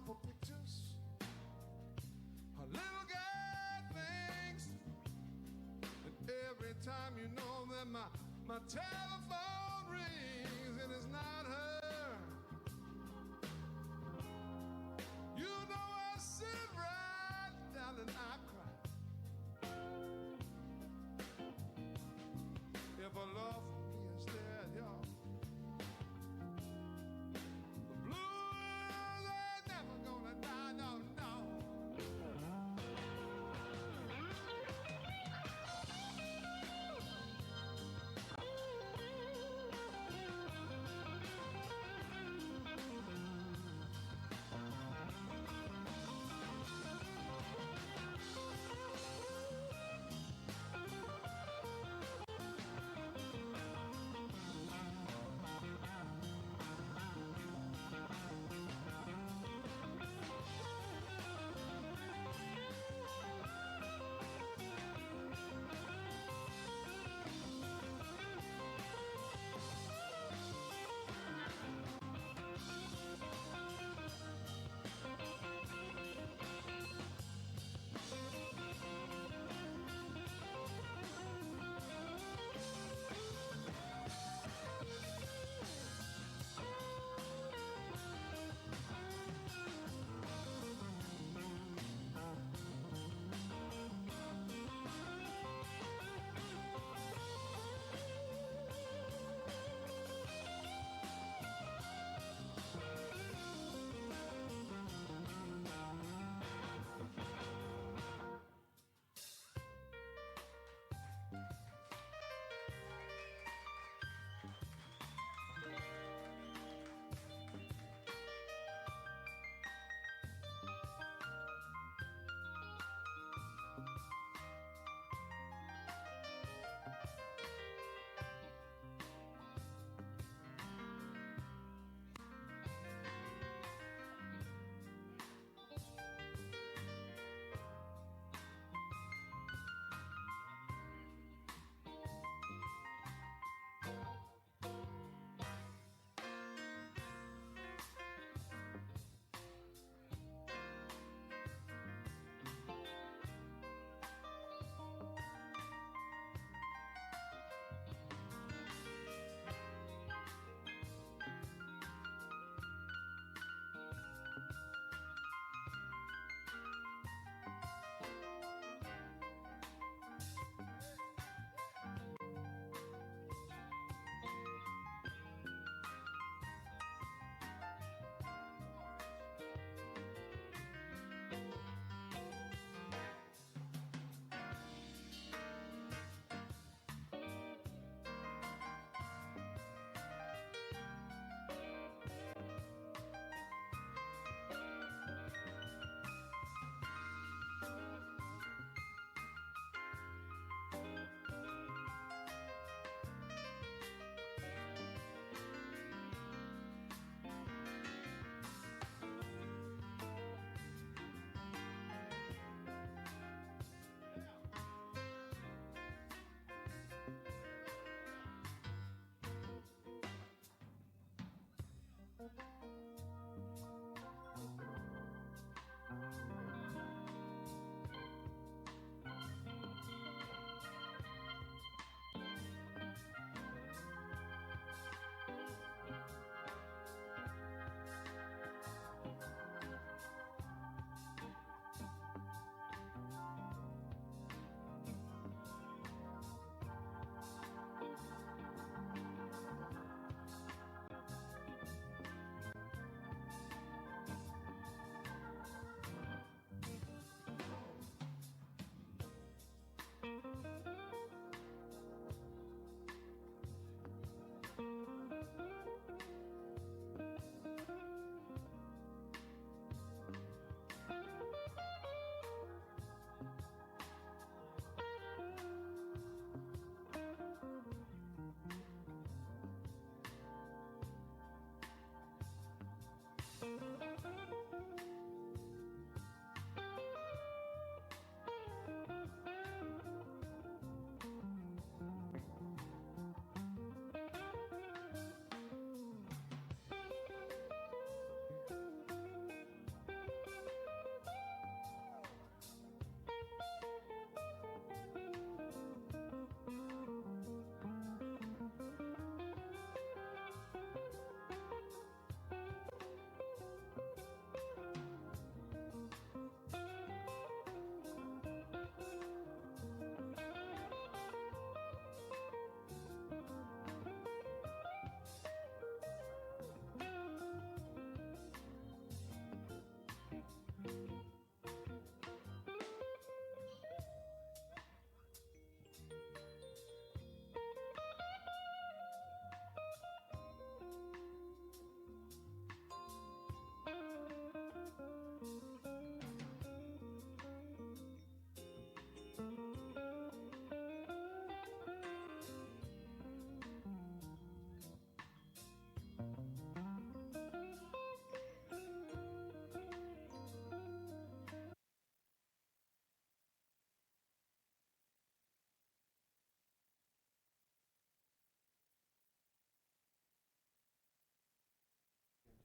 her pictures, her little girl things. And every time you know that my telephone rings and it's not her, you know I sit right down and I cry. If her love for me is dead, y'all, the blues ain't never gonna die, no, no.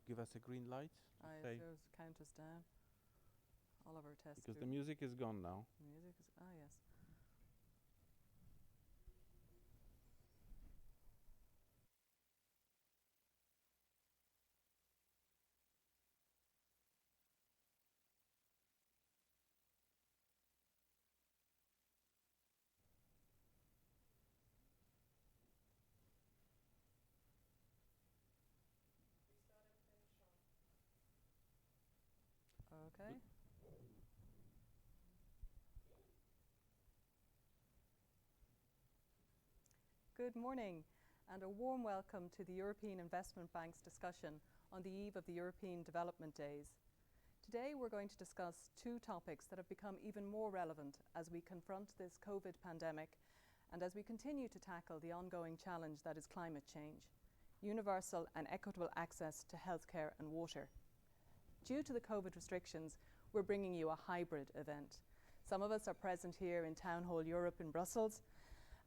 give us a green light to I say, shows count us down. Oliver test. because the music is gone now. Music is yes. Okay. Good morning and a warm welcome to the European Investment Bank's discussion on the eve of the European Development Days. Today we're going to discuss two topics that have become even more relevant as we confront this COVID pandemic and as we continue to tackle the ongoing challenge that is climate change: universal and equitable access to healthcare and water. Due to the COVID restrictions, we're bringing you a hybrid event. Some of us are present here in Town Hall Europe in Brussels,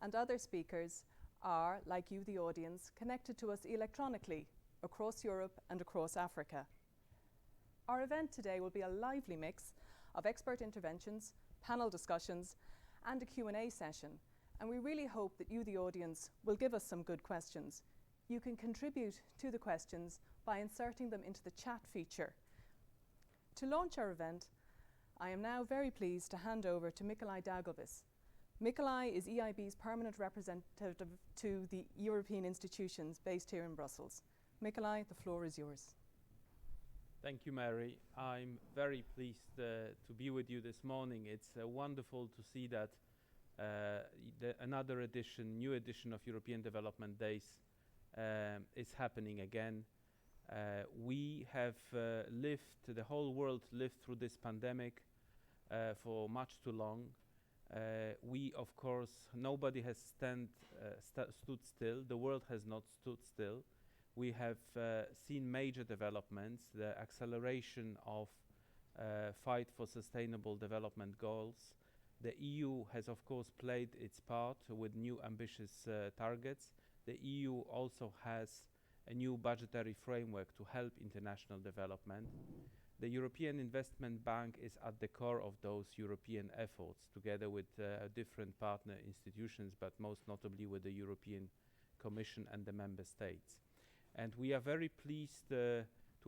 and other speakers are, like you, the audience, connected to us electronically across Europe and across Africa. Our event today will be a lively mix of expert interventions, panel discussions, and a Q&A session, and we really hope that you, the audience, will give us some good questions. You can contribute to the questions by inserting them into the chat feature. To launch our event, I am now very pleased to hand over to Mikolaj Dagelvis. Mikolaj is EIB's permanent representative to the European institutions based here in Brussels. Mikolaj, the floor is yours. Thank you, Mary. I'm very pleased to be with you this morning. It's wonderful to see that another edition, new edition of European Development Days is happening again. We have the whole world lived through this pandemic for much too long. We, of course, nobody has stood still. The world has not stood still. We have seen major developments, the acceleration of fight for sustainable development goals. The EU has, of course, played its part with new ambitious targets. The EU also has a new budgetary framework to help international development. The European Investment Bank is at the core of those European efforts, together with different partner institutions, but most notably with the European Commission and the Member States. And we are very pleased to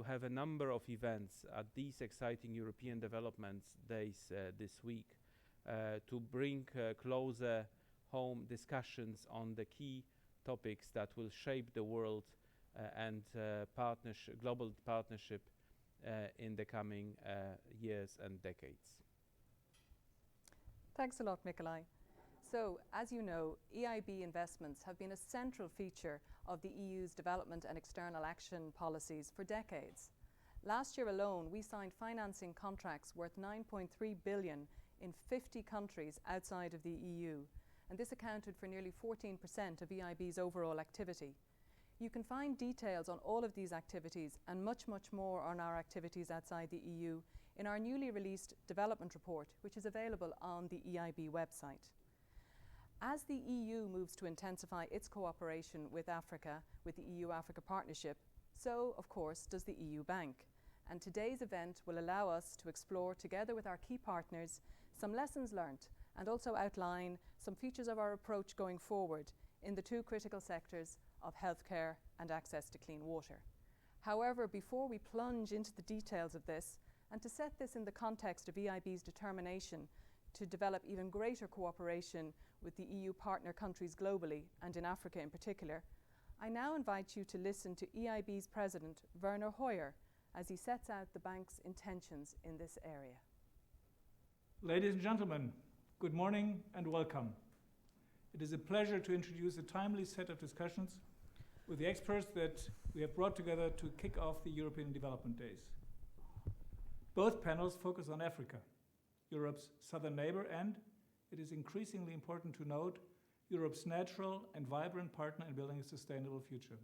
have a number of events at these exciting European Development Days this week to bring closer home discussions on the key topics that will shape the world and global partnership in the coming years and decades. Thanks a lot, Mikolaj. So, as you know, EIB investments have been a central feature of the EU's development and external action policies for decades. Last year alone, we signed financing contracts worth 9.3 billion in 50 countries outside of the EU, and this accounted for nearly 14% of EIB's overall activity. You can find details on all of these activities and much, much more on our activities outside the EU in our newly released development report, which is available on the EIB website. As the EU moves to intensify its cooperation with Africa, with the EU-Africa Partnership, so, of course, does the EU Bank. And today's event will allow us to explore, together with our key partners, some lessons learnt and also outline some features of our approach going forward in the two critical sectors of healthcare and access to clean water. However, before we plunge into the details of this, and to set this in the context of EIB's determination to develop even greater cooperation with the EU partner countries globally and in Africa in particular, I now invite you to listen to EIB's President, Werner Hoyer, as he sets out the bank's intentions in this area. Ladies and gentlemen, good morning and welcome. It is a pleasure to introduce a timely set of discussions with the experts that we have brought together to kick off the European Development Days. Both panels focus on Africa, Europe's southern neighbor, and, it is increasingly important to note, Europe's natural and vibrant partner in building a sustainable future.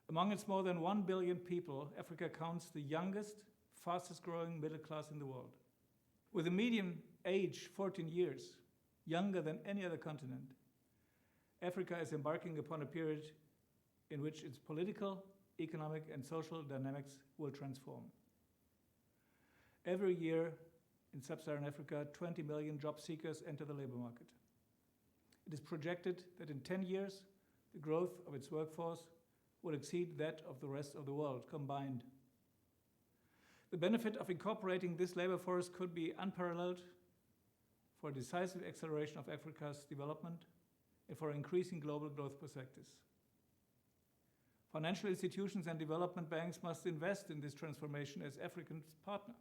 Among its more than 1 billion people, Africa counts the youngest, fastest growing middle class in the world. With a median age 14 years, younger than any other continent, Africa is embarking upon a period in which its political, economic and social dynamics will transform. Every year in sub-Saharan Africa, 20 million job seekers enter the labor market. It is projected that in 10 years, the growth of its workforce will exceed that of the rest of the world combined. The benefit of incorporating this labor force could be unparalleled for a decisive acceleration of Africa's development and for increasing global growth perspectives. Financial institutions and development banks must invest in this transformation as Africa's partner,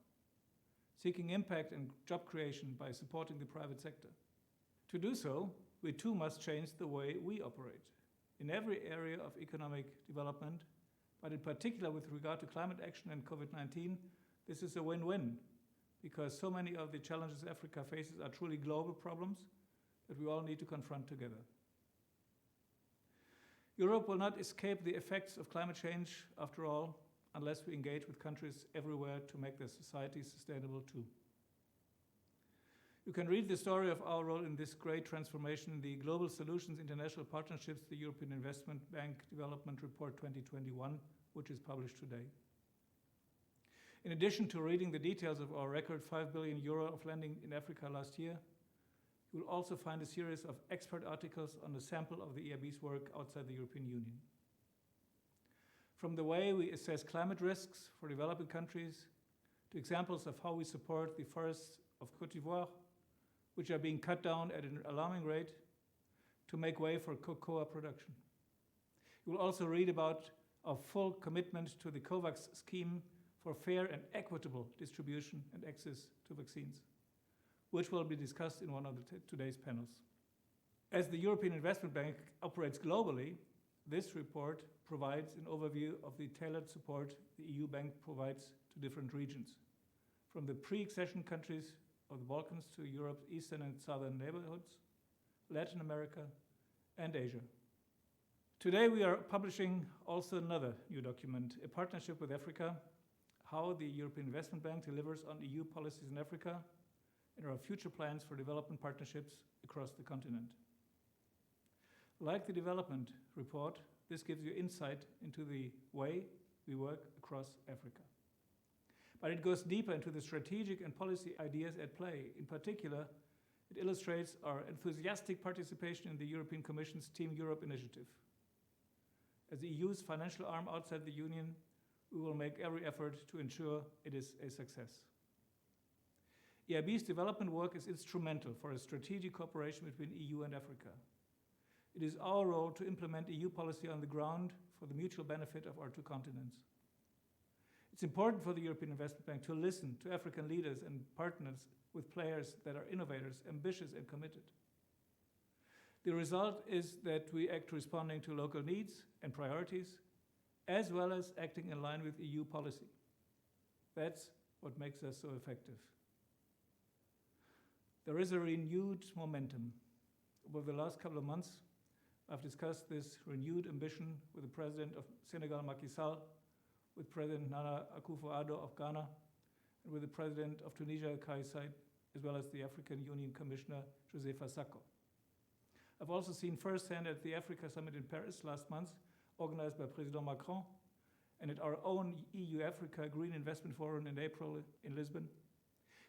seeking impact and job creation by supporting the private sector. To do so, we too must change the way we operate in every area of economic development, but in particular with regard to climate action and COVID-19, this is a win-win because so many of the challenges Africa faces are truly global problems that we all need to confront together. Europe will not escape the effects of climate change, after all, unless we engage with countries everywhere to make their societies sustainable too. You can read the story of our role in this great transformation in the Global Solutions International Partnerships, the European Investment Bank Development Report 2021, which is published today. In addition to reading the details of our record 5 billion euro of lending in Africa last year, you will also find a series of expert articles on a sample of the EIB's work outside the European Union. From the way we assess climate risks for developing countries, to examples of how we support the forests of Côte d'Ivoire, which are being cut down at an alarming rate to make way for cocoa production. You will also read about our full commitment to the COVAX scheme for fair and equitable distribution and access to vaccines, which will be discussed in one of today's panels. As the European Investment Bank operates globally, this report provides an overview of the tailored support the EU bank provides to different regions, from the pre-accession countries of the Balkans to Europe's eastern and southern neighborhoods, Latin America, and Asia. Today we are publishing also another new document, a partnership with Africa, how the European Investment Bank delivers on EU policies in Africa, and our future plans for development partnerships across the continent. Like the development report, this gives you insight into the way we work across Africa. But it goes deeper into the strategic and policy ideas at play. In particular, it illustrates our enthusiastic participation in the European Commission's Team Europe initiative. As the EU's financial arm outside the Union, we will make every effort to ensure it is a success. EIB's development work is instrumental for a strategic cooperation between EU and Africa. It is our role to implement EU policy on the ground for the mutual benefit of our two continents. It's important for the European Investment Bank to listen to African leaders and partners with players that are innovators, ambitious, and committed. The result is that we act responding to local needs and priorities, as well as acting in line with EU policy. That's what makes us so effective. There is a renewed momentum. Over the last couple of months, I've discussed this renewed ambition with the President of Senegal, Macky Sall, with President Nana Akufo-Addo of Ghana, and with the President of Tunisia, Kais Saied, as well as the African Union Commissioner, Josefa Sako. I've also seen firsthand at the Africa Summit in Paris last month, organized by President Macron, and at our own EU-Africa Green Investment Forum in April in Lisbon,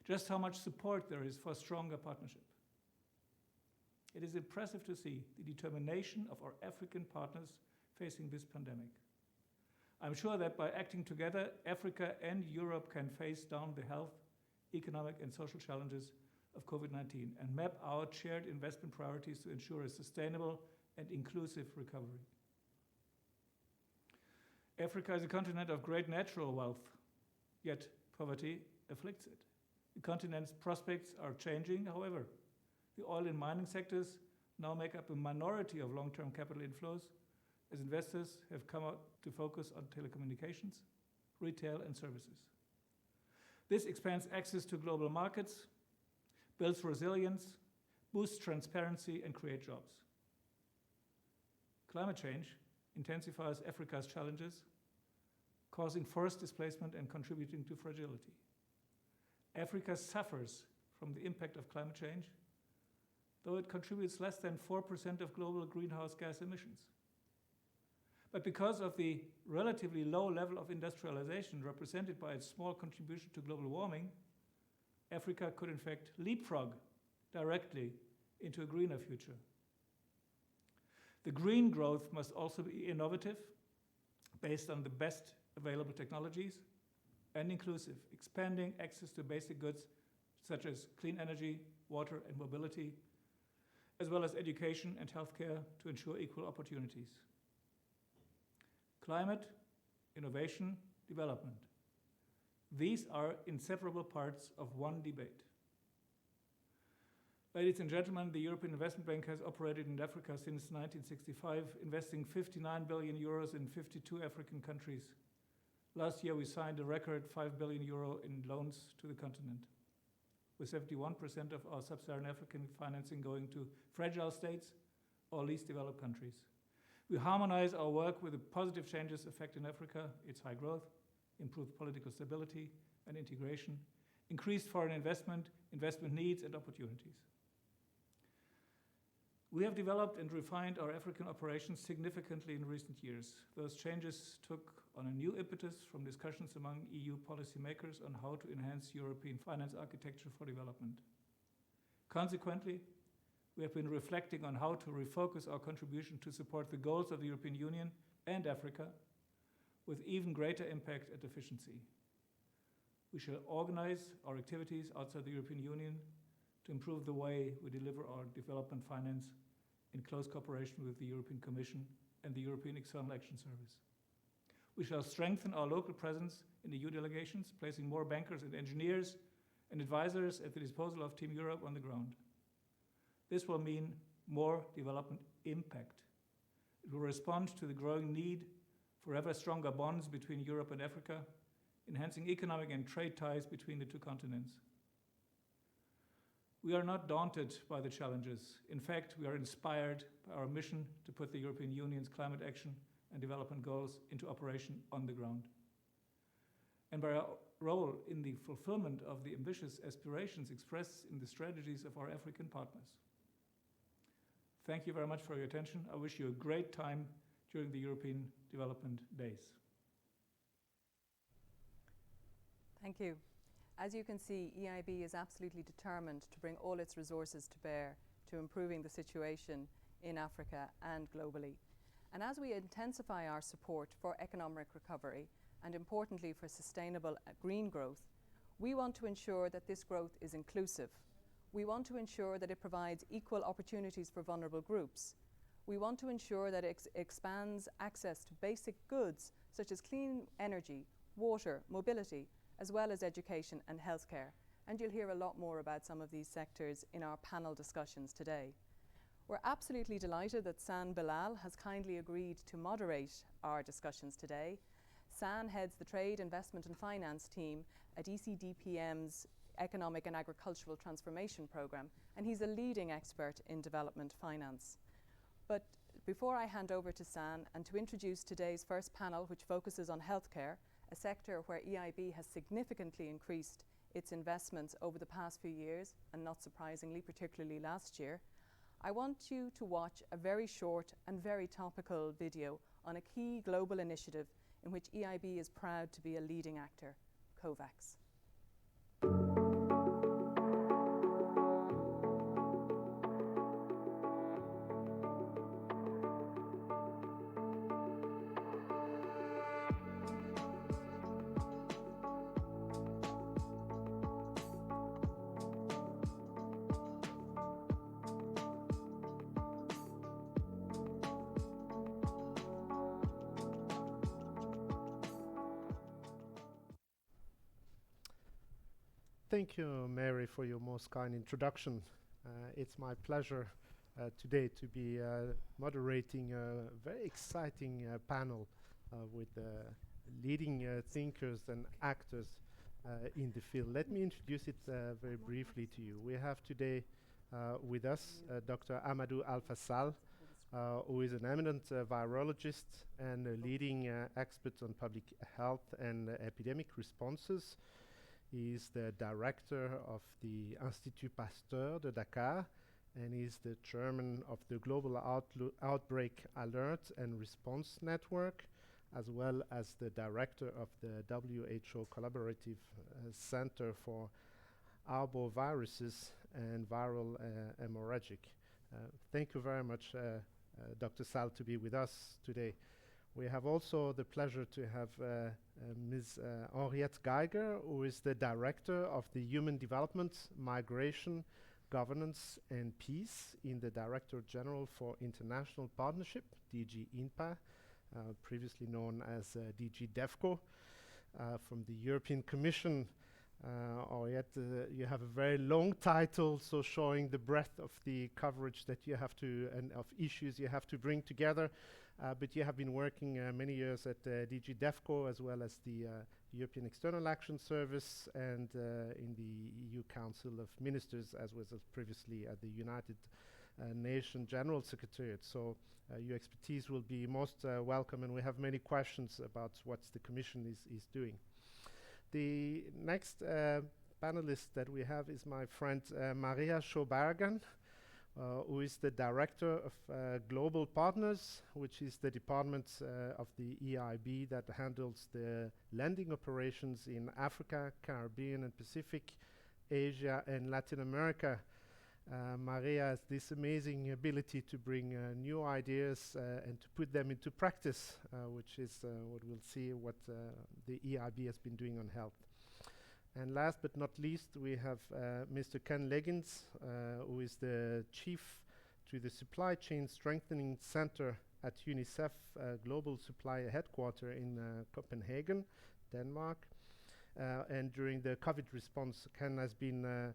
just how much support there is for stronger partnership. It is impressive to see the determination of our African partners facing this pandemic. I'm sure that by acting together, Africa and Europe can face down the health, economic, and social challenges of COVID-19 and map out shared investment priorities to ensure a sustainable and inclusive recovery. Africa is a continent of great natural wealth, yet poverty afflicts it. The continent's prospects are changing, however. The oil and mining sectors now make up a minority of long-term capital inflows, as investors have come out to focus on telecommunications, retail, and services. This expands access to global markets, builds resilience, boosts transparency, and creates jobs. Climate change intensifies Africa's challenges, causing forest displacement and contributing to fragility. Africa suffers from the impact of climate change, though it contributes less than 4% of global greenhouse gas emissions. But because of the relatively low level of industrialization represented by its small contribution to global warming, Africa could in fact leapfrog directly into a greener future. The green growth must also be innovative, based on the best available technologies, and inclusive, expanding access to basic goods such as clean energy, water, and mobility, as well as education and healthcare to ensure equal opportunities. Climate, innovation, development. These are inseparable parts of one debate. Ladies and gentlemen, the European Investment Bank has operated in Africa since 1965, investing 59 billion euros in 52 African countries. Last year, we signed a record 5 billion euro in loans to the continent, with 71% of our sub-Saharan African financing going to fragile states or least developed countries. We harmonize our work with the positive changes affecting Africa, its high growth, improved political stability and integration, increased foreign investment, investment needs and opportunities. We have developed and refined our African operations significantly in recent years. Those changes took on a new impetus from discussions among EU policymakers on how to enhance European finance architecture for development. Consequently, we have been reflecting on how to refocus our contribution to support the goals of the European Union and Africa with even greater impact and efficiency. We shall organize our activities outside the European Union to improve the way we deliver our development finance in close cooperation with the European Commission and the European External Action Service. We shall strengthen our local presence in the EU delegations, placing more bankers and engineers and advisors at the disposal of Team Europe on the ground. This will mean more development impact. It will respond to the growing need for ever stronger bonds between Europe and Africa, enhancing economic and trade ties between the two continents. We are not daunted by the challenges. In fact, we are inspired by our mission to put the European Union's climate action and development goals into operation on the ground, and by our role in the fulfillment of the ambitious aspirations expressed in the strategies of our African partners. Thank you very much for your attention. I wish you a great time during the European Development Days. Thank you. As you can see, EIB is absolutely determined to bring all its resources to bear to improving the situation in Africa and globally. And as we intensify our support for economic recovery and importantly for sustainable green growth, we want to ensure that this growth is inclusive. We want to ensure that it provides equal opportunities for vulnerable groups. We want to ensure that it expands access to basic goods such as clean energy, water, mobility, as well as education and healthcare. And you'll hear a lot more about some of these sectors in our panel discussions today. We're absolutely delighted that San Bilal has kindly agreed to moderate our discussions today. San heads the Trade, Investment and Finance team at ECDPM's Economic and Agricultural Transformation Programme, and he's a leading expert in development finance. But before I hand over to San and to introduce today's first panel, which focuses on healthcare, a sector where EIB has significantly increased its investments over the past few years, and not surprisingly, particularly last year, I want you to watch a very short and very topical video on a key global initiative in which EIB is proud to be a leading actor, COVAX. Thank you, Mary, for your most kind introduction. It's my pleasure today to be moderating a very exciting panel with leading thinkers and actors in the field. Let me introduce it very briefly to you. We have today with us Dr. Amadou Al-Fassal, who is an eminent virologist and a leading expert on public health and epidemic responses. He is the director of the Institut Pasteur de Dakar and he's the chairman of the Global Outbreak Alert and Response Network, as well as the director of the WHO Collaborative Center for Arboviruses and Viral Hemorrhagic. Thank you very much, Dr. Sal, to be with us today. We have also the pleasure to have Ms. Henriette Geiger, who is the Director of the Human Development, Migration, Governance and Peace in the Director General for International Partnership, DG INPA, previously known as DG DEFCO, from the European Commission. Henriette, you have a very long title, so showing the breadth of the coverage that you have to, and of issues you have to bring together. But you have been working many years at DG DEFCO, as well as the European External Action Service, and in the EU Council of Ministers, as was previously at the United Nations General Secretariat. So your expertise will be most welcome, and we have many questions about what the Commission is doing. The next panelist that we have is my friend Maria Schobergan, who is the Director of Global Partners, which is the department of the EIB that handles the lending operations in Africa, Caribbean and Pacific, Asia and Latin America. Maria has this amazing ability to bring new ideas and to put them into practice, which is what we'll see what the EIB has been doing on health. And last but not least, we have Mr. Ken Leggins, who is the chief to the Supply Chain Strengthening Center at UNICEF Global Supply Headquarters in Copenhagen, Denmark. And during the COVID response, Ken has been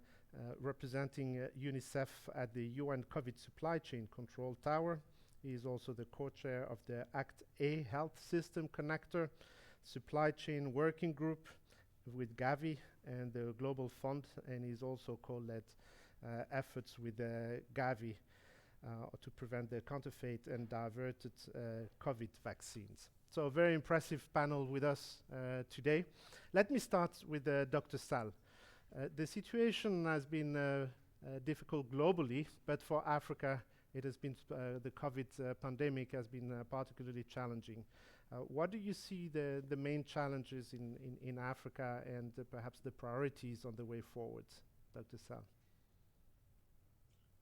representing UNICEF at the UN COVID Supply Chain Control Tower. He is also the co-chair of the ACT-A Health System Connector Supply Chain Working Group with Gavi and the Global Fund, and he's also co-led efforts with Gavi to prevent the counterfeit and diverted COVID vaccines. So a very impressive panel with us today. Let me start with Dr. Sal. The situation has been difficult globally, but for Africa, it has been the COVID pandemic has been particularly challenging. What do you see the main challenges in Africa and perhaps the priorities on the way forward, Dr. Sal?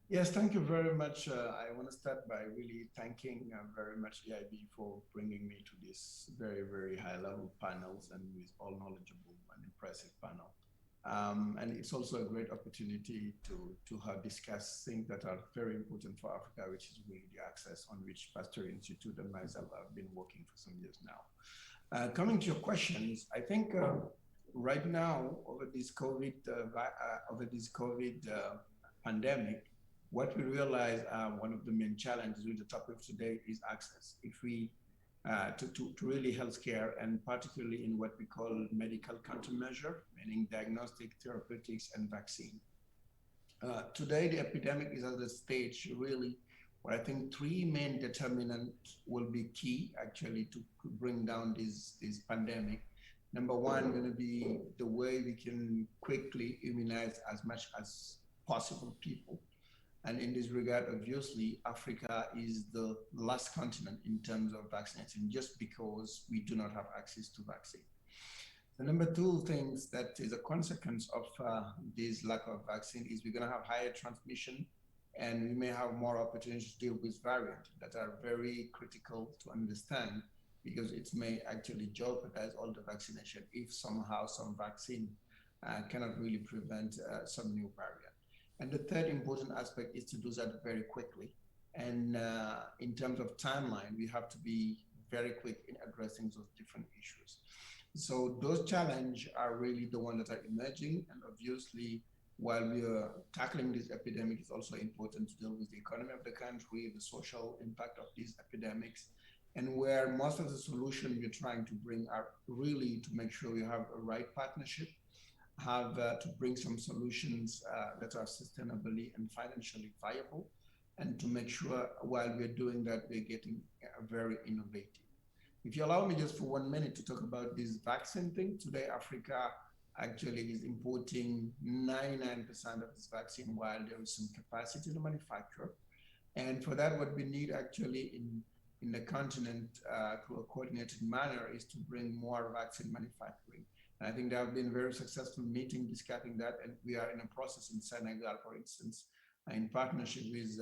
Yes, thank you very much. I want to start by really thanking very much EIB for bringing me to this very, very high-level panels and with all knowledgeable and impressive panel. And it's also a great opportunity to discuss things that are very important for Africa, which is really the access on which Pasteur Institute and myself have been working for some years now. Coming to your questions, I think right now over this COVID pandemic, what we realize one of the main challenges with the topic today is access. If we to really healthcare, and particularly in what we call medical countermeasure, meaning diagnostic, therapeutics, and vaccine. Today, the epidemic is at the stage really where I think three main determinants will be key actually to bring down this pandemic. Number one, going to be the way we can quickly immunize as much as possible people. And in this regard, obviously, Africa is the last continent in terms of vaccination, just because we do not have access to vaccine. The number two things that is a consequence of this lack of vaccine is we're going to have higher transmission, and we may have more opportunities to deal with variants that are very critical to understand, because it may actually jeopardize all the vaccination if somehow some vaccine cannot really prevent some new variant. And the third important aspect is to do that very quickly. And in terms of timeline, we have to be very quick in addressing those different issues. So those challenges are really the ones that are emerging. And obviously, while we are tackling this epidemic, it's also important to deal with the economy of the country, the social impact of these epidemics, and where most of the solutions we're trying to bring are really to make sure we have a right partnership, have to bring some solutions that are sustainably and financially viable, and to make sure while we're doing that, we're getting very innovative. If you allow me just for 1 minute to talk about this vaccine thing, today Africa actually is importing 99% of this vaccine while there is some capacity to manufacture. And for that, what we need actually in the continent through a coordinated manner is to bring more vaccine manufacturing. And I think there have been very successful meetings discussing that, and we are in a process in Senegal, for instance, in partnership with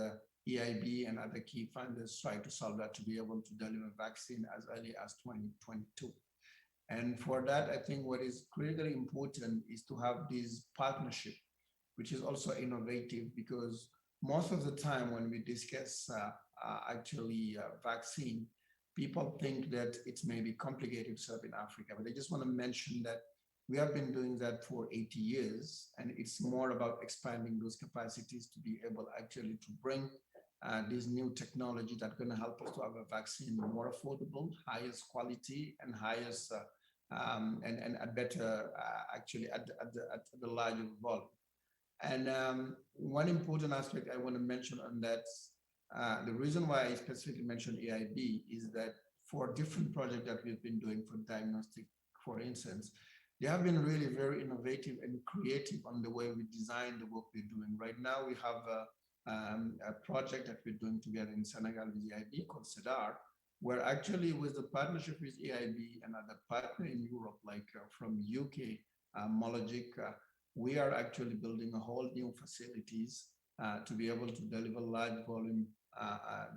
EIB and other key funders, try to solve that to be able to deliver vaccine as early as 2022. And for that, I think what is critically important is to have this partnership, which is also innovative, because most of the time when we discuss vaccine, people think that it's maybe complicated to serve in Africa, but I just want to mention that we have been doing that for 80 years, and it's more about expanding those capacities to be able actually to bring this new technology that's going to help us to have a vaccine more affordable, highest quality, and highest and a better at the larger volume. And one important aspect I want to mention on that, the reason why I specifically mentioned AIB is that for different projects that we've been doing for diagnostic, for instance, they have been really very innovative and creative on the way we design the work we're doing. Right now, we have a project that we're doing together in Senegal with AIB called CEDAR, where actually with the partnership with AIB and other partner in Europe, like from UK, Mologic, we are actually building a whole new facilities to be able to deliver large volume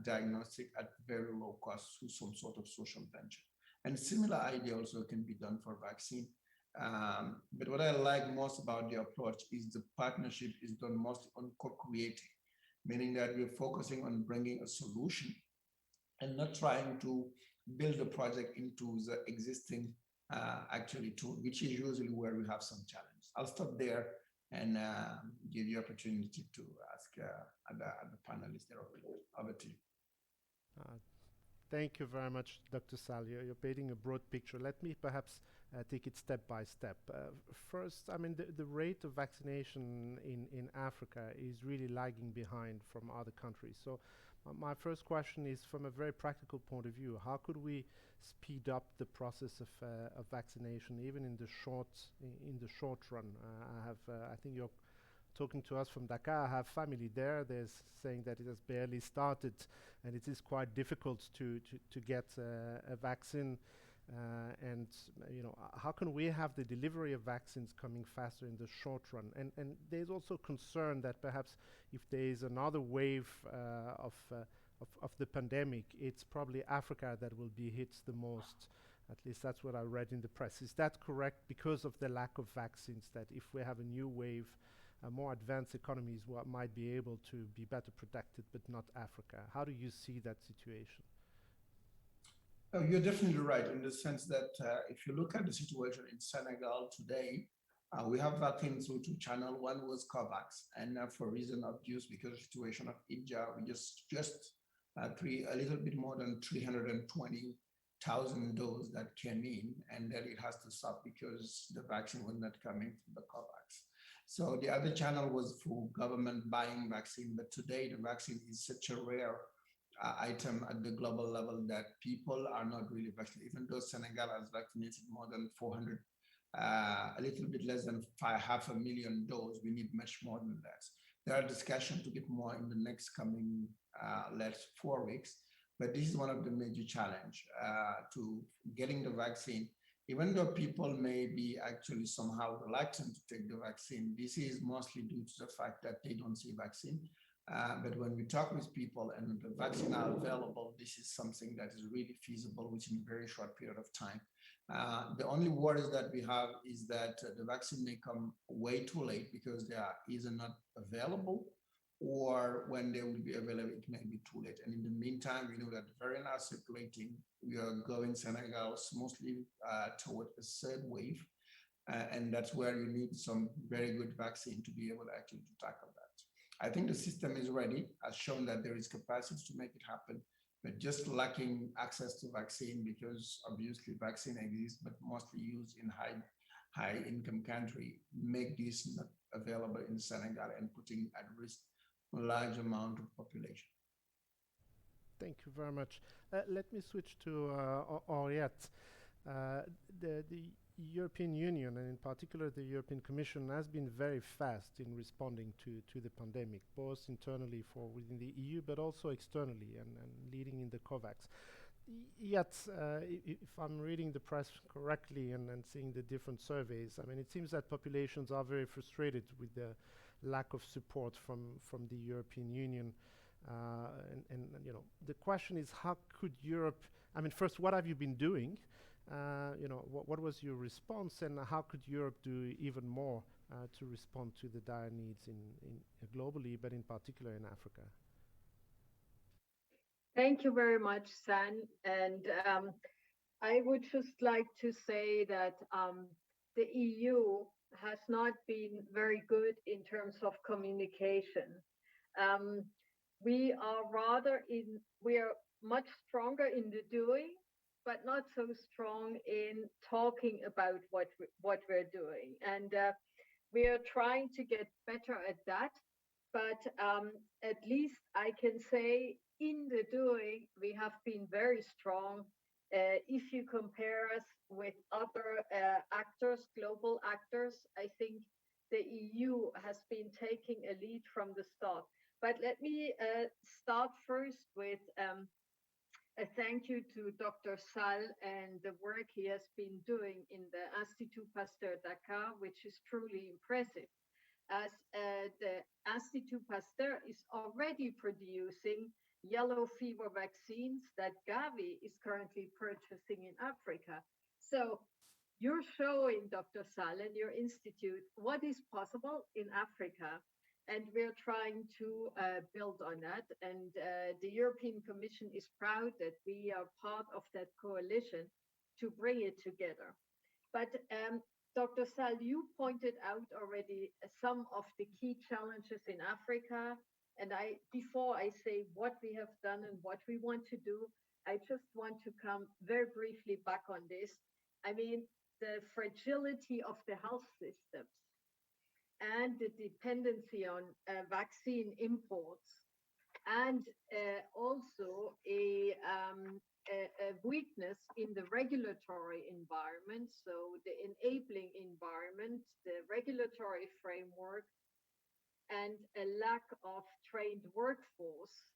diagnostic at very low cost through some sort of social venture. And similar idea also can be done for vaccine. But what I like most about the approach is the partnership is done mostly on co-creating, meaning that we're focusing on bringing a solution and not trying to build a project into the existing actually tool, which is usually where we have some challenge. I'll stop there and give you opportunity to ask other panelists there. Over to you. Thank you very much, Dr. Sal. You're painting a broad picture. Let me perhaps take it step by step. First, I mean, the rate of vaccination in Africa is really lagging behind from other countries. So my first question is, from a very practical point of view, how could we speed up the process of vaccination, even in the short run? I think you're talking to us from Dakar. I have family there. They're saying that it has barely started, and it is quite difficult to get a vaccine. And how can we have the delivery of vaccines coming faster in the short run? And there's also concern that perhaps if there is another wave of the pandemic, it's probably Africa that will be hit the most. At least that's what I read in the press. Is that correct? Because of the lack of vaccines, that if we have a new wave, more advanced economies might be able to be better protected, but not Africa. How do you see that situation? Oh, you're definitely right in the sense that if you look at the situation in Senegal today, we have vaccine through two channels. One was COVAX, and for reason of use, because of the situation of India, we just a little bit more than 320,000 doses that came in, and then it has to stop because the vaccine was not coming from the COVAX. So the other channel was for government buying vaccine, but today the vaccine is such a rare item at the global level that people are not really vaccinated. Even though Senegal has vaccinated more than 400, a little bit less than 500,000 doses, we need much more than that. There are discussions to get more in the next coming 4 weeks, but this is one of the major challenge to getting the vaccine. Even though people may be actually somehow reluctant to take the vaccine, this is mostly due to the fact that they don't see vaccine. But when we talk with people and the vaccine are available, this is something that is really feasible within a very short period of time. The only worries that we have is that the vaccine may come way too late because they are either not available, or when they will be available, it may be too late. And in the meantime, we know that the variant are circulating. We are going Senegal mostly toward a third wave. And that's where you need some very good vaccine to be able actually to tackle that. I think the system is ready, has shown that there is capacity to make it happen, but just lacking access to vaccine, because obviously vaccine exists, but mostly used in high income country, make this not available in Senegal and putting at risk a large amount of population. Thank you very much. Let me switch to Henriette. Uh, the European Union, and in particular the European Commission, has been very fast in responding to the pandemic, both internally for within the EU, but also externally, and leading in the COVAX. Yet, if I'm reading the press correctly and seeing the different surveys, I mean, it seems that populations are very frustrated with the lack of support from the European Union. And you know, the question is, how could Europe, I mean, first, what have you been doing? You know, what was your response, and how could Europe do even more to respond to the dire needs in globally, but in particular in Africa? Thank you very much, San. And I would just like to say that the EU has not been very good in terms of communication. Um, we are much stronger in the doing, but not so strong in talking about what we're doing. And we are trying to get better at that. But at least I can say in the doing, we have been very strong. If you compare us with other actors, global actors, I think the EU has been taking a lead from the start. But let me start first with a thank you to Dr. Sal and the work he has been doing in the Institut Pasteur Dakar, which is truly impressive, as the Institut Pasteur is already producing yellow fever vaccines that Gavi is currently purchasing in Africa. So you're showing, Dr. Sal, and your institute, what is possible in Africa. And we're trying to build on that. And the European Commission is proud that we are part of that coalition to bring it together. But Dr. Sal, you pointed out already some of the key challenges in Africa. And before I say what we have done and what we want to do, I just want to come very briefly back on this. I mean, the fragility of the health systems and the dependency on vaccine imports, and also a weakness in the regulatory environment, so the enabling environment, the regulatory framework, and a lack of trained workforce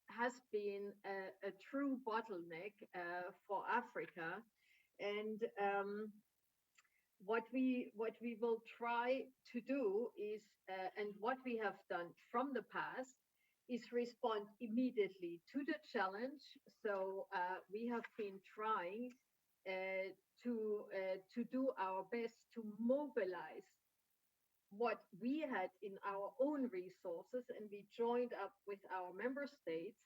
has been a true bottleneck for Africa. And what we will try to do is, and what we have done from the past, is respond immediately to the challenge. So we have been trying to do our best to mobilize what we had in our own resources, and we joined up with our member states.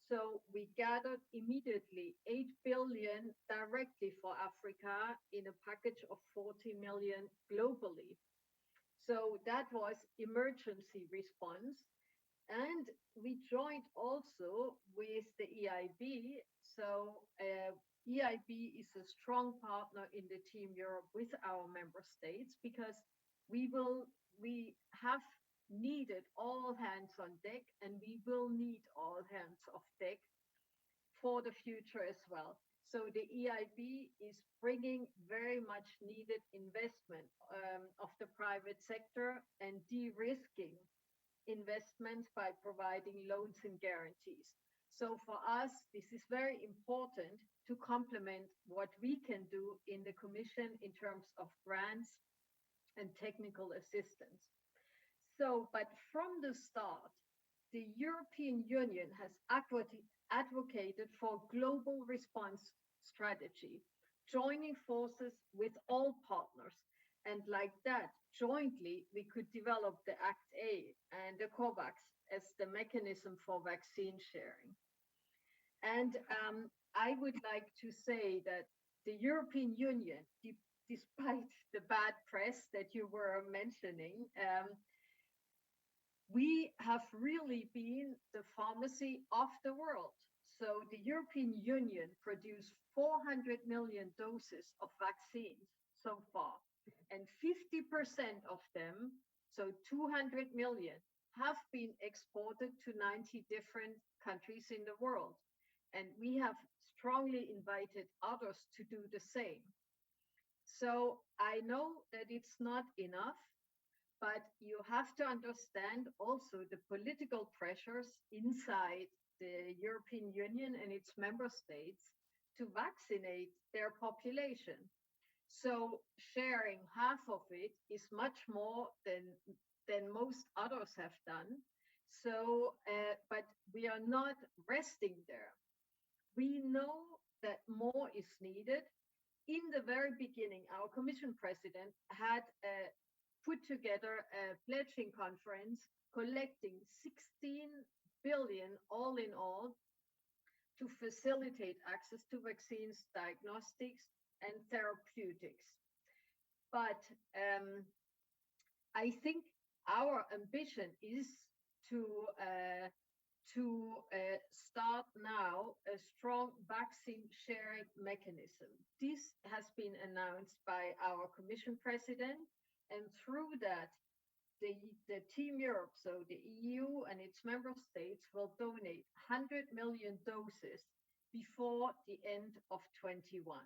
So we gathered immediately 8 billion directly for Africa in a package of 40 million globally. So that was emergency response. And we joined also with the EIB. So EIB is a strong partner in the Team Europe with our member states, because we have needed all hands on deck, and we will need all hands of deck for the future as well. So the EIB is bringing very much needed investment of the private sector and de-risking investments by providing loans and guarantees. So for us, this is very important to complement what we can do in the Commission in terms of grants and technical assistance. So, but from the start, the European Union has advocated for global response strategy, joining forces with all partners. And like that, jointly, we could develop the Act A and the COVAX as the mechanism for vaccine sharing. And I would like to say that the European Union, despite the bad press that you were mentioning, we have really been the pharmacy of the world. So the European Union produced 400 million doses of vaccines so far, and 50% of them, so 200 million, have been exported to 90 different countries in the world. And we have strongly invited others to do the same. So I know that it's not enough, but you have to understand also the political pressures inside the European Union and its member states to vaccinate their population. So sharing half of it is much more than most others have done. So, but we are not resting there. We know that more is needed. In the very beginning, our Commission President had put together a pledging conference collecting 16 billion all in all to facilitate access to vaccines, diagnostics, and therapeutics. But I think our ambition is to start now a strong vaccine sharing mechanism. This has been announced by our Commission President, and through that, the Team Europe, so the EU and its member states, will donate 100 million doses before the end of 21.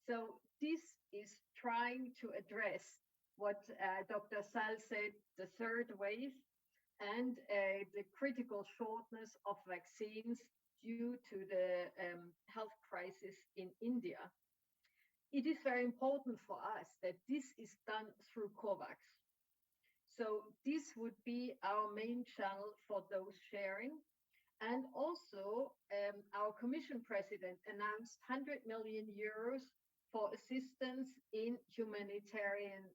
So this is trying to address what Dr. Sal said, the third wave, and the critical shortness of vaccines due to the health crisis in India. It is very important for us that this is done through COVAX. So this would be our main channel for dose sharing. And also, our Commission President announced 100 million euros for assistance in humanitarian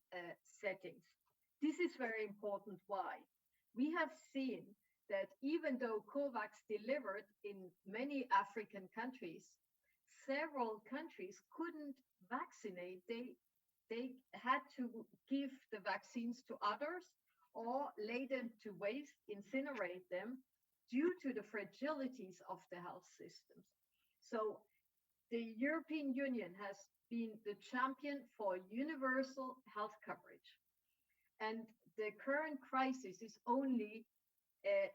settings. This is very important. Why? We have seen that even though COVAX delivered in many African countries, several countries couldn't vaccinate. They had to give the vaccines to others or lay them to waste, incinerate them due to the fragilities of the health systems. So the European Union has been the champion for universal health coverage. And the current crisis is only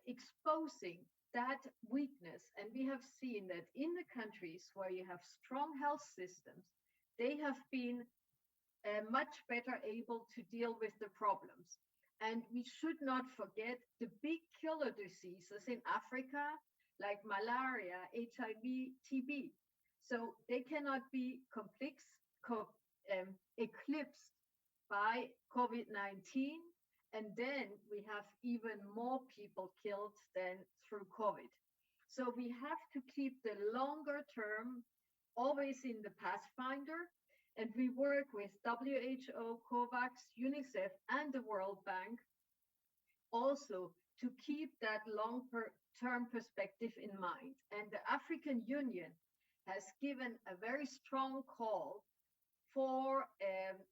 exposing that weakness. And we have seen that in the countries where you have strong health systems, they have been much better able to deal with the problems. And we should not forget the big killer diseases in Africa, like malaria, HIV, TB. So they cannot be eclipsed by COVID-19. And then we have even more people killed than through COVID. So we have to keep the longer term always in the pathfinder. And we work with WHO, COVAX, UNICEF, and the World Bank also to keep that long-term perspective in mind. And the African Union has given a very strong call for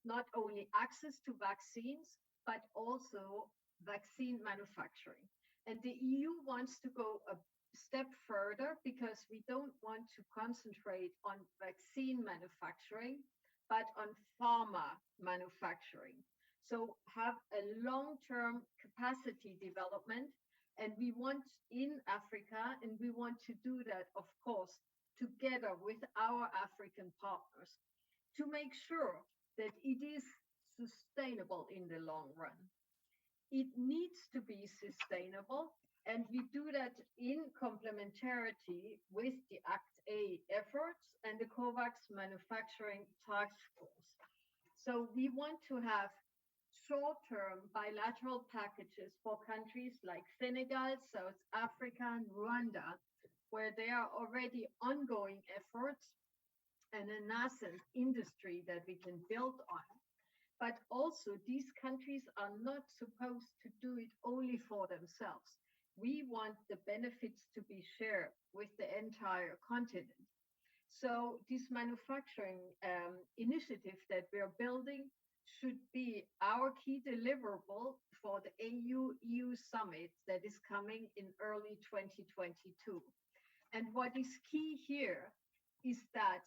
not only access to vaccines, but also vaccine manufacturing. And the EU wants to go a step further because we don't want to concentrate on vaccine manufacturing, but on pharma manufacturing. So have a long-term capacity development. And we want in Africa, and we want to do that, of course, together with our African partners to make sure that it is sustainable in the long run. It needs to be sustainable, and we do that in complementarity with the ACT-A efforts and the COVAX manufacturing task force. So we want to have short-term bilateral packages for countries like Senegal, South Africa, and Rwanda, where there are already ongoing efforts and a nascent industry that we can build on. But also, these countries are not supposed to do it only for themselves. We want the benefits to be shared with the entire continent. So this manufacturing initiative that we're building should be our key deliverable for the AU-EU summit that is coming in early 2022. And what is key here is that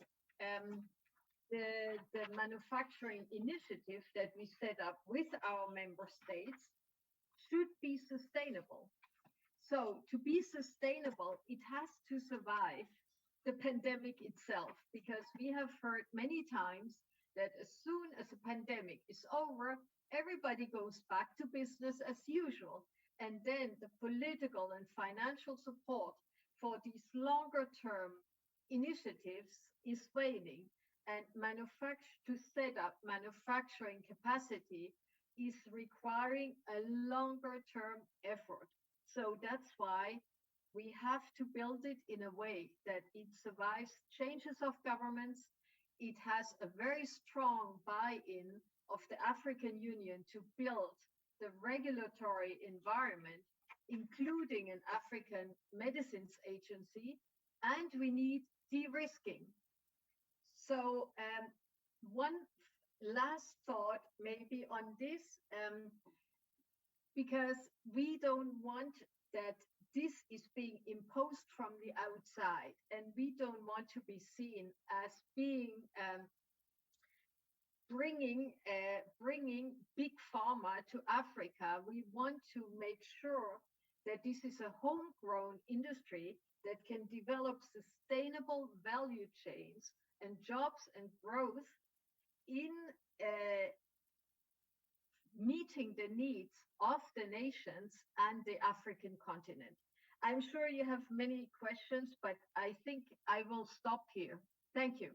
the manufacturing initiative that we set up with our member states should be sustainable. So to be sustainable, it has to survive the pandemic itself, because we have heard many times that as soon as a pandemic is over, everybody goes back to business as usual. And then the political and financial support for these longer term initiatives is waning, and to set up manufacturing capacity is requiring a longer term effort. So that's why we have to build it in a way that it survives changes of governments. It has a very strong buy-in of the African Union to build the regulatory environment, including an African Medicines Agency, and we need de-risking. So one last thought maybe on this, because we don't want that this is being imposed from the outside, and we don't want to be seen as being bringing big pharma to Africa. We want to make sure that this is a homegrown industry that can develop sustainable value chains and jobs and growth in uh, meeting the needs of the nations and the African continent. I'm sure you have many questions, but I think I will stop here. Thank you.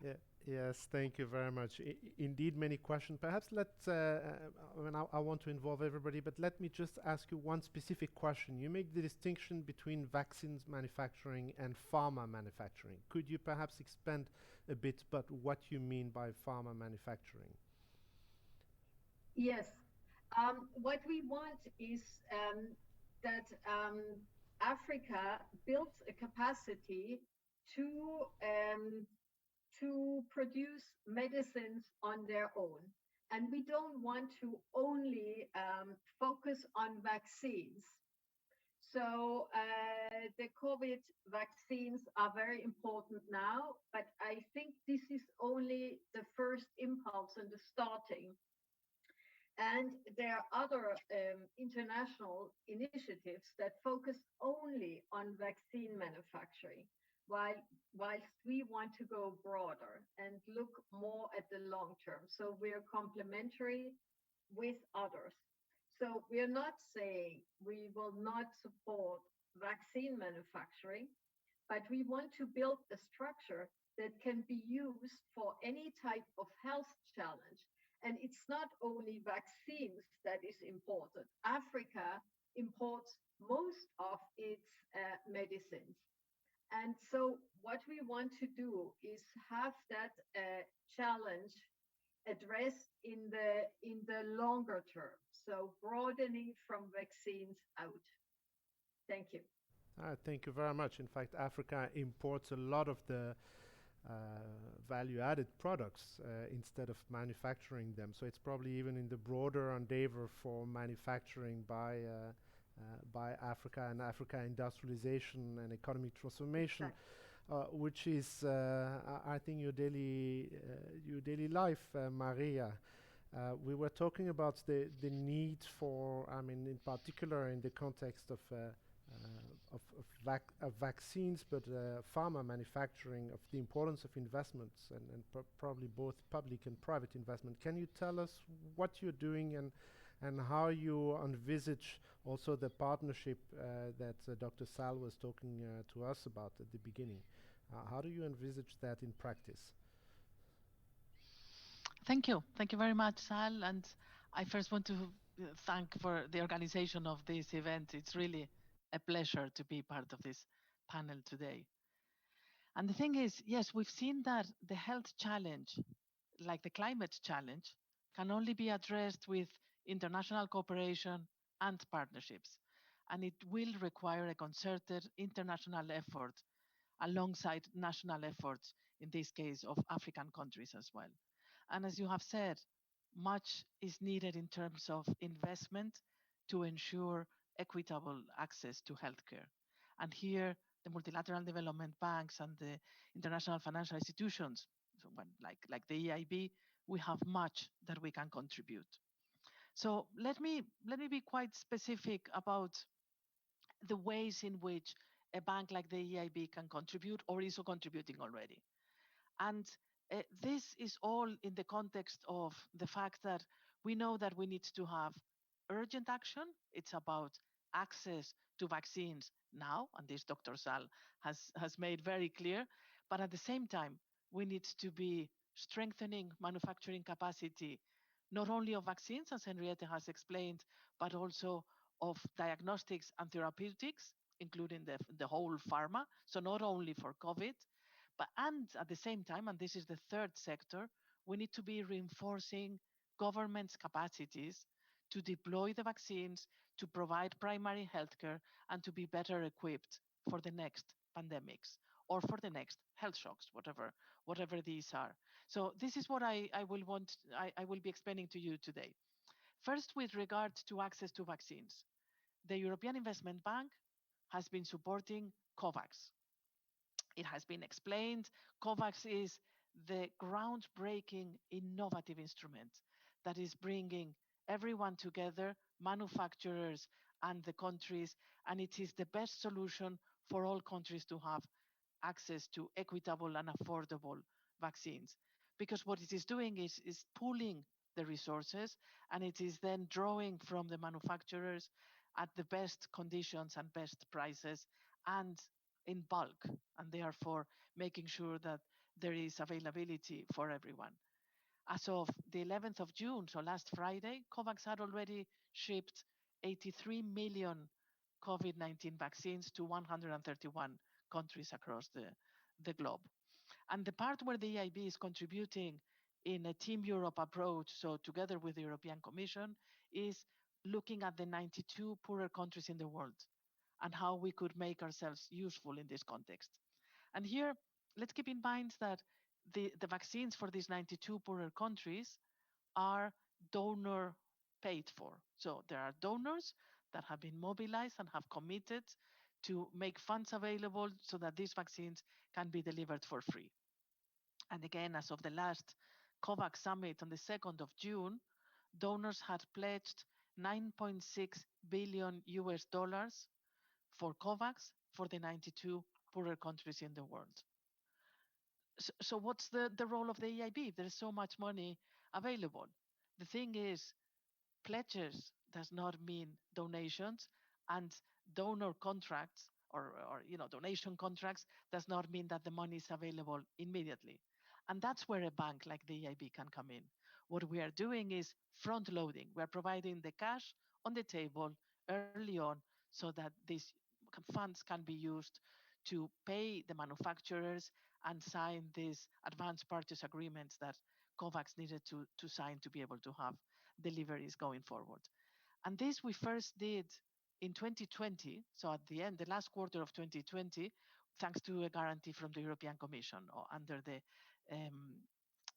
Yeah, yes, thank you very much. Indeed, many questions. Perhaps I want to involve everybody, but let me just ask you one specific question. You make the distinction between vaccines manufacturing and pharma manufacturing. Could you perhaps expand a bit about what you mean by pharma manufacturing? Yes. What we want is that Africa builds a capacity to um, to produce medicines on their own. And we don't want to only focus on vaccines. So the COVID vaccines are very important now, but I think this is only the first impulse and the starting. And there are other international initiatives that focus only on vaccine manufacturing, whilst we want to go broader and look more at the long term. So we're complementary with others. So we're not saying we will not support vaccine manufacturing, but we want to build a structure that can be used for any type of health challenge. And it's not only vaccines that is important. Africa imports most of its medicines. And so what we want to do is have that challenge addressed in the longer term. So broadening from vaccines out. Thank you. Thank you very much. In fact, Africa imports a lot of the value-added products instead of manufacturing them. So it's probably even in the broader endeavor for manufacturing by Africa and Africa industrialization and economic transformation, which is, I think, your daily life, Maria. We were talking about the need for, I mean, in particular in the context of vaccines, but pharma manufacturing, of the importance of investments and probably both public and private investment. Can you tell us what you're doing and how you envisage also the partnership that Dr. Sal was talking to us about at the beginning? How do you envisage that in practice? Thank you. Thank you very much, Sal. And I first want to thank for the organization of this event. It's really a pleasure to be part of this panel today. And the thing is, yes, we've seen that the health challenge, like the climate challenge, can only be addressed with international cooperation and partnerships. And it will require a concerted international effort alongside national efforts, in this case of African countries as well. And as you have said, much is needed in terms of investment to ensure equitable access to healthcare. And here, the multilateral development banks and the international financial institutions, so like the EIB, we have much that we can contribute. So let me be quite specific about the ways in which a bank like the EIB can contribute or is contributing already. And this is all in the context of the fact that we know that we need to have urgent action. It's about access to vaccines now, and this Dr. Sal has made very clear. But at the same time, we need to be strengthening manufacturing capacity, not only of vaccines, as Henriette has explained, but also of diagnostics and therapeutics, including the whole pharma. So not only for COVID, but and at the same time, and this is the third sector, we need to be reinforcing government's capacities to deploy the vaccines, to provide primary healthcare, and to be better equipped for the next pandemics or for the next health shocks, whatever these are. So this is what I will be explaining to you today. First, with regard to access to vaccines, the European Investment Bank has been supporting COVAX. It has been explained. COVAX is the groundbreaking, innovative instrument that is bringing everyone together, manufacturers and the countries, and it is the best solution for all countries to have access to equitable and affordable vaccines. Because what it is doing is pooling the resources, and it is then drawing from the manufacturers at the best conditions and best prices and in bulk, and therefore making sure that there is availability for everyone. As of the 11th of June, so last Friday, COVAX had already shipped 83 million COVID-19 vaccines to 131 countries across the globe. And the part where the EIB is contributing in a Team Europe approach, so together with the European Commission, is looking at the 92 poorer countries in the world and how we could make ourselves useful in this context. And here, let's keep in mind that the vaccines for these 92 poorer countries are donor paid for. So there are donors that have been mobilized and have committed to make funds available so that these vaccines can be delivered for free. And again, as of the last COVAX summit on the 2nd of June, donors had pledged 9.6 billion US dollars for COVAX for the 92 poorer countries in the world. So what's the role of the EIB? There's so much money available. The thing is, pledges does not mean donations, and donor contracts or donation contracts does not mean that the money is available immediately. And that's where a bank like the EIB can come in. What we are doing is front loading. We are providing the cash on the table early on so that these funds can be used to pay the manufacturers and sign these advance purchase agreements that COVAX needed to sign to be able to have deliveries going forward. And this we first did in 2020, so at the end, the last quarter of 2020, thanks to a guarantee from the European Commission or under the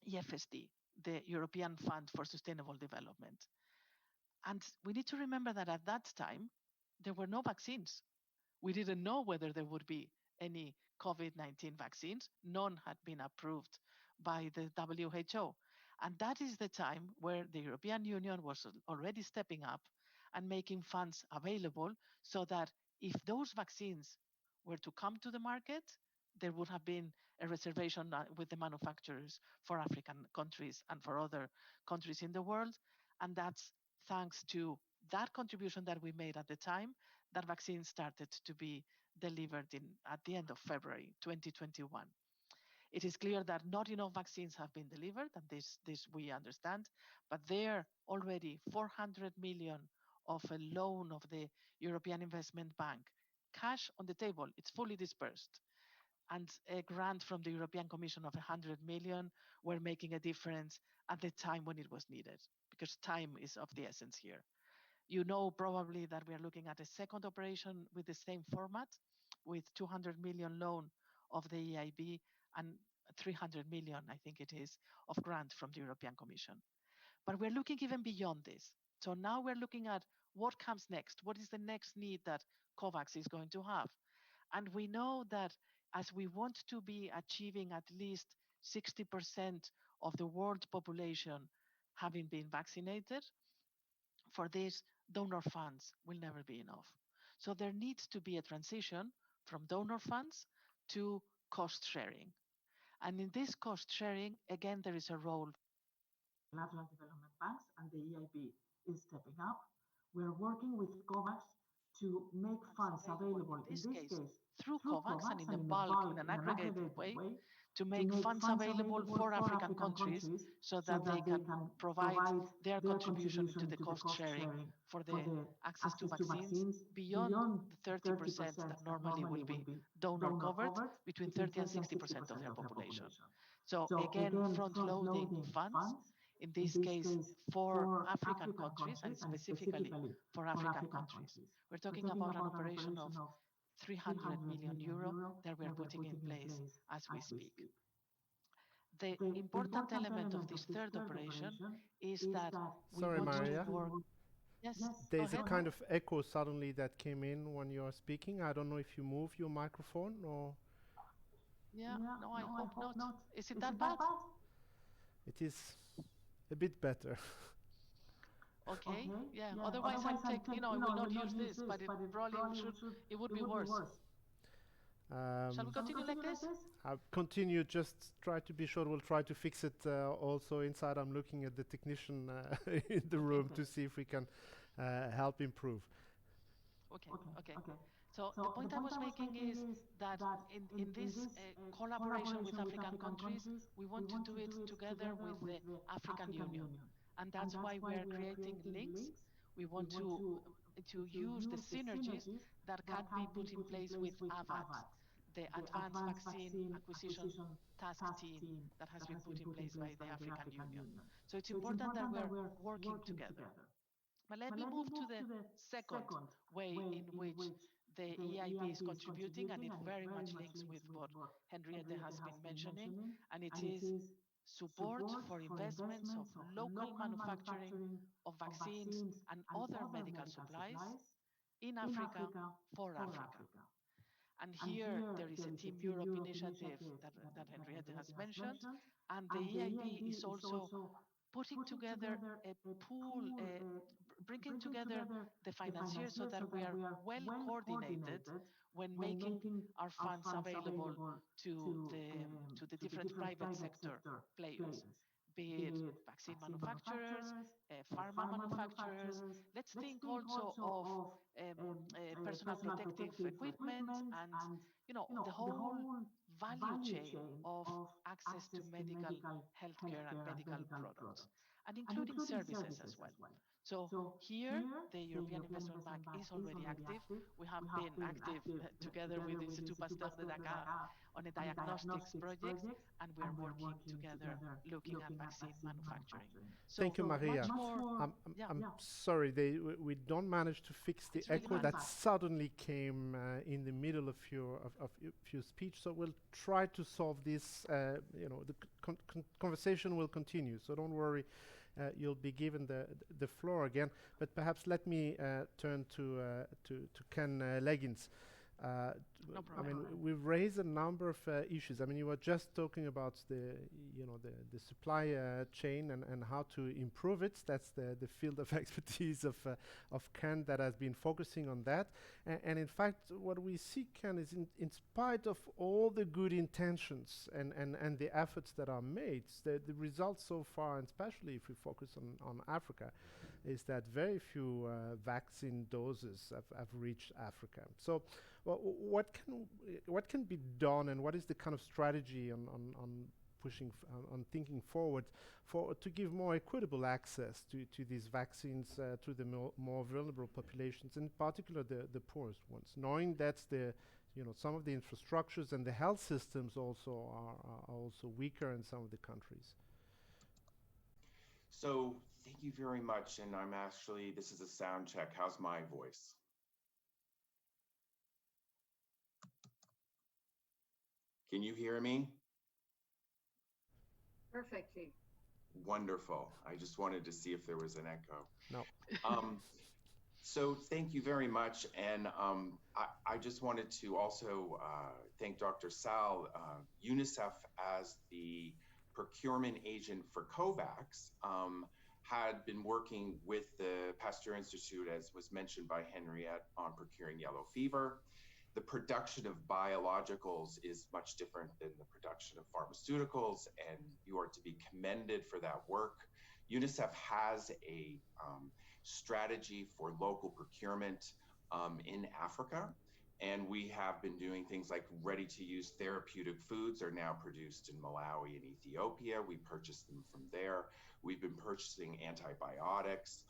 EFSD, the European Fund for Sustainable Development. And we need to remember that at that time, there were no vaccines. We didn't know whether there would be any COVID-19 vaccines. None had been approved by the WHO. And that is the time where the European Union was already stepping up and making funds available so that if those vaccines were to come to the market, there would have been a reservation with the manufacturers for African countries and for other countries in the world. And that's thanks to that contribution that we made at the time, that vaccine started to be delivered at the end of February 2021. It is clear that not enough vaccines have been delivered, and this we understand, but there already 400 million of a loan of the European Investment Bank, cash on the table, it's fully dispersed, and a grant from the European Commission of 100 million were making a difference at the time when it was needed, because time is of the essence here. You know probably that we are looking at a second operation with the same format, with 200 million loan of the EIB and 300 million, I think it is, of grant from the European Commission. But we're looking even beyond this. So now we're looking at what comes next. What is the next need that COVAX is going to have? And we know that as we want to be achieving at least 60% of the world population having been vaccinated, for this, donor funds will never be enough. So there needs to be a transition from donor funds to cost sharing. And in this cost sharing, again, there is a role bilateral development banks, and the EIB is stepping up. We're working with COVAX to make funds available, in this case, through COVAX and in a bulk, in an aggregated way, to make funds available for African countries so that they can provide their contribution into the cost sharing for the access to vaccines beyond the 30% that normally will be donor covered, between 30 and 60% of their population. So again, front-loading funds, in this case for African countries and specifically for African countries. We're talking about an operation of 300 million euro that we're putting in place as we speak. The important element of this third operation is that we Sorry, want Maria. to work. Yes, There's go a ahead. kind of echo suddenly that came in when you are speaking. I don't know if you move your microphone or... Yeah, no, I hope not. Is it that bad? It is a bit better. Okay, yeah. Otherwise, I'll take, I will not use this, but it probably it would be worse. Shall we continue like this? I'll continue, just try to be sure. We'll try to fix it also inside. I'm looking at the technician in the room to see if we can help improve. Okay. So the point I was making is that in this collaboration with African countries, we want to do it together with the African Union. And that's why we are creating links. We want to use the synergies that can be put in place with AVAT, the Advanced Vaccine Acquisition Task Team that has been put in place by the African Union. So it's important that we're working together. But let me move to the second way in which the EIB is contributing, and it very much links with what Henriette has been mentioning, and it is support for investments of local manufacturing of vaccines and other medical supplies in Africa for Africa. And here there is a Team Europe initiative that Henriette has mentioned, and the EIB is also putting together a pool, bringing together the financiers so that we are well coordinated when making our funds available to the different private sector players, be it vaccine manufacturers, pharma manufacturers. Let's think also of personal protective equipment and the whole value chain of access to medical healthcare and medical products, and including services as well. So here, the European Investment Bank is already active. We have been active together with Institut Pasteur de Dakar on a diagnostics project, and we're working together looking at vaccine manufacturing. So Thank you, Maria. I'm sorry, we don't manage to fix the echo that suddenly came in the middle of your speech. So we'll try to solve this. The conversation will continue, so don't worry. You'll be given the floor again, but perhaps let me turn to Ken Leggins. No problem. I mean, we've raised a number of issues. I mean, you were just talking about the supply chain and how to improve it. That's the field of expertise of Ken that has been focusing on that. And in fact, what we see, Ken, is in spite of all the good intentions and the efforts that are made, the results so far, and especially if we focus on Africa, is that very few vaccine doses have reached Africa. So what can be done, and what is the kind of strategy on pushing on thinking forward to give more equitable access to these vaccines to the more vulnerable populations, in particular the poorest ones, knowing that some of the infrastructures and the health systems also are also weaker in some of the countries. So thank you very much, and this is a sound check. How's my voice? Can you hear me? Perfectly. Wonderful. I just wanted to see if there was an echo. No. So thank you very much. And I just wanted to also thank Dr. Sal. UNICEF, as the procurement agent for COVAX, had been working with the Pasteur Institute, as was mentioned by Henriette, on procuring yellow fever. the production of biologicals is much different than the production of pharmaceuticals, and you are to be commended for that work. UNICEF has a strategy for local procurement in Africa, and we have been doing things like ready-to-use therapeutic foods are now produced in Malawi and Ethiopia. We purchase them from there. We've been purchasing antibiotics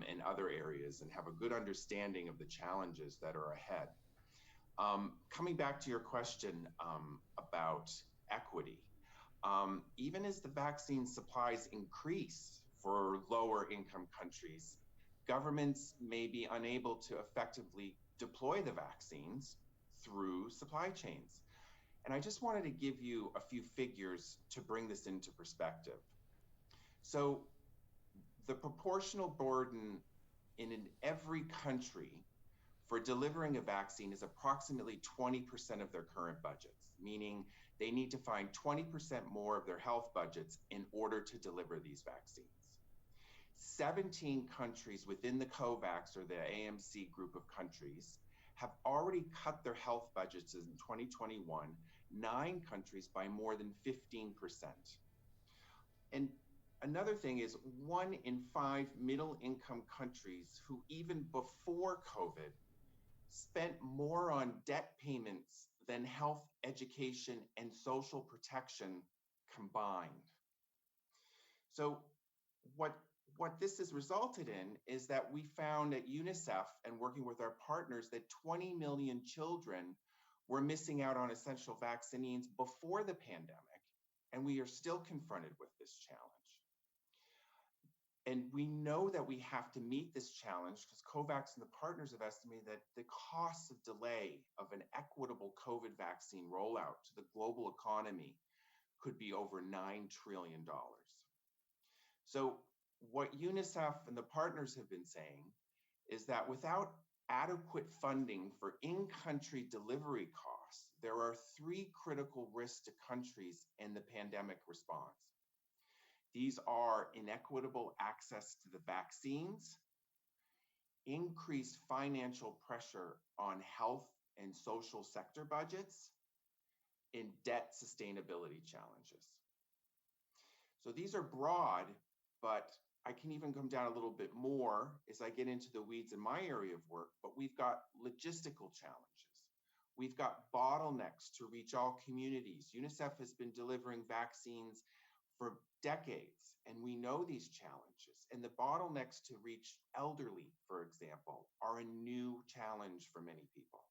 in other areas and have a good understanding of the challenges that are ahead. Coming back to your question about equity, even as the vaccine supplies increase for lower income countries, governments may be unable to effectively deploy the vaccines through supply chains. And I just wanted to give you a few figures to bring this into perspective. So the proportional burden in every country for delivering a vaccine is approximately 20% of their current budgets, meaning they need to find 20% more of their health budgets in order to deliver these vaccines. 17 countries within the COVAX or the AMC group of countries have already cut their health budgets in 2021, 9 countries by more than 15%. And another thing is 1 in 5 middle income countries who even before COVID spent more on debt payments than health, education, and social protection combined. So what this has resulted in is that we found at UNICEF and working with our partners that 20 million children were missing out on essential vaccines before the pandemic, and we are still confronted with this challenge. And we know that we have to meet this challenge because COVAX and the partners have estimated that the costs of delay of an equitable COVID vaccine rollout to the global economy could be over $9 trillion. So what UNICEF and the partners have been saying is that without adequate funding for in-country delivery costs, there are 3 critical risks to countries in the pandemic response. These are inequitable access to the vaccines, increased financial pressure on health and social sector budgets, and debt sustainability challenges. So these are broad, but I can even come down a little bit more as I get into the weeds in my area of work, but we've got logistical challenges. We've got bottlenecks to reach all communities. UNICEF has been delivering vaccines for decades, and we know these challenges. And the bottlenecks to reach elderly, for example, are a new challenge for many people.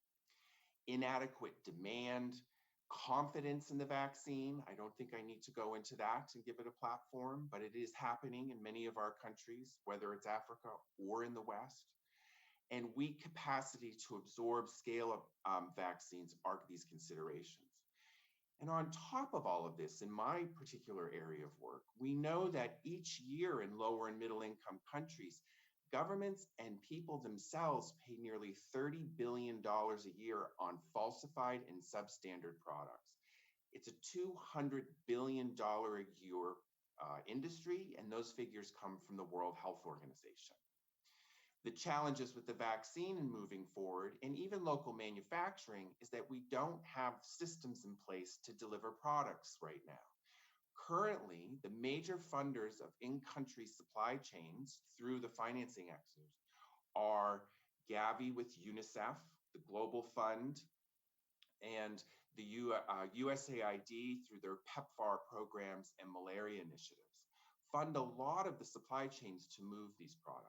Inadequate demand, confidence in the vaccine. I don't think I need to go into that and give it a platform, but it is happening in many of our countries, whether it's Africa or in the West. And weak capacity to absorb scale of vaccines are these considerations. And on top of all of this, in my particular area of work, we know that each year in lower and middle income countries, governments and people themselves pay nearly $30 billion a year on falsified and substandard products. It's a $200 billion a year industry, and those figures come from the World Health Organization. The challenges with the vaccine and moving forward, and even local manufacturing, is that we don't have systems in place to deliver products right now. Currently, the major funders of in-country supply chains through the financing axes are Gavi with UNICEF, the Global Fund, and the USAID through their PEPFAR programs and malaria initiatives, fund a lot of the supply chains to move these products.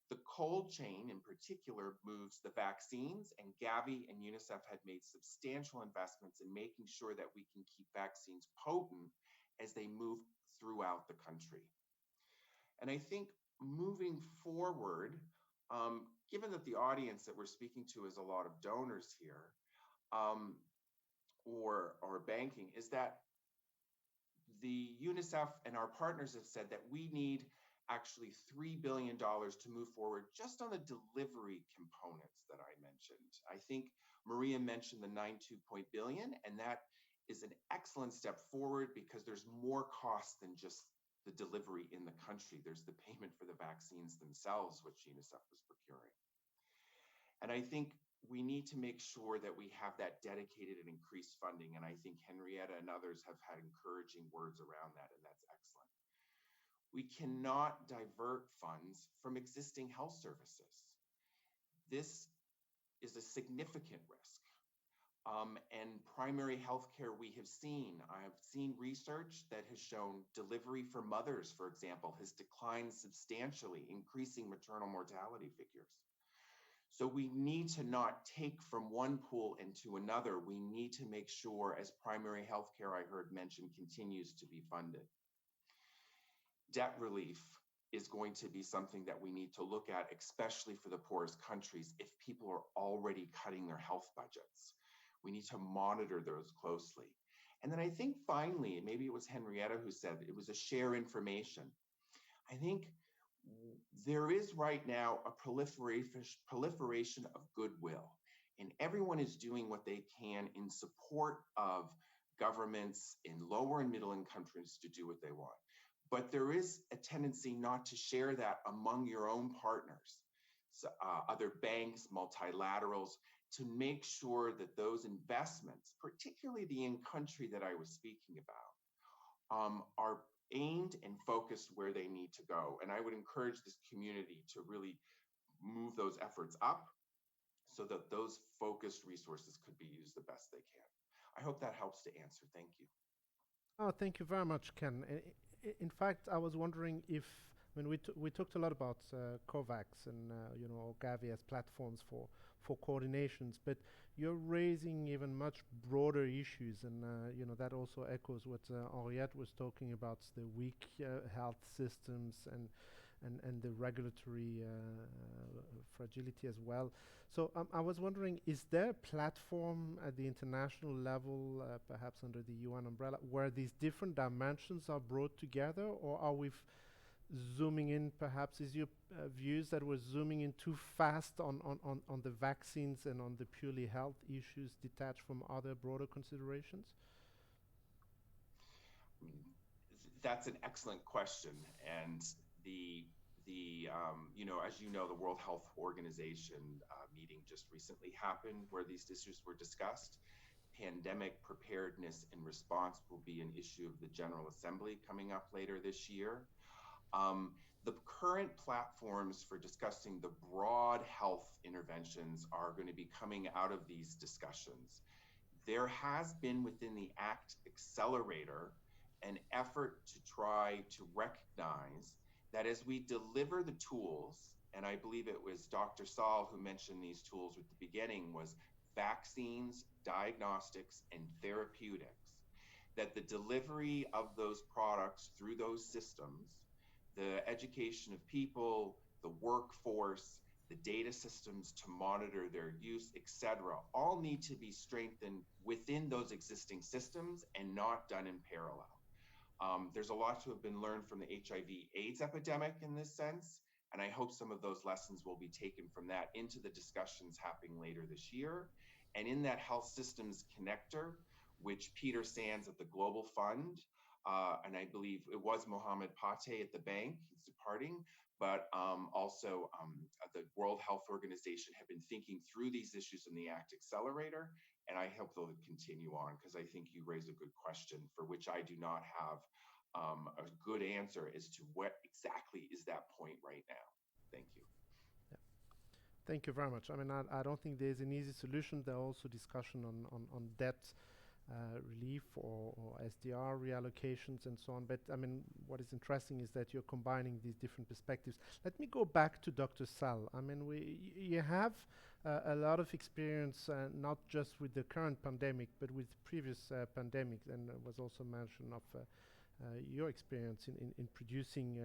The cold chain in particular moves the vaccines, and Gavi and UNICEF had made substantial investments in making sure that we can keep vaccines potent as they move throughout the country. And I think moving forward, given that the audience that we're speaking to is a lot of donors here, or banking, is that the UNICEF and our partners have said that we need actually $3 billion to move forward just on the delivery components that I mentioned. I think Maria mentioned the 9.2 billion, and that is an excellent step forward because there's more cost than just the delivery in the country. There's the payment for the vaccines themselves, which UNICEF was procuring. And I think we need to make sure that we have that dedicated and increased funding. And I think Henrietta and others have had encouraging words around that, and that's excellent. We cannot divert funds from existing health services. This is a significant risk. And primary healthcare, we have seen, I've seen research that has shown delivery for mothers, for example, has declined substantially, increasing maternal mortality figures. So we need to not take from one pool into another. We need to make sure, as primary healthcare, I heard mentioned, continues to be funded. Debt relief is going to be something that we need to look at, especially for the poorest countries, if people are already cutting their health budgets. We need to monitor those closely. And then I think finally, and maybe it was Henrietta who said it was a share information. I think there is right now a proliferation of goodwill, and everyone is doing what they can in support of governments in lower and middle income countries to do what they want. But there is a tendency not to share that among your own partners, so, other banks, multilaterals, to make sure that those investments, particularly the in-country that I was speaking about, are aimed and focused where they need to go. And I would encourage this community to really move those efforts up so that those focused resources could be used the best they can. I hope that helps to answer. Thank you. Oh, thank you very much, Ken. In fact, I was wondering if, when we talked a lot about COVAX and Gavi as platforms for coordinations, but you're raising even much broader issues, and that also echoes what Henriette was talking about, the weak health systems and the regulatory fragility as well. So I was wondering, is there a platform at the international level, perhaps under the UN umbrella, where these different dimensions are brought together, or are we zooming in, perhaps, is your views that we're zooming in too fast on the vaccines and on the purely health issues detached from other broader considerations? That's an excellent question. And as you know, the World Health Organization meeting just recently happened where these issues were discussed. Pandemic preparedness and response will be an issue of the General Assembly coming up later this year. The current platforms for discussing the broad health interventions are going to be coming out of these discussions. There has been within the ACT Accelerator an effort to try to recognize that as we deliver the tools, and I believe it was Dr. Saul who mentioned these tools at the beginning, was vaccines, diagnostics, and therapeutics, that the delivery of those products through those systems, the education of people, the workforce, the data systems to monitor their use, etc., all need to be strengthened within those existing systems and not done in parallel. There's a lot to have been learned from the HIV/AIDS epidemic in this sense, and I hope some of those lessons will be taken from that into the discussions happening later this year. And in that health systems connector, which Peter Sands at the Global Fund, and I believe it was Mohammed Pate at the bank, he's departing, but also the World Health Organization have been thinking through these issues in the ACT Accelerator, and I hope they'll continue on, because I think you raise a good question for which I do not have a good answer as to what exactly is that point right now. Thank you. Yeah. Thank you very much. I mean, I don't think there's an easy solution. There are also discussion on debt relief or SDR reallocations and so on. But I mean, what is interesting is that you're combining these different perspectives. Let me go back to Dr. Sal. I mean, you have a lot of experience, not just with the current pandemic, but with previous pandemics, and was also mention of your experience in producing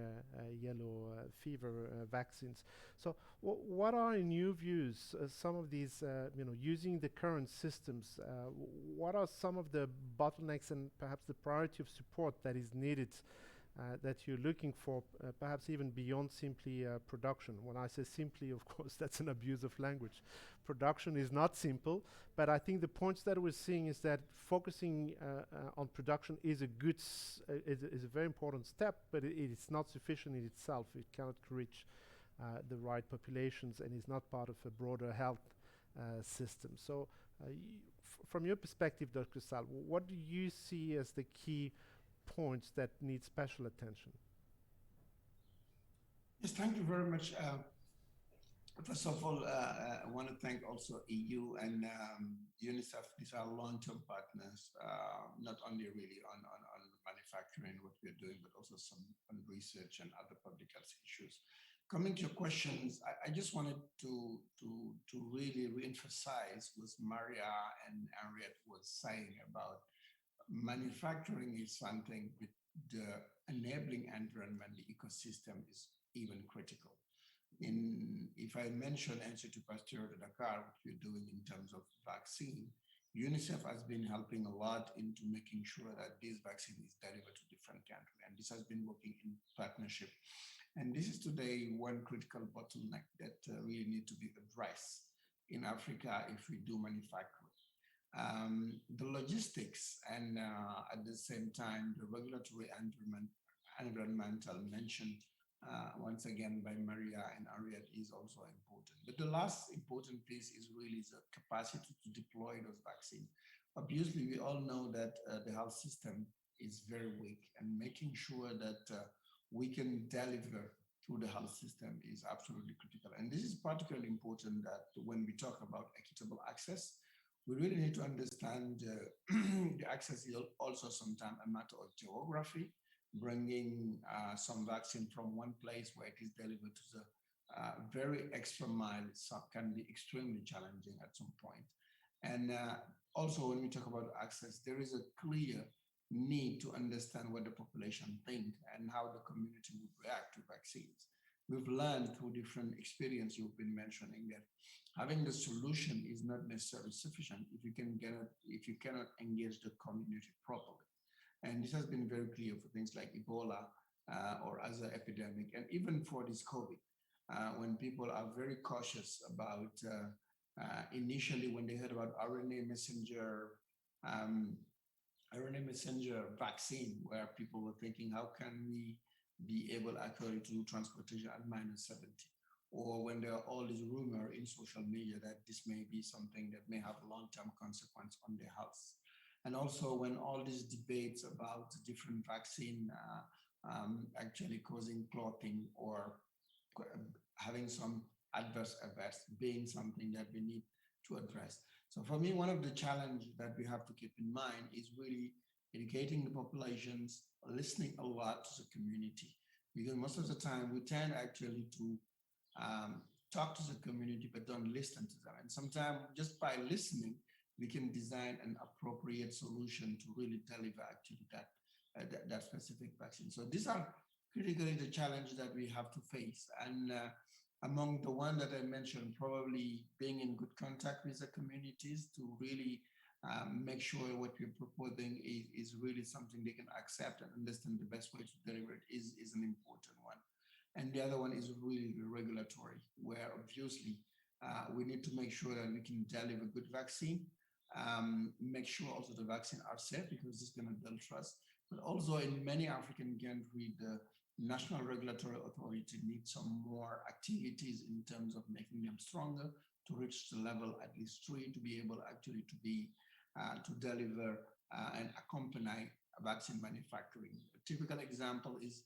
yellow fever vaccines. So what are, in your views, some of these, using the current systems, what are some of the bottlenecks and perhaps the priority of support that is needed, that you're looking for, perhaps even beyond simply production? When I say simply, of course, that's an abuse of language. Production is not simple, but I think the points that we're seeing is that focusing on production is a is a very important step, but it's not sufficient in itself. It cannot reach the right populations and is not part of a broader health system. So, from your perspective, Dr. Sal, what do you see as the key points that need special attention? Yes, thank you very much. First of all, I want to thank also EU and UNICEF. These are long-term partners, not only really on manufacturing, what we're doing, but also some on research and other public health issues. Coming to your questions, I just wanted to really re-emphasize what Maria and Henriette was saying about manufacturing is something, but the enabling environment, the ecosystem is even critical. If I mention Institut Pasteur de Dakar, what we're doing in terms of vaccine, UNICEF has been helping a lot into making sure that this vaccine is delivered to different countries. And this has been working in partnership. And this is today one critical bottleneck that really need to be addressed in Africa if we do manufacturing. The logistics and at the same time, the regulatory environmental mentioned once again by Maria and Henriette is also important. But the last important piece is really the capacity to deploy those vaccines. Obviously, we all know that the health system is very weak, and making sure that we can deliver through the health system is absolutely critical. And this is particularly important that when we talk about equitable access, we really need to understand the access is also sometimes a matter of geography, bringing some vaccine from one place where it is delivered to the very extra mile can be extremely challenging at some point. And also when we talk about access, there is a clear need to understand what the population think and how the community would react to vaccines. We've learned through different experience you've been mentioning that having the solution is not necessarily sufficient if you cannot engage the community properly. And this has been very clear for things like Ebola or other epidemic, and even for this COVID, when people are very cautious about initially when they heard about RNA messenger vaccine, where people were thinking, how can we be able actually to do transportation at -70? Or when there are all these rumors in social media that this may be something that may have a long-term consequence on their health. And also when all these debates about different vaccine actually causing clotting or having some adverse effects being something that we need to address. So for me, one of the challenges that we have to keep in mind is really educating the populations, listening a lot to the community, because most of the time we tend actually to talk to the community but don't listen to them. And sometimes just by listening, we can design an appropriate solution to really deliver actually that specific vaccine. So these are critically the challenges that we have to face. And among the one that I mentioned, probably being in good contact with the communities to really make sure what we're proposing is really something they can accept and understand the best way to deliver it is an important one. And the other one is really regulatory, where obviously we need to make sure that we can deliver good vaccine, make sure also the vaccine are safe, because it's going to build trust. But also in many African countries, the national regulatory authority needs some more activities in terms of making them stronger to reach the level at least 3 to be able actually to be to deliver and accompany vaccine manufacturing. A typical example is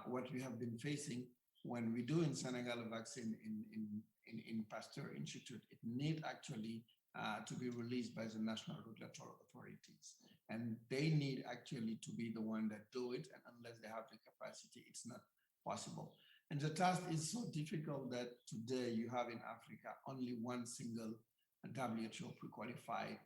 what we have been facing when we do in Senegal a vaccine in Pasteur Institute. It need actually to be released by the national regulatory authorities. And they need actually to be the one that do it. And unless they have the capacity, it's not possible. And the task is so difficult that today you have in Africa only one single WHO pre-qualified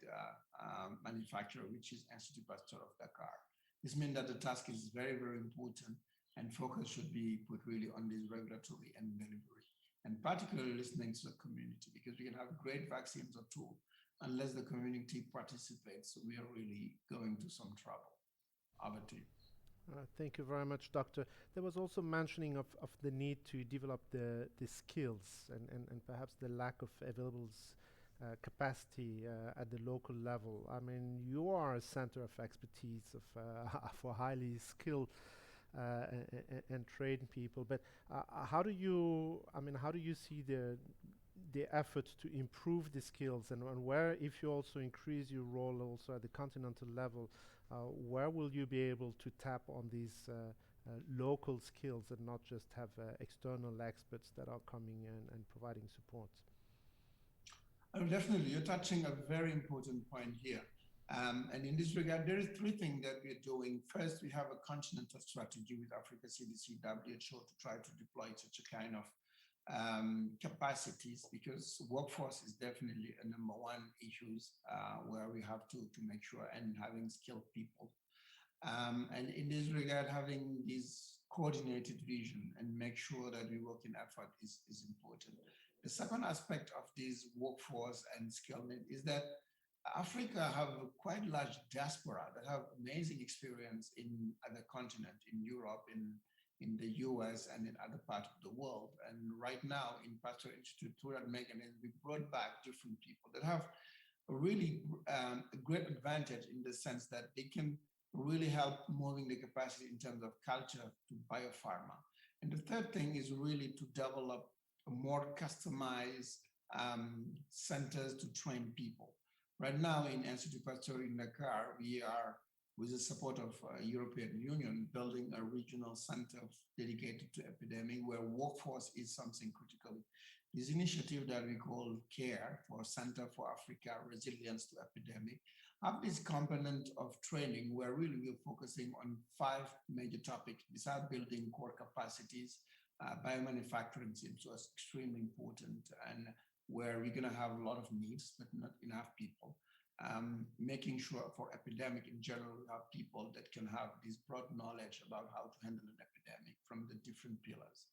manufacturer, which is Institut Pasteur of Dakar. This means that the task is very, very important, and focus should be put really on this regulatory and delivery, and particularly listening to the community, because we can have great vaccines or tools. Unless the community participates, we are really going to some trouble. Over to you. Thank you very much, Doctor. There was also mentioning of the need to develop the skills and perhaps the lack of available capacity at the local level. I mean, you are a center of expertise for highly skilled and trained people. But how do you see the the effort to improve the skills, and where, if you also increase your role also at the continental level, where will you be able to tap on these local skills and not just have external experts that are coming in and providing support? Definitely, you're touching a very important point here. And in this regard, there are three things that we're doing. First, we have a continental strategy with Africa CDC, WHO to try to deploy such a kind of capacities, because workforce is definitely a number one issues where we have to make sure and having skilled people. And in this regard, having this coordinated vision and make sure that we work in effort is important. The second aspect of this workforce and skilled is that Africa have a quite large diaspora that have amazing experience in other continent, in Europe, in the US, and in other parts of the world. And right now in Pasteur Institute, through that mechanism, we brought back different people that have a really a great advantage in the sense that they can really help moving the capacity in terms of culture to biopharma. And the third thing is really to develop a more customized centers to train people. Right now in Institut Pasteur in Dakar, we are, with the support of European Union, building a regional center dedicated to epidemic where workforce is something critical. This initiative that we call CARE, for Center for Africa Resilience to Epidemic, have this component of training where really we're focusing on 5 major topics. Besides building core capacities, biomanufacturing seems was extremely important, and where we're going to have a lot of needs, but not enough people. Making sure for epidemic in general, we have people that can have this broad knowledge about how to handle an epidemic from the different pillars.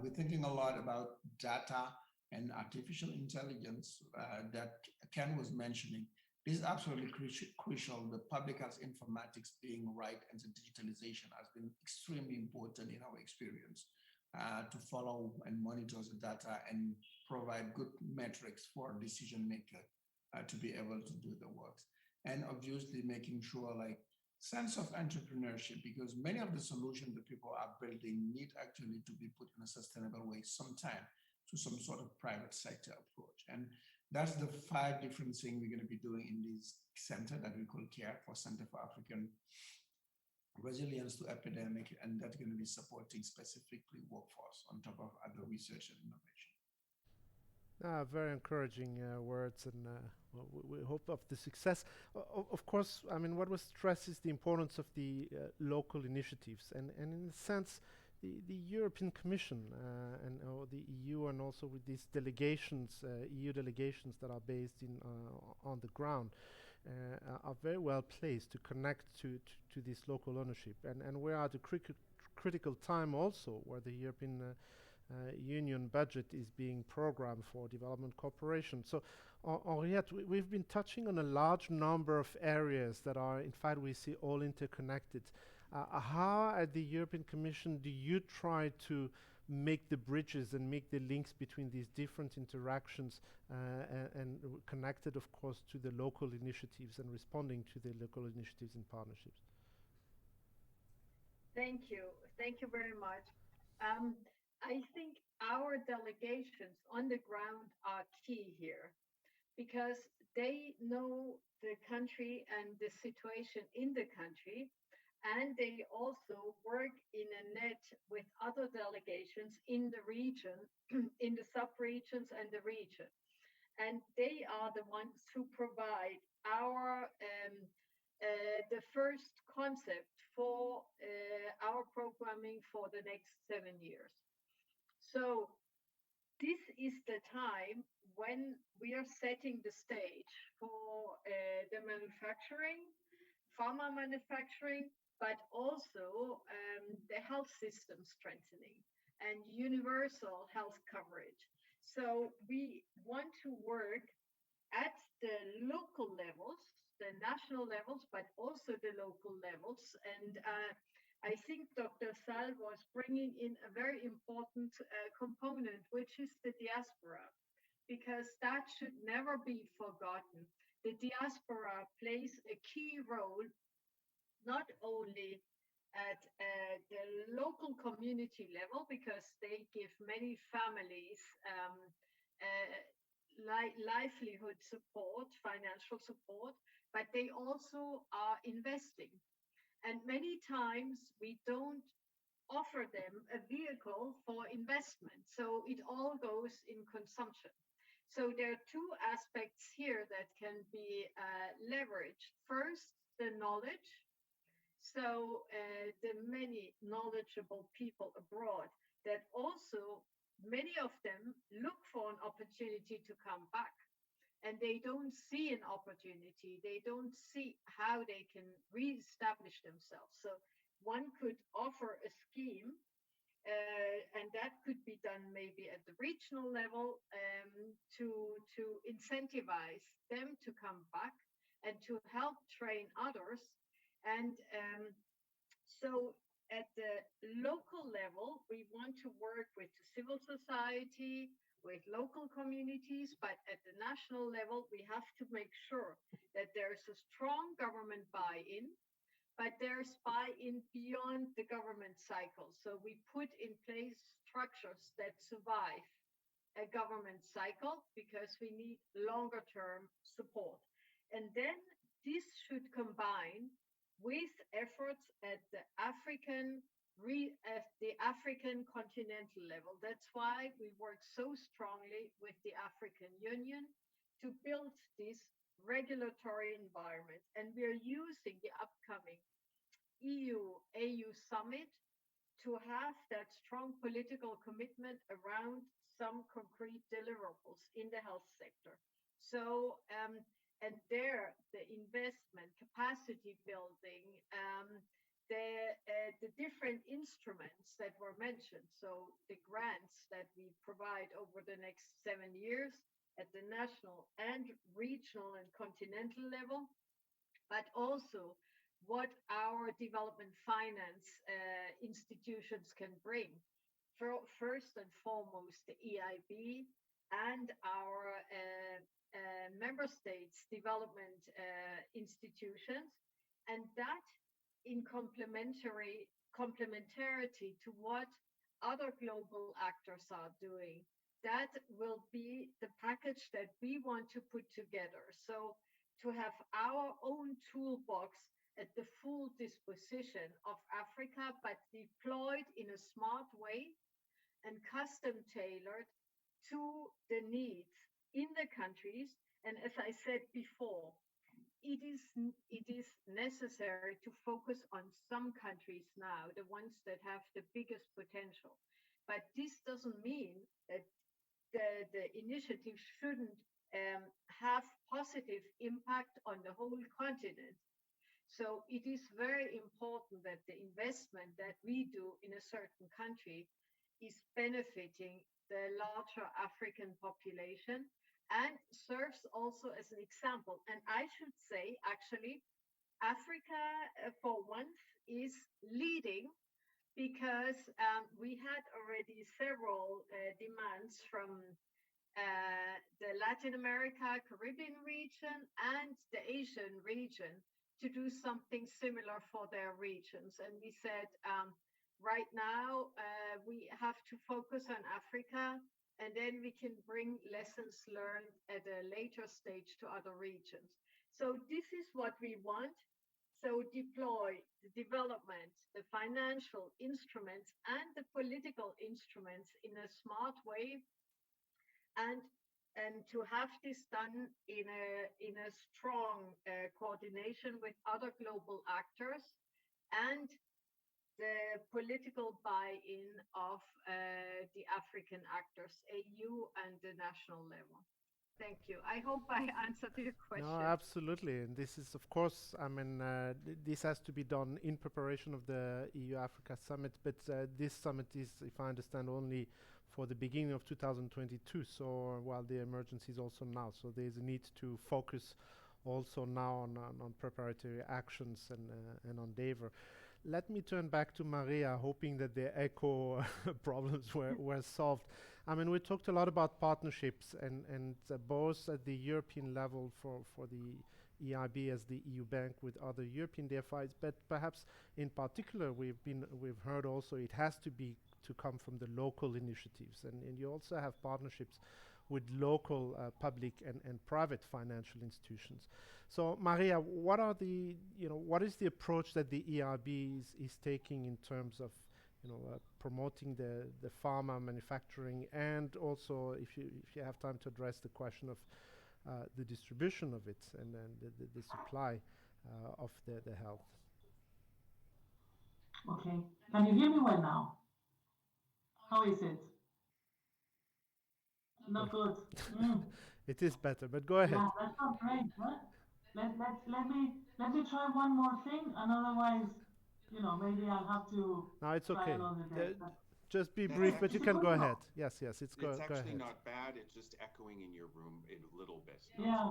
We're thinking a lot about data and artificial intelligence that Ken was mentioning. This is absolutely crucial. The public health informatics being right and the digitalization has been extremely important in our experience to follow and monitor the data and provide good metrics for decision maker to be able to do the work. And obviously making sure like sense of entrepreneurship, because many of the solutions that people are building need actually to be put in a sustainable way sometime to some sort of private sector approach. And that's the 5 different things we're going to be doing in this center that we call CARE, for Center for African Resilience to Epidemic, and that's going to be supporting specifically workforce on top of other research and innovation. Very encouraging words, and we hope of the success. Of course, I mean, what was stressed is the importance of the local initiatives, and in a sense, the European Commission and the EU, and also with these delegations, EU delegations that are based in on the ground, are very well placed to connect to this local ownership, and we're at a critical time also where the European Union budget is being programmed for development cooperation. So, Henriette, we've been touching on a large number of areas that are, in fact, we see all interconnected. How, at the European Commission, do you try to make the bridges and make the links between these different interactions and connected, of course, to the local initiatives and responding to the local initiatives and partnerships? Thank you. Thank you very much. I think our delegations on the ground are key here because they know the country and the situation in the country, and they also work in a net with other delegations in the region, in the sub-regions and the region. And they are the ones who provide our the first concept for our programming for the next 7 years. So this is the time when we are setting the stage for the manufacturing, pharma manufacturing, but also the health system strengthening and universal health coverage. So we want to work at the local levels, the national levels, but also the local levels. And I think Dr. Sal was bringing in a very important component, which is the diaspora, because that should never be forgotten. The diaspora plays a key role, not only at the local community level, because they give many families livelihood support, financial support, but they also are investing. And many times we don't offer them a vehicle for investment. So it all goes in consumption. So there are two aspects here that can be leveraged. First, the knowledge. So the many knowledgeable people abroad that also many of them look for an opportunity to come back, and they don't see an opportunity. They don't see how they can reestablish themselves. So one could offer a scheme, and that could be done maybe at the regional level, to incentivize them to come back and to help train others. And so at the local level, we want to work with civil society, with local communities, but at the national level, we have to make sure that there's a strong government buy-in, but there's buy-in beyond the government cycle. So we put in place structures that survive a government cycle because we need longer term support. And then this should combine with efforts at the African continental level. That's why we work so strongly with the African Union to build this regulatory environment. And we're using the upcoming EU-AU summit to have that strong political commitment around some concrete deliverables in the health sector. So, and there, the investment, capacity building, the different instruments that were mentioned. So the grants that we provide over the next 7 years at the national and regional and continental level, but also what our development finance institutions can bring. First and foremost, the EIB and our member states development institutions, and that in complementarity to what other global actors are doing. That will be the package that we want to put together. So to have our own toolbox at the full disposition of Africa, but deployed in a smart way and custom tailored to the needs in the countries. And as I said before, it is necessary to focus on some countries now, the ones that have the biggest potential. But this doesn't mean that the initiative shouldn't have positive impact on the whole continent. So it is very important that the investment that we do in a certain country is benefiting the larger African population and serves also as an example. And I should say, actually, Africa, for once, is leading because we had already several demands from the Latin America, Caribbean region, and the Asian region to do something similar for their regions. And we said, right now, we have to focus on Africa, and then we can bring lessons learned at a later stage to other regions. So this is what we want. So deploy the development, the financial instruments, and the political instruments in a smart way, and to have this done in a strong coordination with other global actors and the political buy-in of the African actors, AU and the national level. Thank you. I hope I answered your question. No, absolutely. And this is, of course, I mean, this has to be done in preparation of the EU-Africa summit, but this summit is, if I understand, only for the beginning of 2022. So while the emergency is also now. So there's a need to focus also now on preparatory actions and on endeavor. Let me turn back to Maria, hoping that the echo problems were solved. I mean, we talked a lot about partnerships and both at the European level for the EIB as the EU bank with other European DFIs, but perhaps in particular we've heard also it has to come from the local initiatives, and you also have partnerships with local public and private financial institutions. So, Maria, what are the, what is the approach that the EIB is taking in terms of, promoting the pharma manufacturing, and also if you have time to address the question of the distribution of it, and then the supply of the health. Okay. Can you hear me well now? How is it? Not good. It is better, but go ahead. Yeah, that's not great, huh? Let me try one more thing, and otherwise, maybe I'll have to No, it's try okay. another day. Just be That's brief, but you actually can go ahead. Yes, it's It's go actually ahead. not bad. It's just echoing in your room a little bit. Yeah,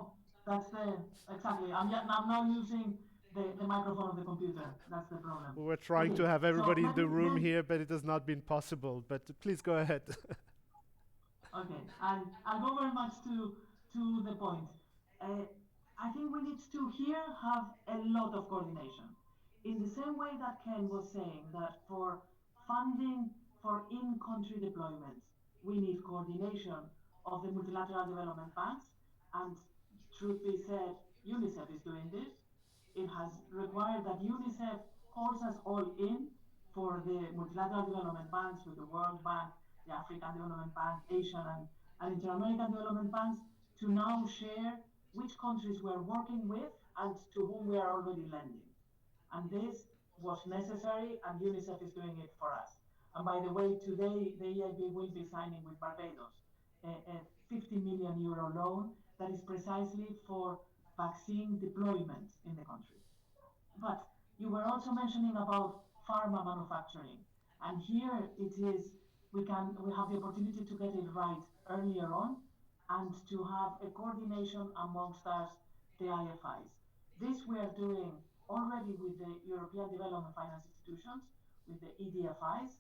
exactly. I'm now using the microphone of the computer. That's the problem. We were trying Okay, to have everybody so in the room then, here, but it has not been possible. But please go ahead. okay, I'll go very much to the point. I think we need to here have a lot of coordination. In the same way that Ken was saying that for funding for in-country deployments, we need coordination of the multilateral development banks, and truth be said, UNICEF is doing this. It has required that UNICEF calls us all in for the multilateral development banks with the World Bank, the African Development Bank, Asian and Inter-American Development Banks, to now share which countries we're working with and to whom we are already lending. And this was necessary, and UNICEF is doing it for us. And by the way, today the EIB will be signing with Barbados a 50 million euro loan that is precisely for vaccine deployment in the country. But you were also mentioning about pharma manufacturing, and here it is we have the opportunity to get it right earlier on, and to have a coordination amongst us, the IFIs. This we are doing already with the European Development Finance Institutions, with the EDFIs,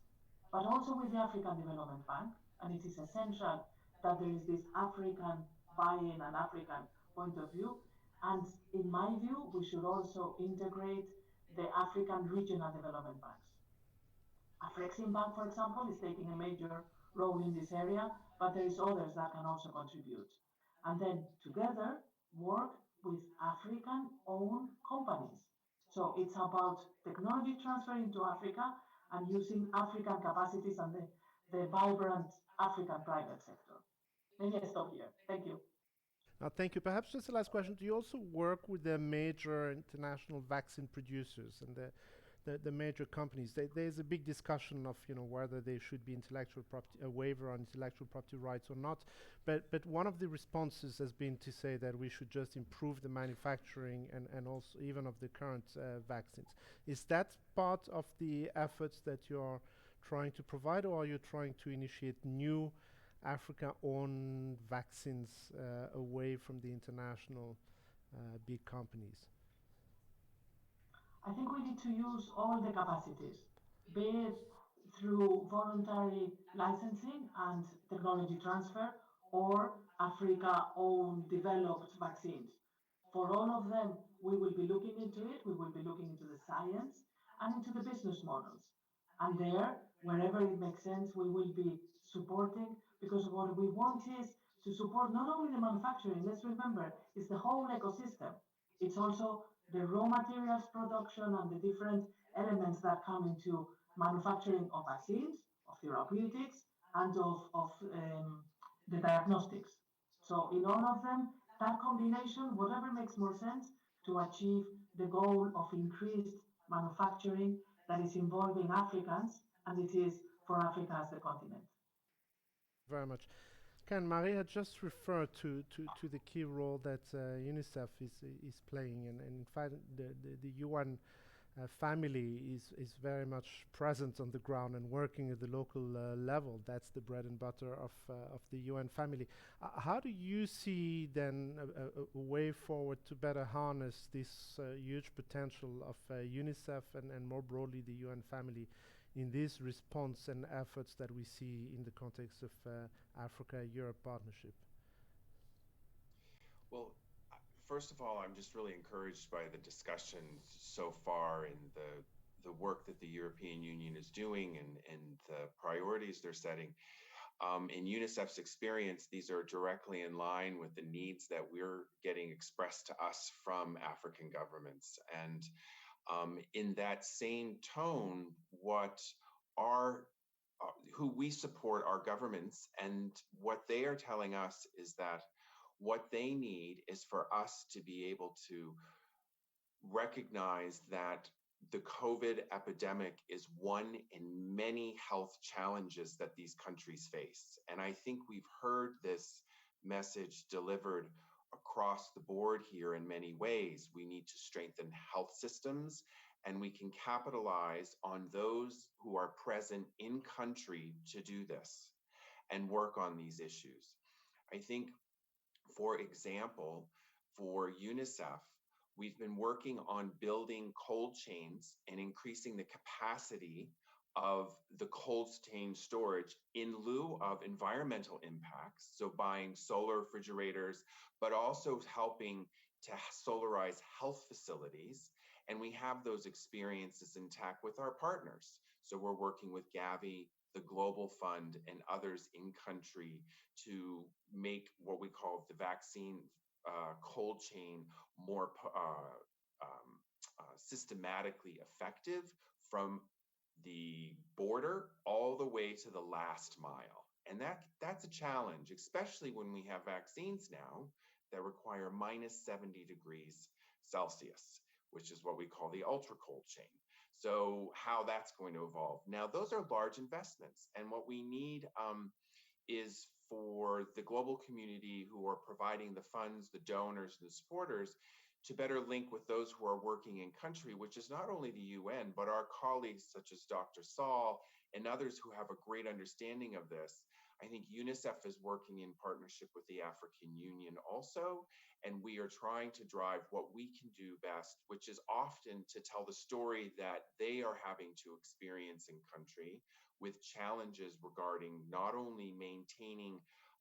but also with the African Development Bank, and it is essential that there is this African buy-in and African point of view. And in my view, we should also integrate the African regional development banks. Afrexim Bank, for example, is taking a major role in this area, but there is others that can also contribute. And then together work with African-owned companies. So it's about technology transfer into Africa and using African capacities and the vibrant African private sector. Maybe I stop here. Thank you. Thank you. Perhaps just the last question. Do you also work with the major international vaccine producers and the major companies? There's a big discussion of whether there should be intellectual property, a waiver on intellectual property rights or not. But one of the responses has been to say that we should just improve the manufacturing and also even of the current vaccines. Is that part of the efforts that you are trying to provide, or are you trying to initiate new Africa-owned vaccines away from the international big companies? I think we need to use all the capacities, be it through voluntary licensing and technology transfer, or Africa-owned developed vaccines. For all of them, we will be looking into it, we will be looking into the science and into the business models. And there, wherever it makes sense, we will be supporting, because what we want is to support not only the manufacturing, let's remember, it's the whole ecosystem. It's also the raw materials production and the different elements that come into manufacturing of vaccines, of therapeutics, and of the diagnostics. So in all of them, that combination, whatever makes more sense to achieve the goal of increased manufacturing that is involving Africans, and it is for Africa as the continent. Very much. Can Maria just refer to the key role that UNICEF is playing, and in fact the UN family is very much present on the ground and working at the local level. That's the bread and butter of the UN family. How do you see then a way forward to better harness this huge potential of UNICEF and more broadly the UN family in this response and efforts that we see in the context of Africa-Europe partnership? Well, first of all, I'm just really encouraged by the discussion so far and the work that the European Union is doing and the priorities they're setting. In UNICEF's experience, these are directly in line with the needs that we're getting expressed to us from African governments. And in that same tone, what our who we support, our governments, and what they are telling us is that what they need is for us to be able to recognize that the COVID epidemic is one in many health challenges that these countries face. And I think we've heard this message delivered across the board here in many ways. We need to strengthen health systems, and we can capitalize on those who are present in country to do this and work on these issues. I think, for example, for UNICEF, we've been working on building cold chains and increasing the capacity of the cold chain storage in lieu of environmental impacts. So buying solar refrigerators, but also helping to solarize health facilities. And we have those experiences intact with our partners. So we're working with Gavi, the Global Fund, and others in country to make what we call the vaccine cold chain more systematically effective from the border all the way to the last mile. And that's a challenge, especially when we have vaccines now that require minus 70 degrees Celsius, which is what we call the ultra cold chain. So how that's going to evolve. Now, those are large investments. And what we need is for the global community who are providing the funds, the donors, the supporters, to better link with those who are working in country, which is not only the UN, but our colleagues such as Dr. Saul and others who have a great understanding of this. I think UNICEF is working in partnership with the African Union also, and we are trying to drive what we can do best, which is often to tell the story that they are having to experience in country, with challenges regarding not only maintaining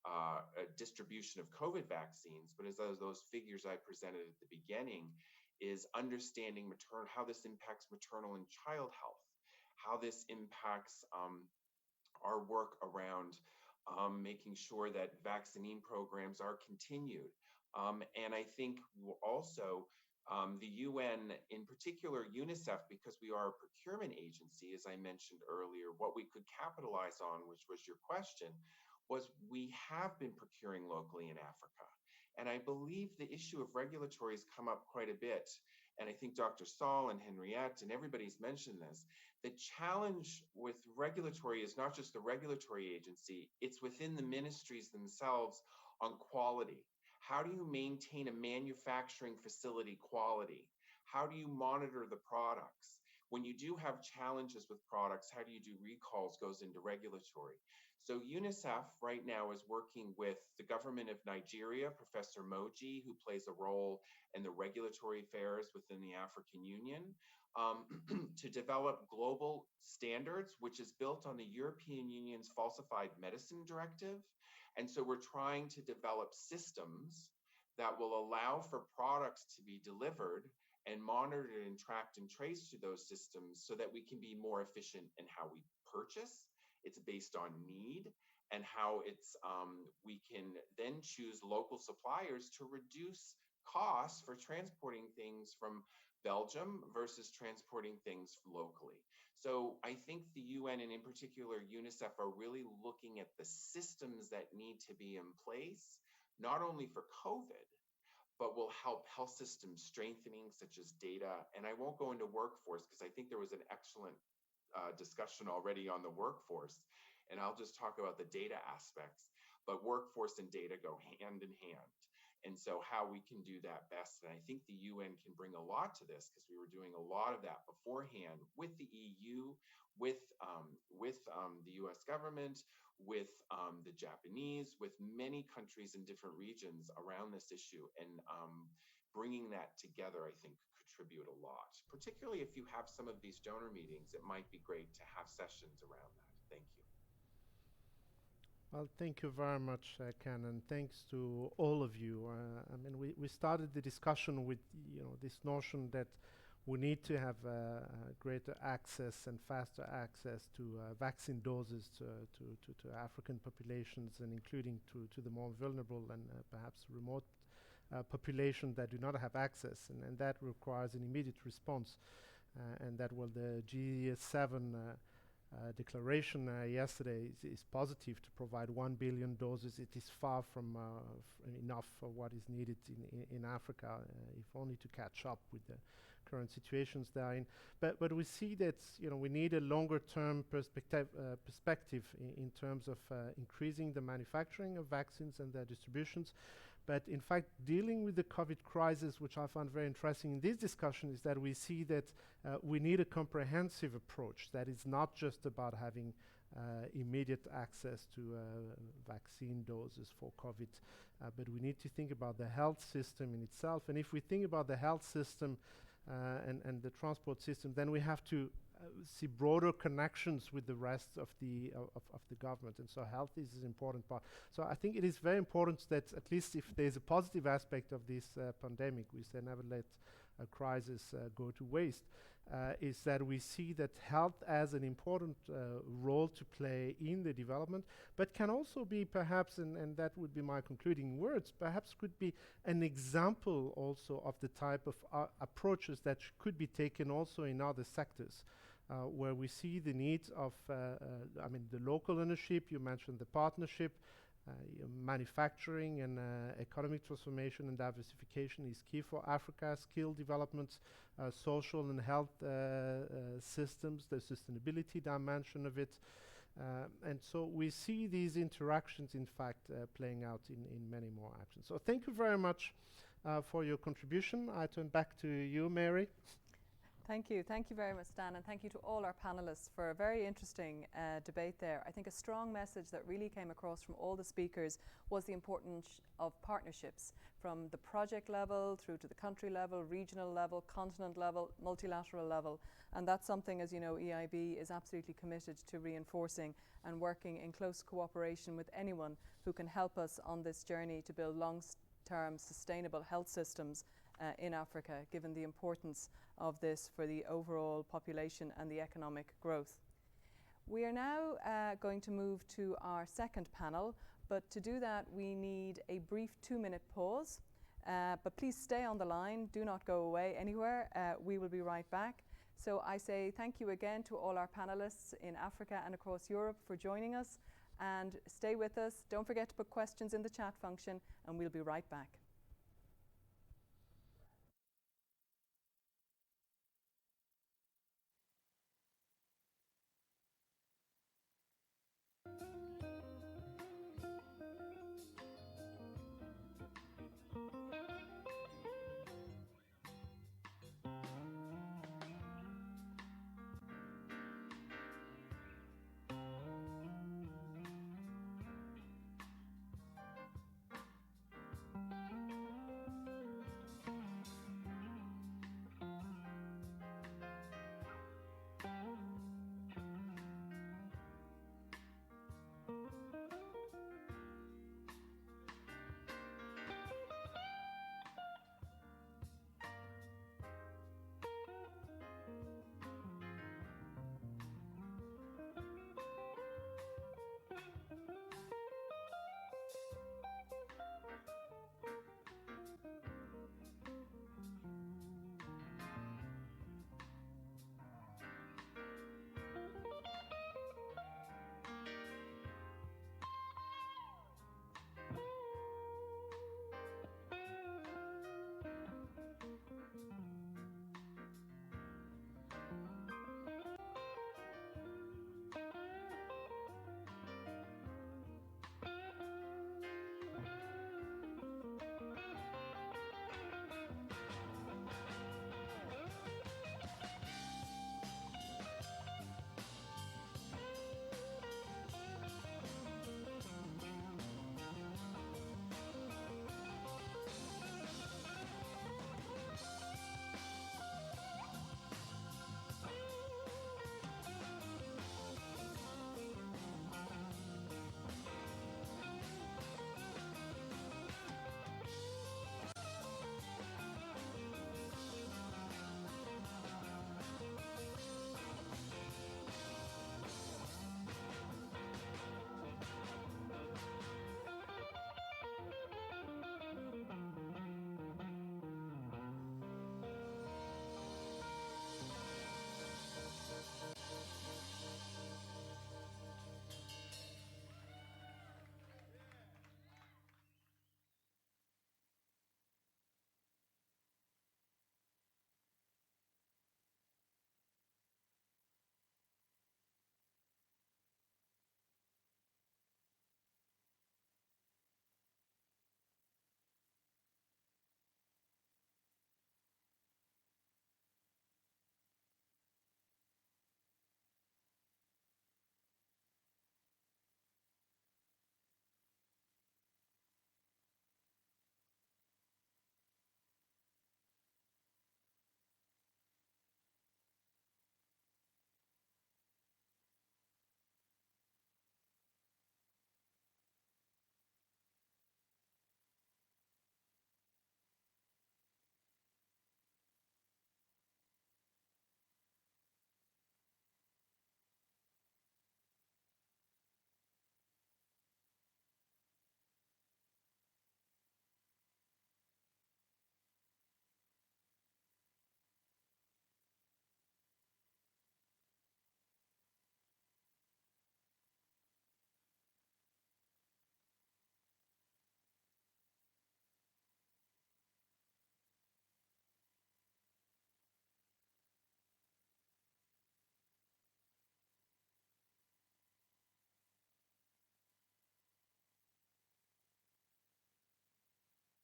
a distribution of COVID vaccines, but as those figures I presented at the beginning, is understanding how this impacts maternal and child health, how this impacts our work around making sure that vaccine programs are continued. And I think also the UN, in particular UNICEF, because we are a procurement agency, as I mentioned earlier, what we could capitalize on, which was your question, was we have been procuring locally in Africa. And I believe the issue of regulatory has come up quite a bit. And I think Dr. Saul and Henriette and everybody's mentioned this. The challenge with regulatory is not just the regulatory agency, it's within the ministries themselves on quality. How do you maintain a manufacturing facility quality? How do you monitor the products? When you do have challenges with products, how do you do recalls goes into regulatory. So UNICEF right now is working with the government of Nigeria, Professor Moji, who plays a role in the regulatory affairs within the African Union, to develop global standards, which is built on the European Union's Falsified Medicine Directive. And so we're trying to develop systems that will allow for products to be delivered and monitored and tracked and traced to those systems so that we can be more efficient in how we purchase. It's based on need, and how we can then choose local suppliers to reduce costs for transporting things from Belgium versus transporting things locally. So I think the UN, and in particular UNICEF, are really looking at the systems that need to be in place, not only for COVID, but will help health systems strengthening, such as data. And I won't go into workforce because I think there was an excellent discussion already on the workforce, and I'll just talk about the data aspects. But workforce and data go hand in hand. And so how we can do that best. And I think the UN can bring a lot to this, because we were doing a lot of that beforehand with the EU, with the US government, with the Japanese, with many countries in different regions around this issue. And bringing that together, I think, contribute a lot. Particularly if you have some of these donor meetings, it might be great to have sessions around that. Thank you. Well, thank you very much, Ken, and thanks to all of you. I mean, we started the discussion with this notion that we need to have greater access and faster access to vaccine doses to African populations, and including to the more vulnerable and perhaps remote population that do not have access, and that requires an immediate response. And that was the G7 declaration yesterday is positive to provide 1 billion doses. It is far from enough for what is needed in Africa, if only to catch up with the current situations they're in. But we see that we need a longer term perspective in terms of increasing the manufacturing of vaccines and their distributions. But in fact, dealing with the COVID crisis, which I found very interesting in this discussion, is that we see that we need a comprehensive approach that is not just about having immediate access to vaccine doses for COVID, but we need to think about the health system in itself. And if we think about the health system and the transport system, then we have to see broader connections with the rest of the government, and so health is an important part. So I think it is very important that at least if there's a positive aspect of this pandemic, we say never let a crisis go to waste, is that we see that health has an important role to play in the development, but can also be perhaps, and that would be my concluding words, perhaps could be an example also of the type of approaches that could be taken also in other sectors. Where we see the needs of, the local ownership, you mentioned the partnership, manufacturing and economic transformation and diversification is key for Africa, skill development, social and health systems, the sustainability dimension of it. And so we see these interactions, in fact, playing out in many more actions. So thank you very much for your contribution. I turn back to you, Mary. Thank you. Thank you very much, Stan, and thank you to all our panelists for a very interesting debate there. I think a strong message that really came across from all the speakers was the importance of partnerships from the project level through to the country level, regional level, continent level, multilateral level. And that's something, as you know, EIB is absolutely committed to reinforcing and working in close cooperation with anyone who can help us on this journey to build long-term sustainable health systems in Africa, given the importance of this for the overall population and the economic growth. We are now going to move to our second panel, but to do that we need a brief 2-minute pause. But please stay on the line, do not go away anywhere. We will be right back. So I say thank you again to all our panelists in Africa and across Europe for joining us, and stay with us. Don't forget to put questions in the chat function, and we'll be right back.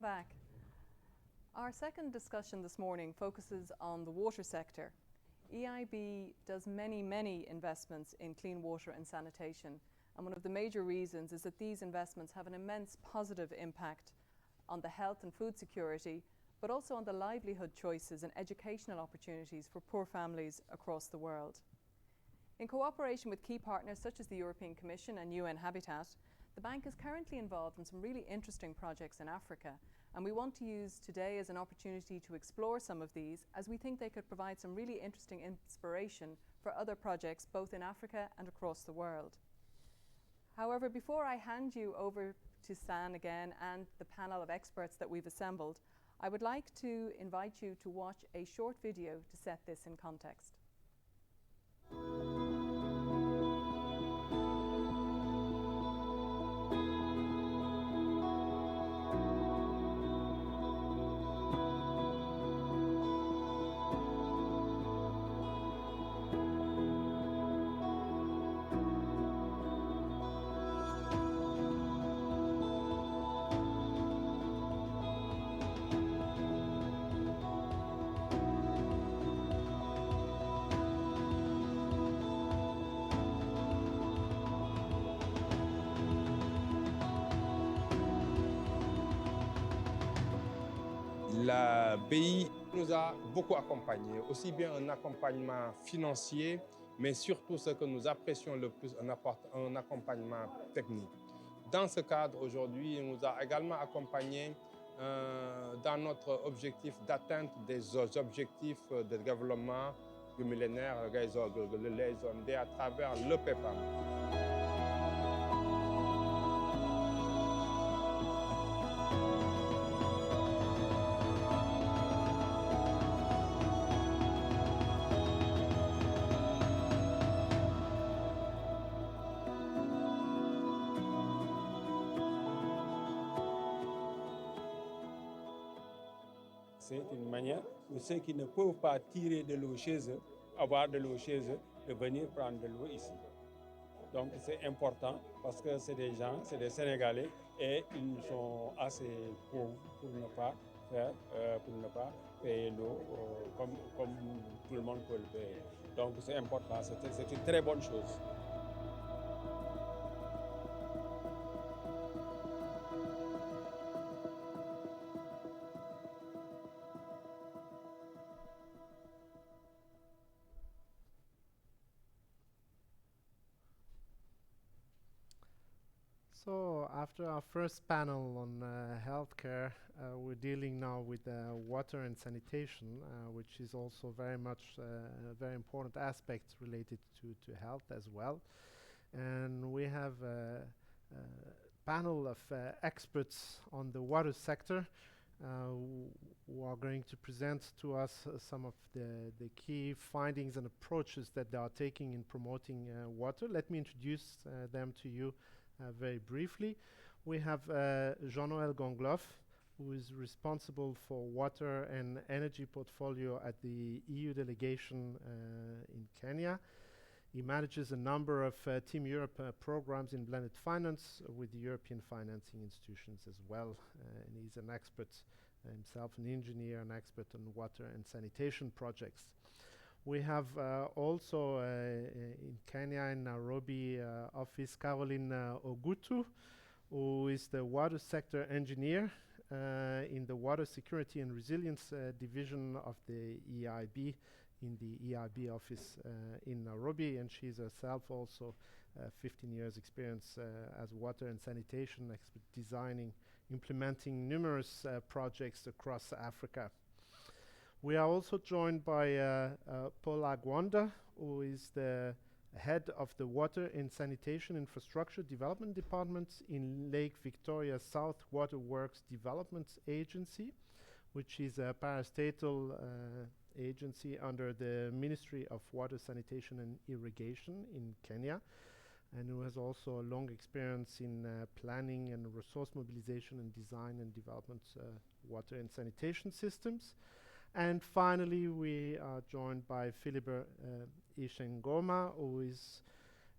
Back. Our second discussion this morning focuses on the water sector. EIB does many investments in clean water and sanitation, and one of the major reasons is that these investments have an immense positive impact on the health and food security, but also on the livelihood choices and educational opportunities for poor families across the world. In cooperation with key partners such as the European Commission and UN Habitat, the bank is currently involved in some really interesting projects in Africa, and we want to use today as an opportunity to explore some of these, as we think they could provide some really interesting inspiration for other projects both in Africa and across the world. However, before I hand you over to San again and the panel of experts that we've assembled, I would like to invite you to watch a short video to set this in context. La BI nous a beaucoup accompagnés, aussi bien un accompagnement financier, mais surtout ce que nous apprécions le plus, un accompagnement technique. Dans ce cadre, aujourd'hui, il nous a également accompagnés dans notre objectif d'atteinte des objectifs de développement du millénaire, les OMD, à travers le PEPAM. C'est une manière pour ceux qui ne peuvent pas tirer de l'eau chez eux, avoir de l'eau chez eux, de venir prendre de l'eau ici. Donc c'est important parce que c'est des gens, c'est des Sénégalais et ils sont assez pauvres pour ne pas payer l'eau comme tout le monde peut le payer. Donc c'est important, c'est une très bonne chose. So after our first panel on healthcare, we're dealing now with water and sanitation, which is also very much a very important aspect related to health as well. And we have a panel of experts on the water sector who are going to present to us some of the key findings and approaches that they are taking in promoting water. Let me introduce them to you very briefly. We have Jean-Noël Gangloff, who is responsible for water and energy portfolio at the EU delegation in Kenya. He manages a number of Team Europe programs in blended finance with the European financing institutions as well. And he's an expert himself, an engineer, an expert on water and sanitation projects. We have also in Kenya, in Nairobi office, Caroline Ogutu, who is the water sector engineer in the Water Security and Resilience Division of the EIB, in the EIB office in Nairobi, and she's herself also 15 years experience as water and sanitation expert, designing, implementing numerous projects across Africa. We are also joined by Paul Agwanda, who is the head of the Water and Sanitation Infrastructure Development Department in Lake Victoria South Water Works Development Agency, which is a parastatal agency under the Ministry of Water, Sanitation and Irrigation in Kenya, and who has also a long experience in planning and resource mobilization and design and development water and sanitation systems. And finally, we are joined by Philibert Ishengoma, who is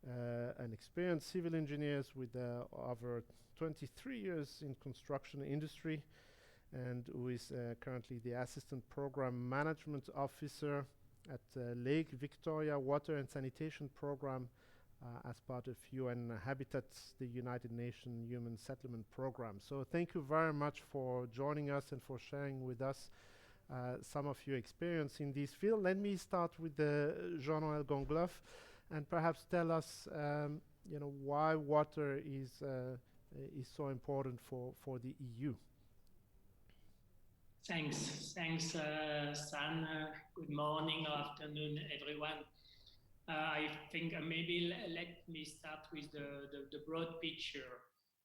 an experienced civil engineer with over 23 years in construction industry, and who is currently the Assistant Program Management Officer at Lake Victoria Water and Sanitation Program as part of UN Habitats, the United Nations Human Settlement Program. So thank you very much for joining us and for sharing with us some of your experience in this field. Let me start with Jean-Noël Gangloff, and perhaps tell us why water is so important for the EU. Thanks, San. Good morning or afternoon, everyone. I think maybe let me start with the broad picture.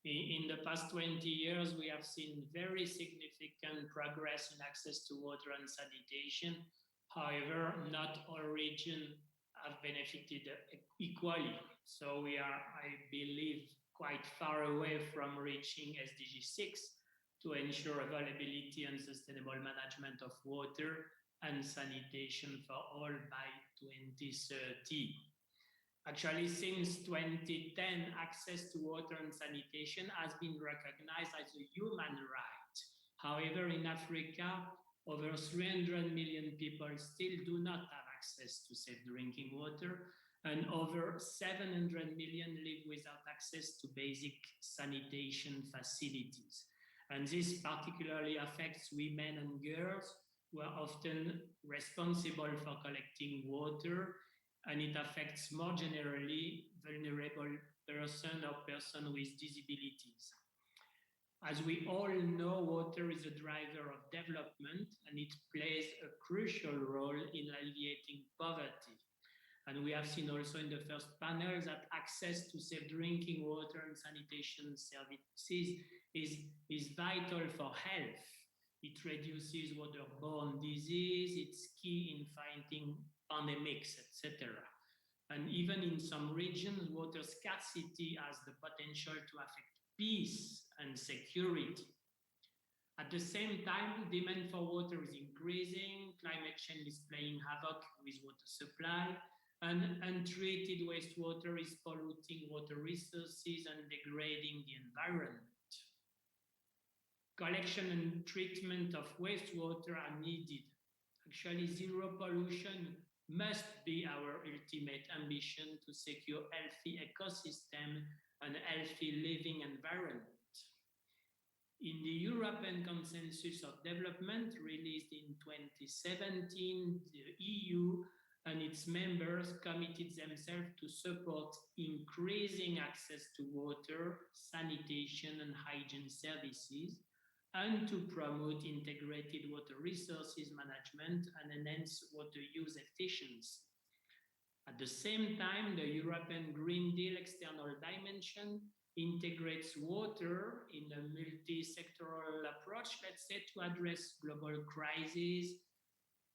In the past 20 years, we have seen very significant progress in access to water and sanitation. However, not all regions have benefited equally. So we are, I believe, quite far away from reaching SDG 6 to ensure availability and sustainable management of water and sanitation for all by 2030. Actually, since 2010, access to water and sanitation has been recognized as a human right. However, in Africa, over 300 million people still do not have access to safe drinking water, and over 700 million live without access to basic sanitation facilities. And this particularly affects women and girls who are often responsible for collecting water, and it affects more generally vulnerable person or person with disabilities. As we all know, water is a driver of development, and it plays a crucial role in alleviating poverty. And we have seen also in the first panel that access to safe drinking water and sanitation services is vital for health. It reduces waterborne disease, it's key in fighting pandemics, etc. And even in some regions, water scarcity has the potential to affect peace and security. At the same time, demand for water is increasing, climate change is playing havoc with water supply, and untreated wastewater is polluting water resources and degrading the environment. Collection and treatment of wastewater are needed. Actually, zero pollution must be our ultimate ambition to secure healthy ecosystem and healthy living environment. In the European Consensus of Development released in 2017, the EU and its members committed themselves to support increasing access to water, sanitation, and hygiene services, and to promote integrated water resources management and enhance water use efficiency. At the same time, the European Green Deal external dimension integrates water in a multi-sectoral approach, let's say, to address global crises,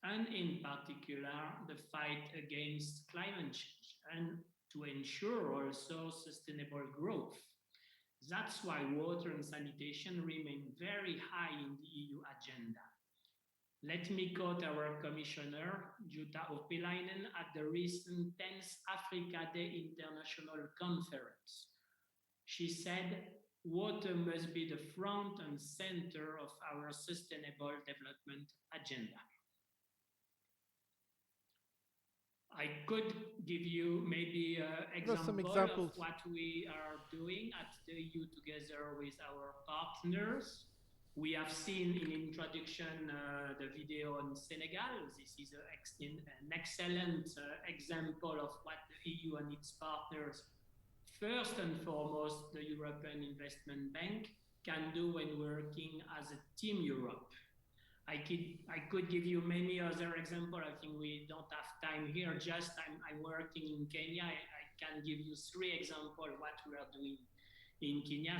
and in particular, the fight against climate change, and to ensure also sustainable growth. That's why water and sanitation remain very high in the EU agenda. Let me quote our Commissioner, Jutta Urpilainen, at the recent 10th Africa Day International Conference. She said, water must be the front and center of our sustainable development agenda. I could give you maybe some examples of what we are doing at the EU together with our partners. We have seen in introduction the video on Senegal. This is an excellent example of what the EU and its partners, first and foremost the European Investment Bank, can do when working as a Team Europe. I could give you many other examples. I think we don't have time here. Just I'm working in Kenya. I can give you 3 examples what we are doing in Kenya.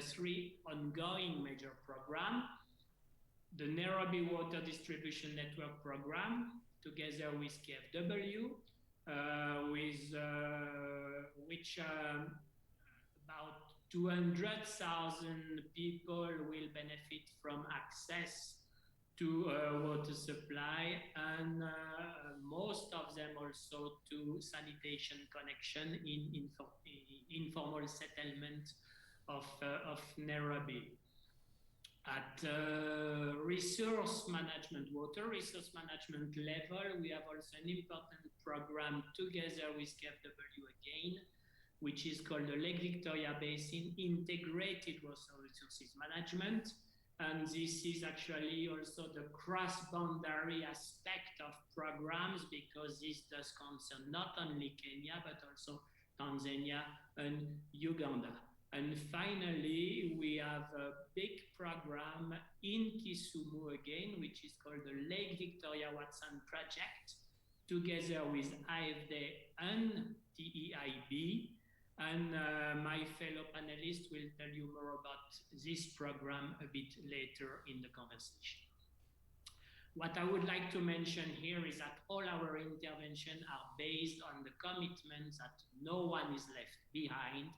Three ongoing major programs. The Nairobi Water Distribution Network Program, together with KfW, which about 200,000 people will benefit from access to water supply, and most of them also to sanitation connection in informal settlement of Nairobi. At resource management, water resource management level, we have also an important program together with KfW again, which is called the Lake Victoria Basin Integrated Water Resources Management. And this is actually also the cross-boundary aspect of programs, because this does concern not only Kenya, but also Tanzania and Uganda. And finally, we have a big program in Kisumu again, which is called the Lake Victoria Watson Project, together with AFD and the EIB. And my fellow panelists will tell you more about this program a bit later in the conversation. What I would like to mention here is that all our interventions are based on the commitment that no one is left behind,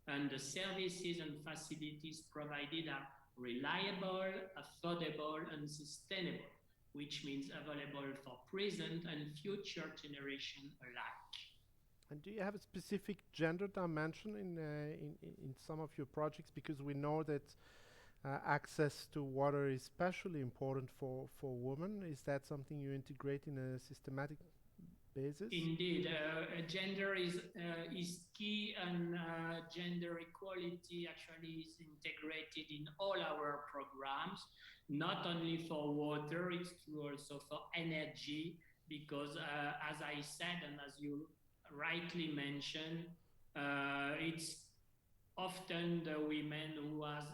and the services and facilities provided are reliable, affordable, and sustainable, which means available for present and future generation alike. And do you have a specific gender dimension in some of your projects? Because we know that access to water is especially important for women. Is that something you integrate in a systematic basis? Indeed, gender is key, and gender equality actually is integrated in all our programs, not only for water, it's true also for energy, because as I said, and as you rightly mentioned, it's often the women who have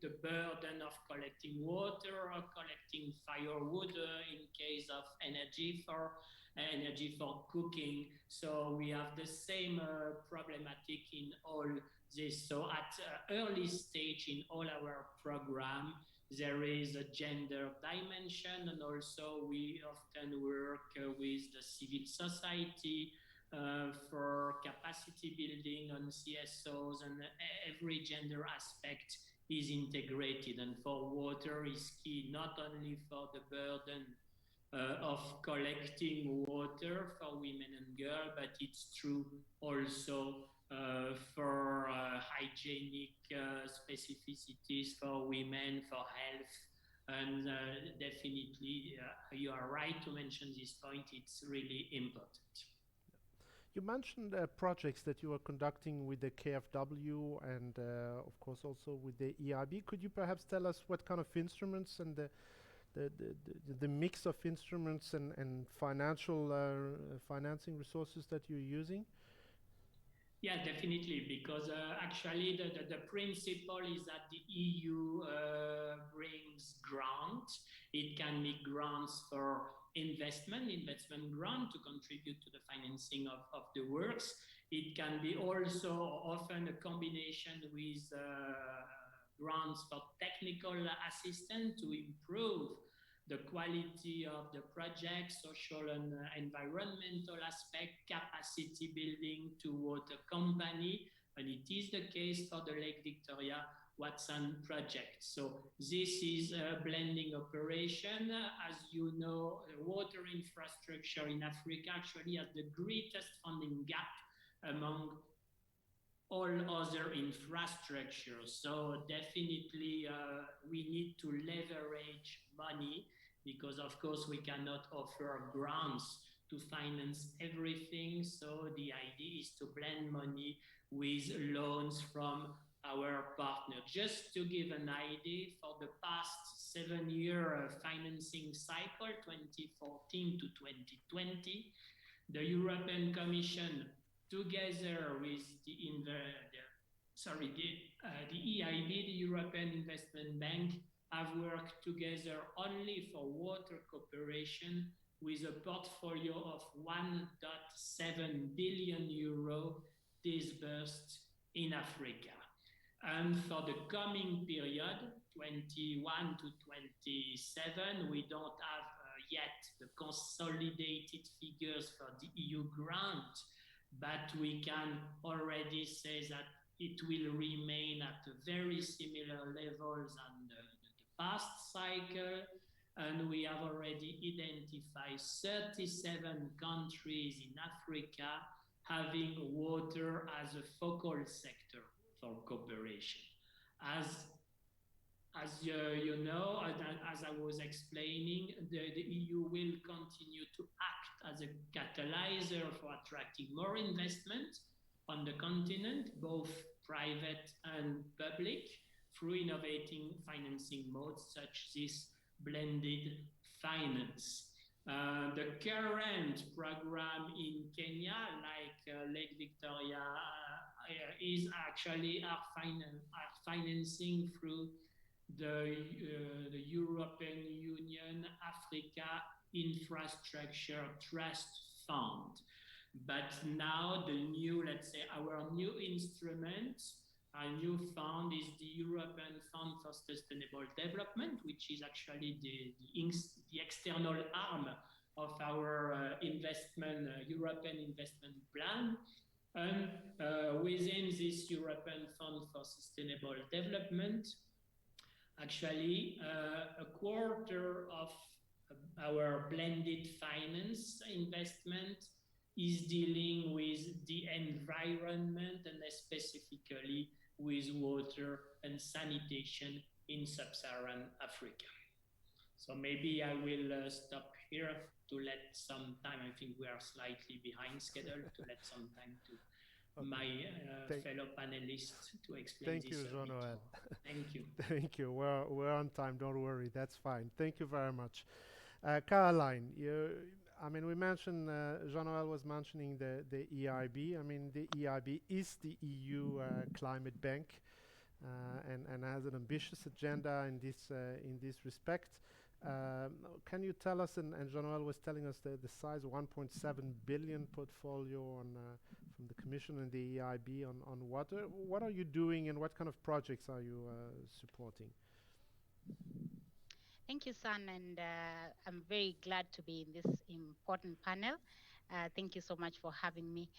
the burden of collecting water or collecting firewood in case of energy for cooking. So we have the same problematic in all this. So at early stage in all our program, there is a gender dimension, and also we often work with the civil society for capacity building on CSOs, and every gender aspect is integrated. And for water is key, not only for the burden of collecting water for women and girls, but it's true also for hygienic specificities for women, for health. And definitely, you are right to mention this point, it's really important. You mentioned projects that you are conducting with the KfW and of course also with the EIB. Could you perhaps tell us what kind of instruments and the mix of instruments and financing resources that you're using? Yeah, definitely, because actually the principle is that the EU brings grants. It can be grants for investment grant to contribute to the financing of the works. It can be also often a combination with grants for technical assistance to improve the quality of the project, social and environmental aspect, capacity building to water company, and it is the case for the Lake Victoria Watson project. So this is a blending operation. As you know, water infrastructure in Africa actually has the greatest funding gap among all other infrastructures. So definitely we need to leverage money, because of course we cannot offer grants to finance everything. So the idea is to blend money with loans from our partner. Just to give an idea, for the past 7-year financing cycle, 2014 to 2020, the European Commission, together with the EIB, the European Investment Bank, have worked together only for water cooperation with a portfolio of 1.7 billion euro disbursed in Africa. And for the coming period, 21 to 27, we don't have yet the consolidated figures for the EU grant, but we can already say that it will remain at a very similar levels than the past cycle. And we have already identified 37 countries in Africa having water as a focal sector for cooperation. As as you know, as I was explaining, the EU will continue to act as a catalyzer for attracting more investment on the continent, both private and public, through innovating financing modes such as this blended finance. The current program in Kenya, like Lake Victoria, is actually our financing through the European Union Africa Infrastructure Trust Fund. But now the new, let's say, our new instrument, our new fund is the European Fund for Sustainable Development, which is actually the external arm of our European investment plan. And within this European Fund for Sustainable Development, actually, a quarter of our blended finance investment is dealing with the environment and specifically with water and sanitation in sub-Saharan Africa. So maybe I will stop here to let some time. I think we are slightly behind schedule, to let some time to my fellow panelists to explain Thank this. You, Jean-Noël. Thank you. Thank you. We're on time. Don't worry. That's fine. Thank you very much. Caroline, I mean, we mentioned, Jean-Noël was mentioning the EIB. I mean, the EIB is the EU climate bank and has an ambitious agenda in this respect. Can you tell us, and Jean-Noël was telling us the size, 1.7 billion portfolio from the Commission and the EIB on water. What are you doing and what kind of projects are you supporting? Thank you, San, and I'm very glad to be in this important panel. Thank you so much for having me.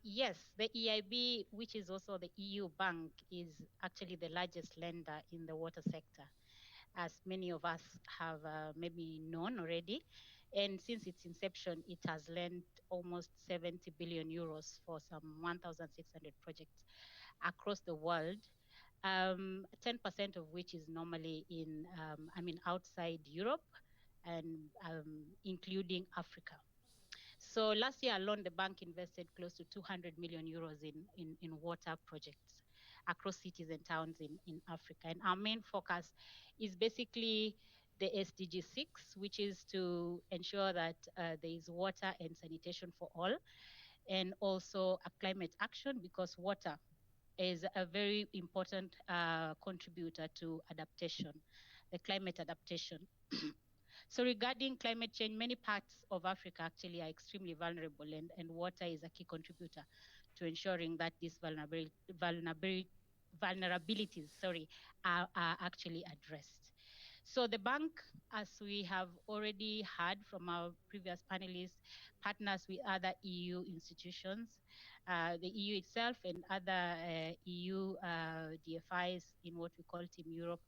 Yes, the EIB, which is also the EU bank, is actually the largest lender in the water sector, as many of us have maybe known already. And since its inception, it has lent almost 70 billion euros for some 1,600 projects across the world. 10% of which is normally outside Europe and including Africa. So last year alone, the bank invested close to 200 million euros in water projects across cities and towns in Africa. And our main focus is basically the SDG 6, which is to ensure that there is water and sanitation for all, and also a climate action, because water is a very important contributor to adaptation, the climate adaptation. So regarding climate change, many parts of Africa actually are extremely vulnerable, and water is a key contributor to ensuring that these vulnerabilities are actually addressed. So the bank, as we have already heard from our previous panelists, partners with other EU institutions, the EU itself and other EU DFIs in what we call Team Europe,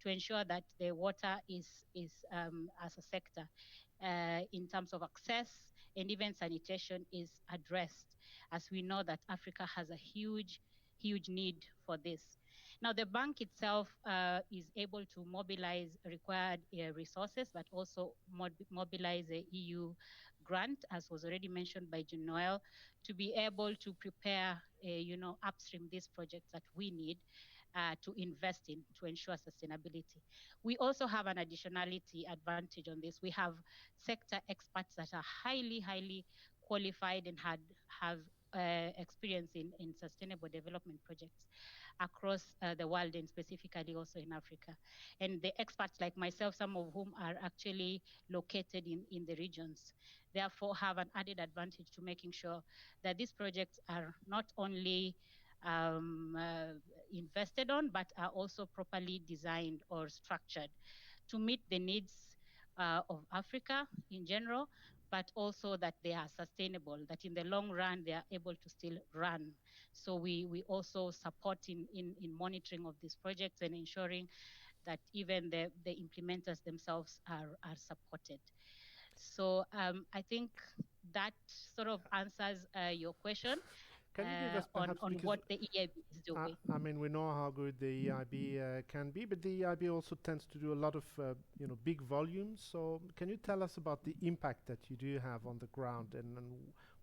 to ensure that the water is as a sector in terms of access and even sanitation is addressed, as we know that Africa has a huge need for this. Now, the bank itself is able to mobilize required resources, but also mobilize a EU grant, as was already mentioned by Jean-Noël, to be able to prepare, upstream these projects that we need to invest in to ensure sustainability. We also have an additionality advantage on this. We have sector experts that are highly qualified and have experience in sustainable development projects across the world, and specifically also in Africa. And the experts like myself, some of whom are actually located in the regions, therefore have an added advantage to making sure that these projects are not only invested on, but are also properly designed or structured to meet the needs of Africa in general, but also that they are sustainable, that in the long run, they are able to still run. So we also support in monitoring of these projects and ensuring that even the implementers themselves are supported. So I think that sort of answers your question. Can you give us perhaps, on because what the EIB is doing. I mean, we know how good the EIB can be, but the EIB also tends to do a lot of, big volumes. So can you tell us about the impact that you do have on the ground, and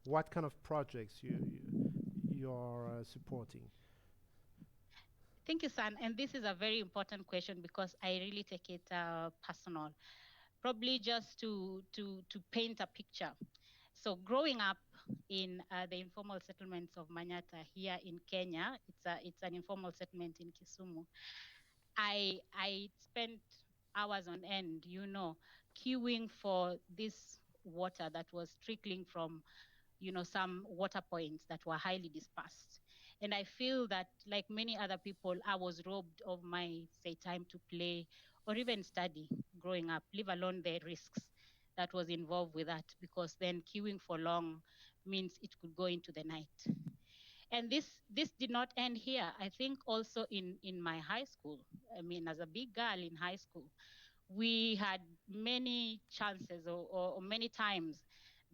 what kind of projects you are supporting? Thank you, San. And this is a very important question because I really take it personal. Probably just to paint a picture. So growing up in the informal settlements of Manyata here in Kenya, it's an informal settlement in Kisumu. I spent hours on end, queuing for this water that was trickling from, some water points that were highly dispersed. And I feel that, like many other people, I was robbed of my, say, time to play or even study growing up, leave alone the risks that was involved with that, because then queuing for long means it could go into the night. And this did not end here. I think also in my high school, I mean, as a big girl in high school, we had many chances or many times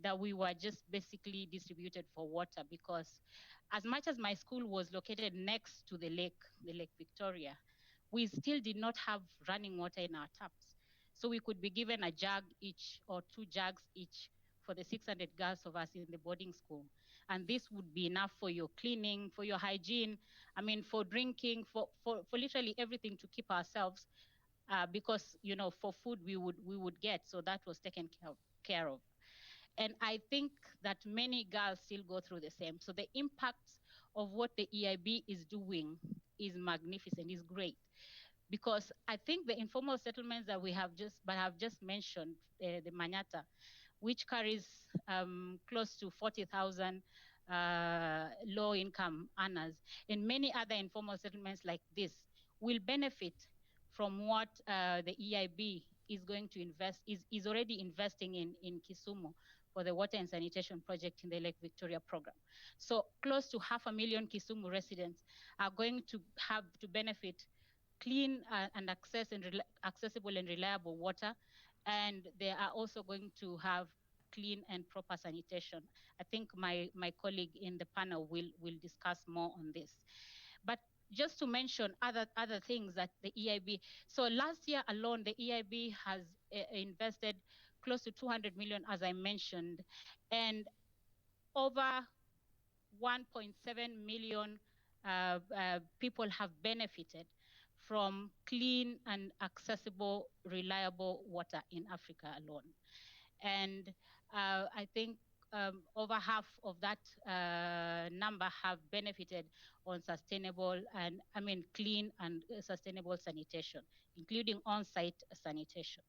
that we were just basically distributed for water, because as much as my school was located next to the Lake Victoria, we still did not have running water in our taps. So we could be given a jug each or 2 jugs each for the 600 girls of us in the boarding school. And this would be enough for your cleaning, for your hygiene, I mean, for drinking, for literally everything to keep ourselves, because, for food we would get. So that was taken care of. And I think that many girls still go through the same. So the impacts of what the EIB is doing is magnificent, is great. Because I think the informal settlements that have just mentioned, the Manyata, which carries close to 40,000 low-income earners, and many other informal settlements like this will benefit from what the EIB is going to invest, is already investing in Kisumu for the water and sanitation project in the Lake Victoria program. So close to 500,000 Kisumu residents are going to have to benefit clean and accessible and reliable water, and they are also going to have clean and proper sanitation. I think my colleague in the panel will discuss more on this. But just to mention other things that the EIB, so last year alone, the EIB has invested close to 200 million, as I mentioned, and over 1.7 million people have benefited from clean and accessible, reliable water in Africa alone. And I think over half of that number have benefited on sustainable and, clean and sustainable sanitation, including on-site sanitation.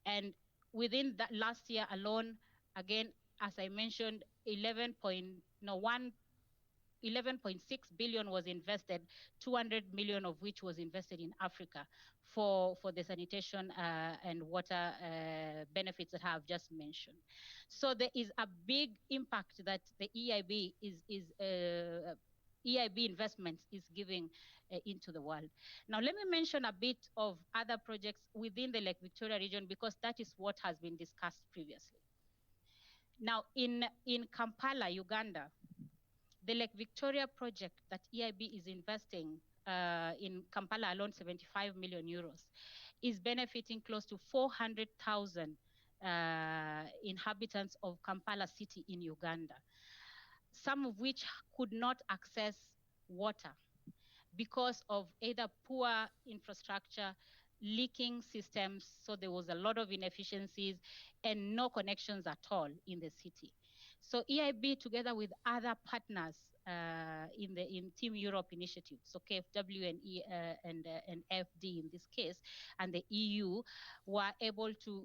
And within that last year alone, again, as I mentioned, 11.6 billion was invested, 200 million of which was invested in Africa for the sanitation and water benefits that I have just mentioned. So there is a big impact that the EIB EIB investments is giving into the world. Now, let me mention a bit of other projects within the Lake Victoria region, because that is what has been discussed previously. Now, in Kampala, Uganda, the Lake Victoria project that EIB is investing in Kampala alone, 75 million euros, is benefiting close to 400,000 inhabitants of Kampala city in Uganda, some of which could not access water because of either poor infrastructure, leaking systems, so there was a lot of inefficiencies and no connections at all in the city. So EIB, together with other partners in Team Europe initiative, so KfW and FD in this case, and the EU, were able to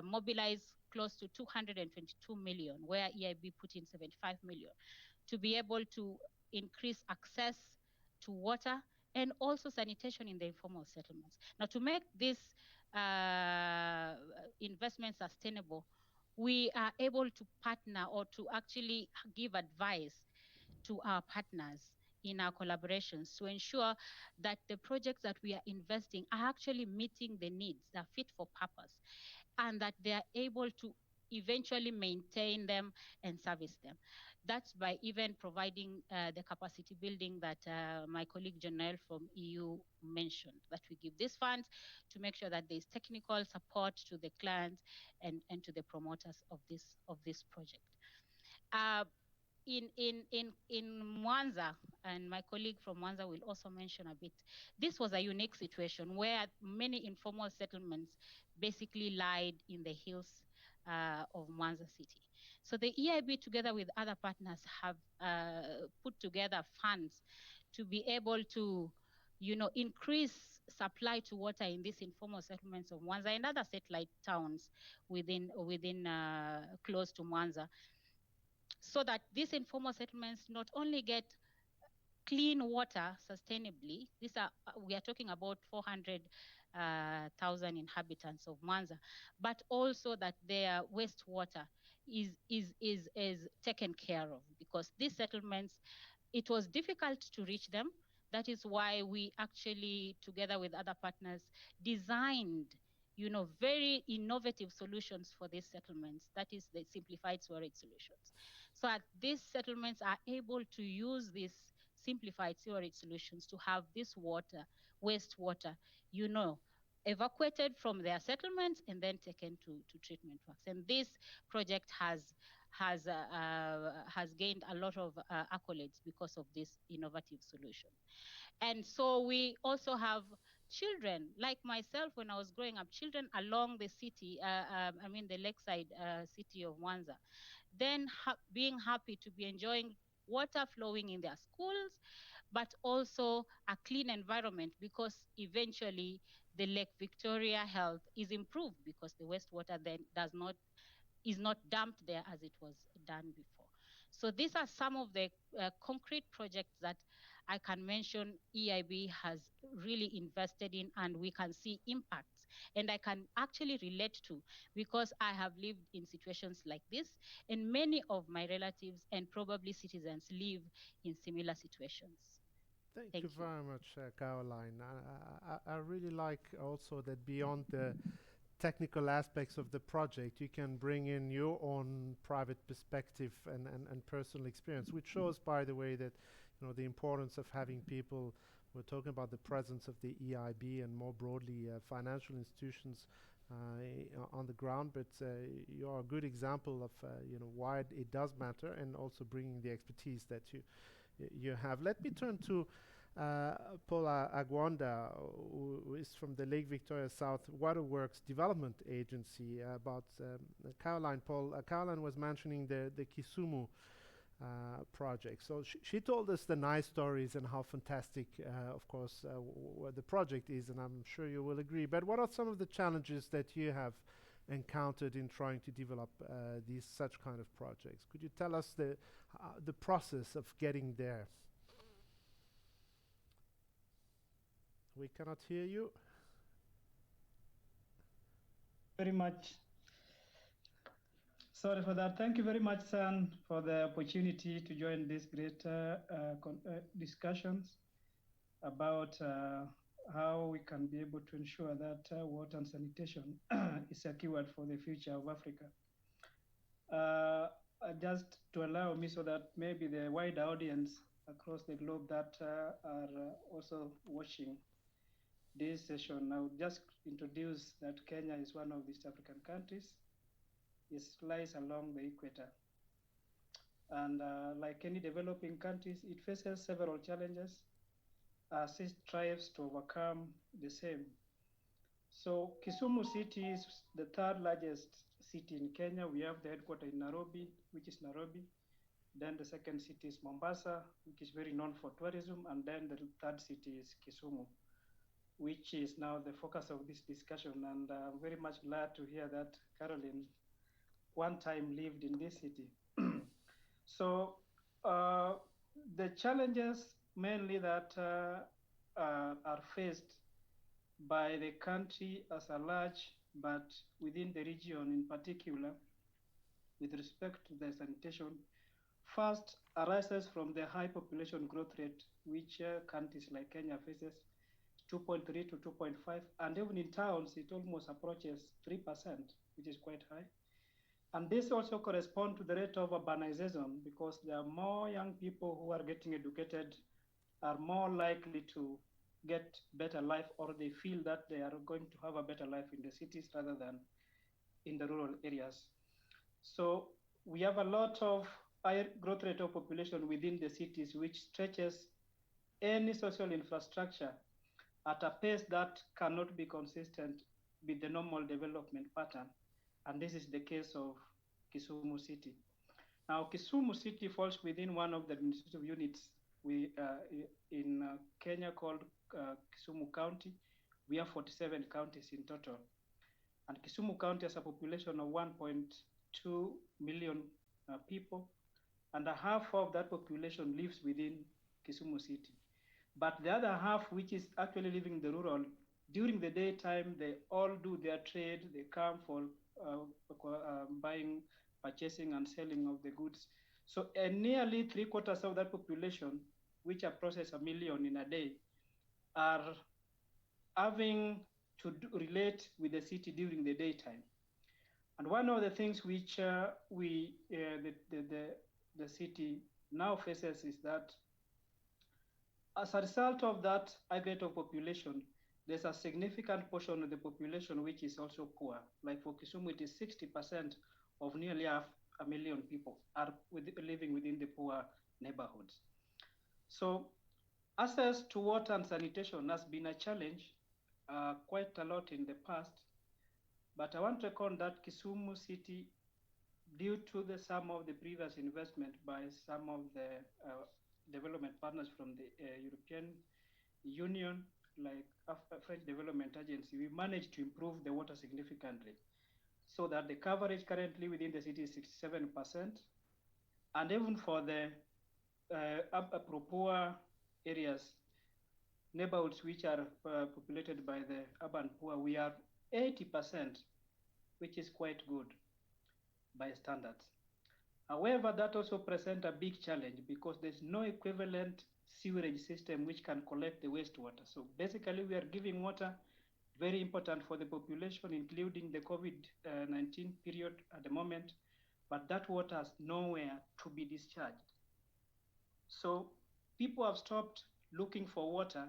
mobilize close to 222 million, where EIB put in 75 million, to be able to increase access to water and also sanitation in the informal settlements. Now, to make this investment sustainable, we are able to partner or to actually give advice to our partners in our collaborations to ensure that the projects that we are investing are actually meeting the needs, that are fit for purpose, and that they are able to eventually maintain them and service them. That's by even providing the capacity building that my colleague Janelle from EU mentioned, that we give these funds to make sure that there's technical support to the clients and to the promoters of this project. In Mwanza, and my colleague from Mwanza will also mention a bit, this was a unique situation where many informal settlements basically lied in the hills of Mwanza city. So the EIB, together with other partners, have put together funds to be able to, increase supply to water in these informal settlements of Mwanza and other satellite towns within close to Mwanza, so that these informal settlements not only get clean water sustainably. We are talking about 400,000 inhabitants of Mwanza, but also that their wastewater is taken care of, because these settlements, it was difficult to reach them. That is why we actually, together with other partners, designed very innovative solutions for these settlements. That is the simplified sewerage solutions. So that these settlements are able to use these simplified sewerage solutions to have this wastewater, evacuated from their settlements and then taken to treatment works. And this project has gained a lot of accolades because of this innovative solution. And so we also have children, like myself when I was growing up, children along the city, the lakeside city of Mwanza, then being happy to be enjoying water flowing in their schools, but also a clean environment, because eventually the Lake Victoria health is improved because the wastewater then is not dumped there as it was done before. So these are some of the concrete projects that I can mention EIB has really invested in, and we can see impacts. And I can actually relate to, because I have lived in situations like this, and many of my relatives and probably citizens live in similar situations. Thank you very much, Caroline. I really like also that beyond the technical aspects of the project, you can bring in your own private perspective and personal experience, which shows, by the way, that the importance of having people. We're talking about the presence of the EIB and more broadly financial institutions on the ground, but you are a good example of why it does matter, and also bringing the expertise that you have. Let me turn to Paul Agwanda, who is from the Lake Victoria South Waterworks Development Agency. About Caroline, Paul. Caroline was mentioning the Kisumu project. So she told us the nice stories and how fantastic, of course, what the project is, and I'm sure you will agree. But what are some of the challenges that you have encountered in trying to develop such kind of projects? Could you tell us the process of getting there? We cannot hear you. Very much. Sorry for that. Thank you very much, San, for the opportunity to join these great discussions about how we can be able to ensure that water and sanitation is secured for the future of Africa. Just to allow me, so that maybe the wider audience across the globe that are also watching this session, I would just introduce that Kenya is one of the East African countries. It lies along the equator. And like any developing countries, it faces several challenges as it strives to overcome the same. So Kisumu City is the third largest city in Kenya. We have the headquarters in Nairobi, which is Nairobi. Then the second city is Mombasa, which is very known for tourism. And then the third city is Kisumu, which is now the focus of this discussion. And I'm very much glad to hear that Caroline one time lived in this city. So the challenges mainly that are faced by the country as a large, but within the region in particular, with respect to the sanitation, first arises from the high population growth rate, which countries like Kenya faces, 2.3 to 2.5, and even in towns, it almost approaches 3%, which is quite high. And this also corresponds to the rate of urbanization because there are more young people who are getting educated, are more likely to get better life, or they feel that they are going to have a better life in the cities rather than in the rural areas. So we have a lot of higher growth rate of population within the cities, which stretches any social infrastructure at a pace that cannot be consistent with the normal development pattern. And this is the case of Kisumu City. Now, Kisumu City falls within one of the administrative units in Kenya called Kisumu County. We have 47 counties in total. And Kisumu County has a population of 1.2 million people, and a half of that population lives within Kisumu City. But the other half, which is actually living in the rural, during the daytime, they all do their trade. They come for buying, purchasing, and selling of the goods. So nearly 3/4 of that population, which approaches 1 million in a day, are having to relate with the city during the daytime. And one of the things which the city now faces is that as a result of that high rate of population, there's a significant portion of the population which is also poor. Like for Kisumu, it is 60% of nearly 1 million people are living within the poor neighborhoods. So access to water and sanitation has been a challenge quite a lot in the past. But I want to reckon that Kisumu City, due to some of the previous investment by some of the development partners from the European Union, like French Development Agency, we managed to improve the water significantly, so that the coverage currently within the city is 67%. And even for the poor areas, neighborhoods which are populated by the urban poor, we are 80%, which is quite good by standards. However, that also presents a big challenge because there's no equivalent sewerage system which can collect the wastewater. So basically, we are giving water, very important for the population, including the COVID-19 period at the moment, but that water has nowhere to be discharged. So people have stopped looking for water,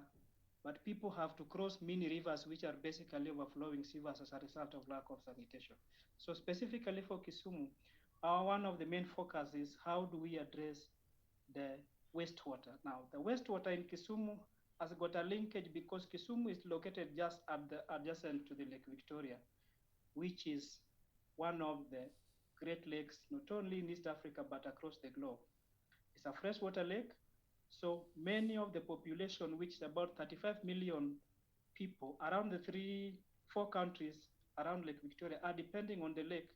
but people have to cross mini rivers, which are basically overflowing sewers as a result of lack of sanitation. So specifically for Kisumu, one of the main focus is how do we address the wastewater. Now, the wastewater in Kisumu has got a linkage because Kisumu is located just adjacent to the Lake Victoria, which is one of the Great Lakes, not only in East Africa, but across the globe. It's a freshwater lake, so many of the population, which is about 35 million people around the 4 countries around Lake Victoria, are depending on the lake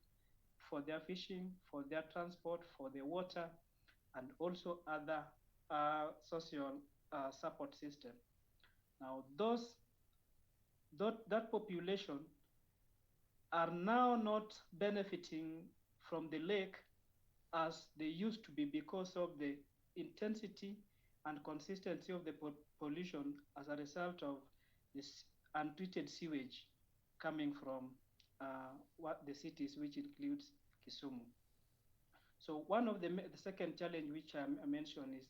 for their fishing, for their transport, for their water, and also other social support system. Now, that population are now not benefiting from the lake as they used to be because of the intensity and consistency of the pollution as a result of this untreated sewage coming from the cities, which includes Kisumu. So one of the second challenge which I mentioned is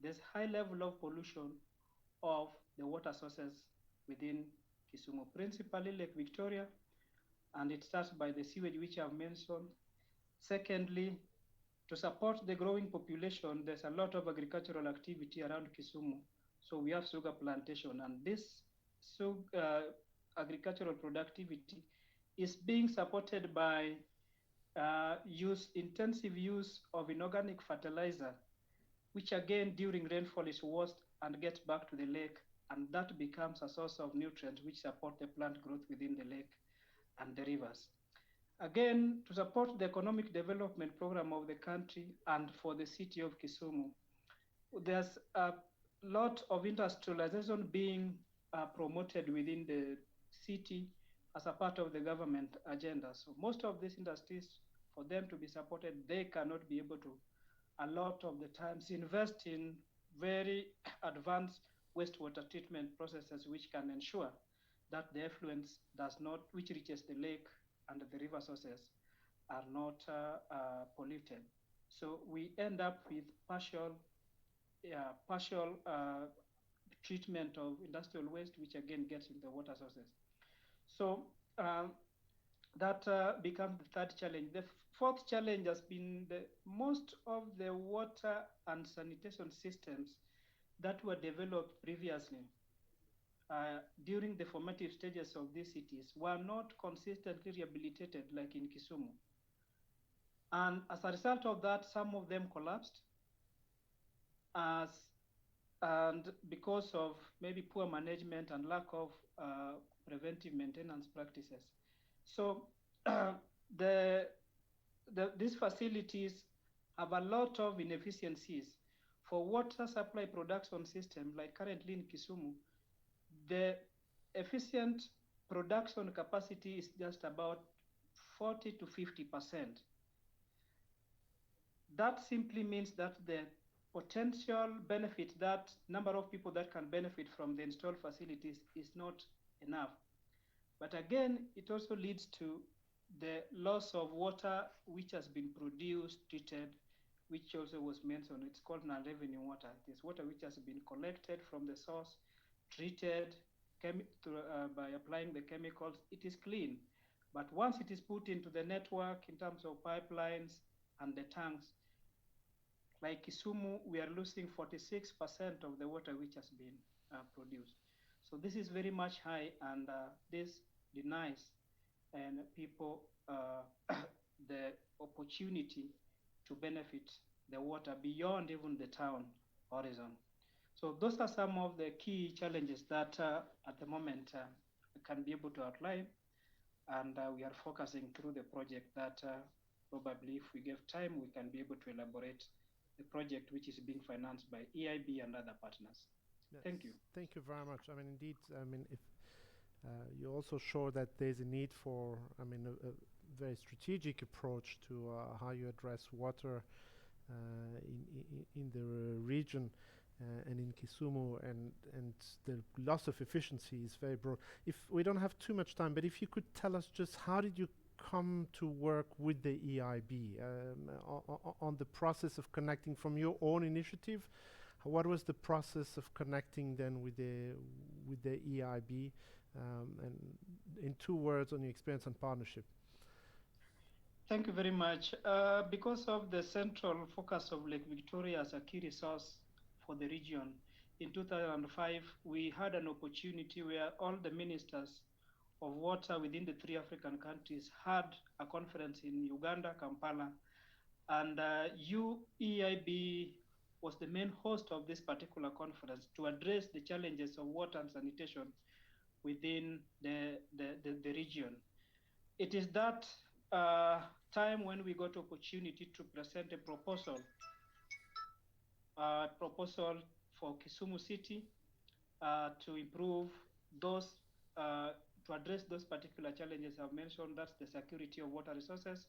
there's high level of pollution of the water sources within Kisumu, principally Lake Victoria, and it starts by the sewage which I've mentioned. Secondly, to support the growing population, there's a lot of agricultural activity around Kisumu. So we have sugar plantation, and this agricultural productivity is being supported by intensive use of inorganic fertilizer, which again during rainfall is washed and gets back to the lake, and that becomes a source of nutrients which support the plant growth within the lake and the rivers. Again, to support the economic development program of the country and for the city of Kisumu, there's a lot of industrialization being promoted within the city as a part of the government agenda. So most of these industries, for them to be supported, they cannot be able to, a lot of the times, invest in very advanced wastewater treatment processes which can ensure that the effluence which reaches the lake and the river sources are not polluted. So we end up with partial treatment of industrial waste, which again gets into the water sources. So that becomes the third challenge. The fourth challenge has been most of the water and sanitation systems that were developed previously during the formative stages of these cities were not consistently rehabilitated like in Kisumu. And as a result of that, some of them collapsed and because of maybe poor management and lack of preventive maintenance practices. So these facilities have a lot of inefficiencies. For water supply production system, like currently in Kisumu, the efficient production capacity is just about 40 to 50%. That simply means that the potential benefit, that number of people that can benefit from the installed facilities is not enough. But again, it also leads to the loss of water which has been produced, treated, which also was mentioned. It's called non-revenue water. It is water which has been collected from the source, treated by applying the chemicals. It is clean. But once it is put into the network in terms of pipelines and the tanks, like Kisumu, we are losing 46% of the water which has been produced. So this is very much high, and this denies people the opportunity to benefit the water beyond even the town horizon. So those are some of the key challenges that at the moment we can be able to outline, and we are focusing through the project that probably if we give time, we can be able to elaborate the project which is being financed by EIB and other partners. Yes. Thank you. Thank you very much. I mean, indeed, I mean, if you also show that there's a need for, I mean, a very strategic approach to how you address water in the region and in Kisumu, and the loss of efficiency is very broad. If we don't have too much time, but if you could tell us just how did you come to work with the EIB on the process of connecting from your own initiative? What was the process of connecting then with the EIB? And in 2 words on your experience and partnership. Thank you very much. Because of the central focus of Lake Victoria as a key resource for the region, in 2005, we had an opportunity where all the ministers of water within the 3 African countries had a conference in Uganda, Kampala, and EIB was the main host of this particular conference to address the challenges of water and sanitation within the region. It is that time when we got opportunity to present a proposal for Kisumu City to improve those, to address those particular challenges I've mentioned. That's the security of water resources,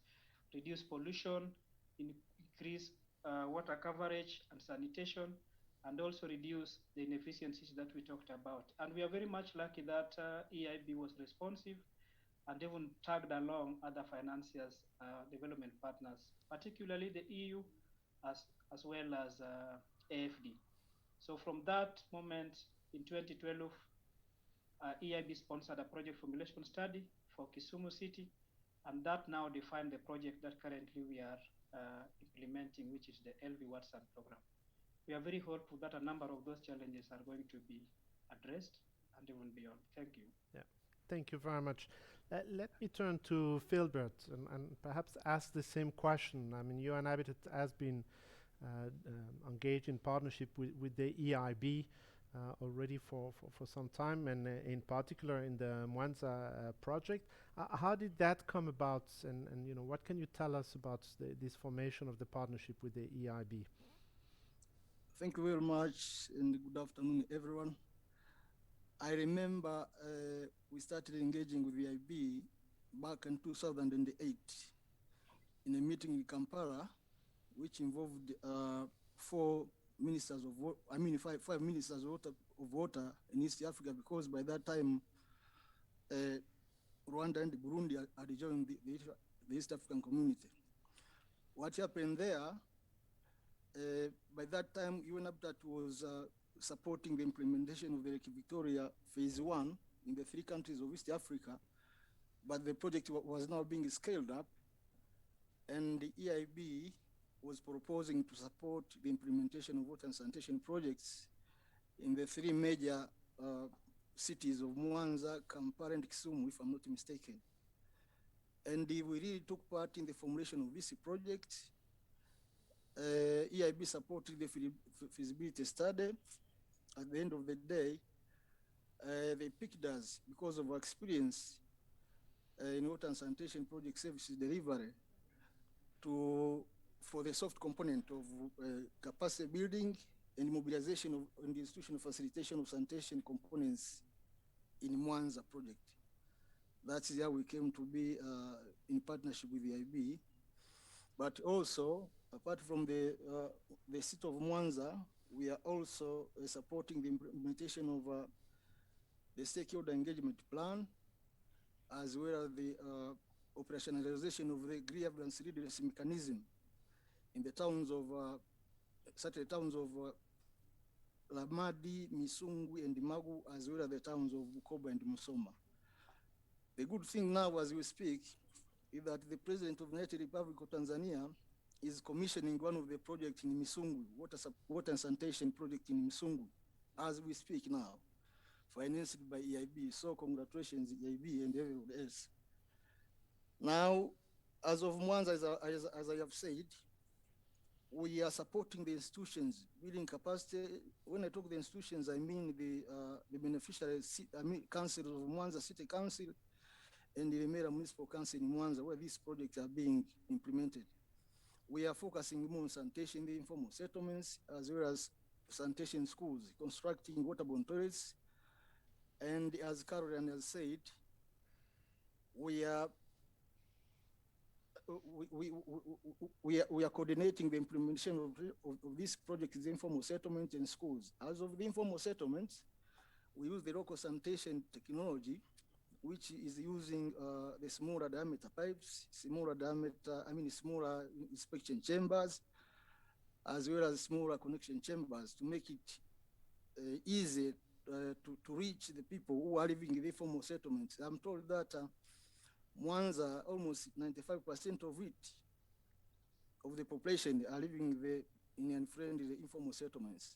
reduce pollution, increase water coverage and sanitation, and also reduce the inefficiencies that we talked about. And we are very much lucky that EIB was responsive and even tagged along other financiers, development partners, particularly the EU, as well as AFD. So from that moment in 2012, EIB sponsored a project formulation study for Kisumu City, and that now defined the project that currently we are implementing, which is the LV Watson program. We are very hopeful that a number of those challenges are going to be addressed and even beyond. Thank you. Yeah, thank you very much. Let me turn to Philbert and perhaps ask the same question. I mean, UN Habitat has been engaged in partnership with the EIB already for some time, and in particular in the Mwanza project. How did that come about, and you know, what can you tell us about this formation of the partnership with the EIB? Thank you very much, and good afternoon, everyone. I remember we started engaging with the EIB back in 2008 in a meeting in Kampala, which involved 5 ministers of water in East Africa, because by that time Rwanda and Burundi had joined the East African community. What happened there, by that time, UNHCR was supporting the implementation of the Lake Victoria Phase 1 in the 3 countries of East Africa, but the project was now being scaled up, and the EIB was proposing to support the implementation of water and sanitation projects in the 3 major cities of Mwanza, Kampala, and Kisumu, if I'm not mistaken. And we really took part in the formulation of this project. EIB supported the feasibility study. At the end of the day, they picked us because of our experience in water and sanitation project services delivery for the soft component of capacity building and mobilization of and institutional facilitation of sanitation components in Mwanza project. That's how we came to be in partnership with the IB. But also, apart from the city of Mwanza, we are also supporting the implementation of the stakeholder engagement plan, as well as the operationalization of the grievance redress mechanism in the towns of certain towns of Lamadi, Misungwi, and Magu, as well as the towns of Bukoba and Musoma. The good thing now, as we speak, is that the President of the United Republic of Tanzania is commissioning one of the projects in Misungwi, water and sanitation project in Misungwi, as we speak now, financed by EIB. So congratulations, EIB and everyone else. Now, as of Mwanza, as I have said, we are supporting the institutions, building capacity. When I talk the institutions, I mean the beneficiary, council of Mwanza City Council and the Remera Municipal Council in Mwanza, where these projects are being implemented. We are focusing more on sanitation, the informal settlements, as well as sanitation schools, constructing waterborne toilets. And as Caroline has said, we are coordinating the implementation of this project, the informal settlement in schools. As of the informal settlements, we use the local sanitation technology, which is using the smaller diameter pipes, smaller inspection chambers, as well as smaller connection chambers to make it easy to reach the people who are living in the informal settlements. I'm told that Mwanza, almost 95% of the population are living in unfriendly informal settlements.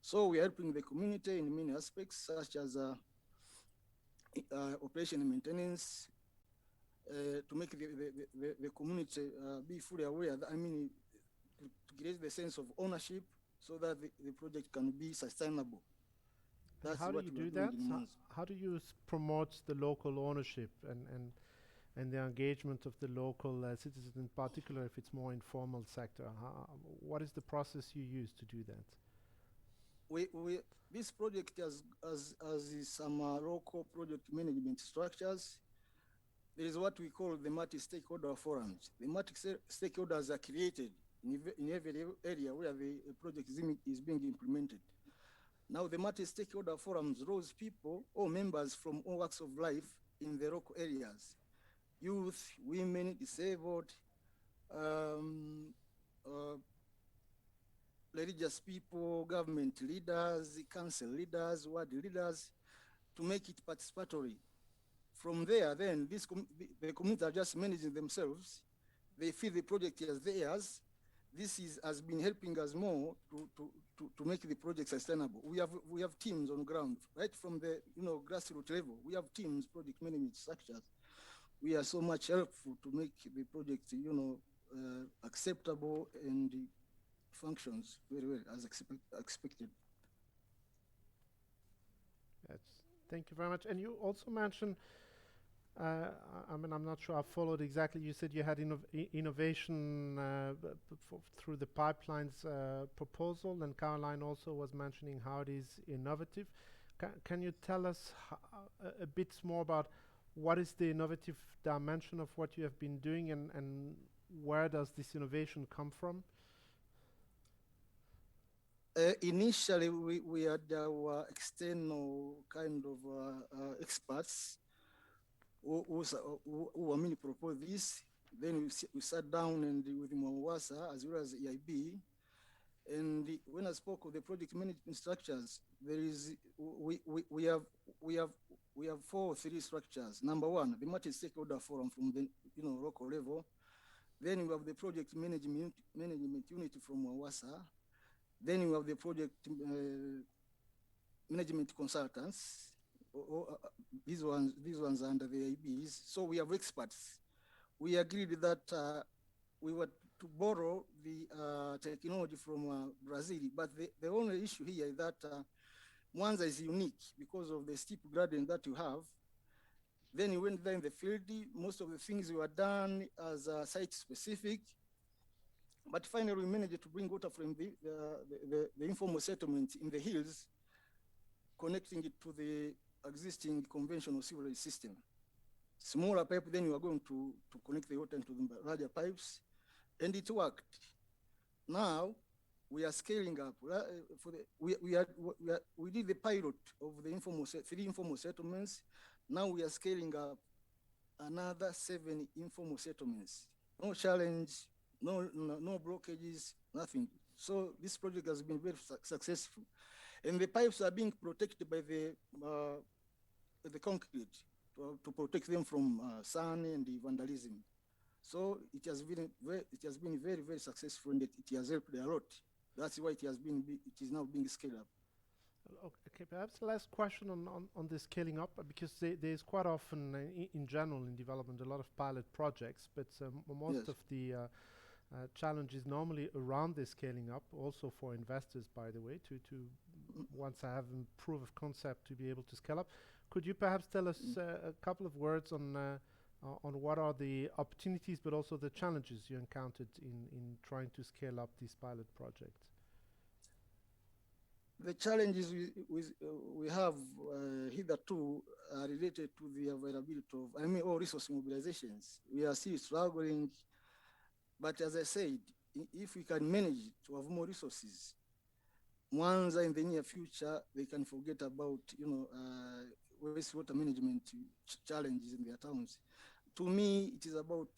So we are helping the community in many aspects, such as operation and maintenance, to make the community be fully aware, to create the sense of ownership so that the project can be sustainable. That's how do you do that? How do you promote the local ownership and the engagement of the local citizens, in particular if it's more informal sector? What is the process you use to do that? This project has some local project management structures. There is what we call the multi-stakeholder forums. The multi-stakeholders are created in every area where the project is being implemented. Now the multi-stakeholder forums draws people or members from all walks of life in the local areas. Youth, women, disabled, religious people, government leaders, council leaders, ward leaders, to make it participatory. From there, then, the community are just managing themselves. They feel the project as theirs. This has been helping us more to make the project sustainable. We have teams on ground, right from the grassroots level. We have teams, project management structures. We are so much helpful to make the project, acceptable and functions very well as expected. Yes, thank you very much. And you also mentioned, I'm not sure I followed exactly. You said you had innovation through the pipelines proposal, and Caroline also was mentioning how it is innovative. Can you tell us a bit more about what is the innovative dimension of what you have been doing, and where does this innovation come from? Initially, we had our external kind of experts who proposed this. Then we sat down and with Mwawasa as well as EIB. And when I spoke of the project management structures, there is we have three structures. Number one, the multi-stakeholder forum from the local level. Then we have the project management unit from Mwawasa. Then we have the project management consultants. These ones are under the IBs. So we have experts. We agreed that we were to borrow the technology from Brazil, but the only issue here is that Mwanza is unique because of the steep gradient that you have. Then you went there in the field. Most of the things were done as site specific. But finally, we managed to bring water from the informal settlement in the hills, connecting it to the existing conventional sewerage system. Smaller pipe, then you are going to connect the water into the larger pipes, and it worked. Now we are scaling up. We did the pilot of the three informal settlements. Now we are scaling up another 7 informal settlements. No challenge, no blockages, nothing. So this project has been very successful. And the pipes are being protected by the concrete to protect them from sun and the vandalism. So it has been very, very successful, and it has helped a lot. That's why it is now being scaled up. Okay, perhaps the last question on the scaling up, because there's quite often, in general, in development, a lot of pilot projects, but most of the challenges normally around the scaling up, also for investors, by the way, to once I have a proof of concept to be able to scale up. Could you perhaps tell us a couple of words on what are the opportunities, but also the challenges you encountered in trying to scale up these pilot projects? The challenges we have hitherto are related to the availability of, all resource mobilizations. We are still struggling, but as I said, if we can manage to have more resources, Mwanza in the near future, they can forget about, wastewater management challenges in their towns. To me, it is about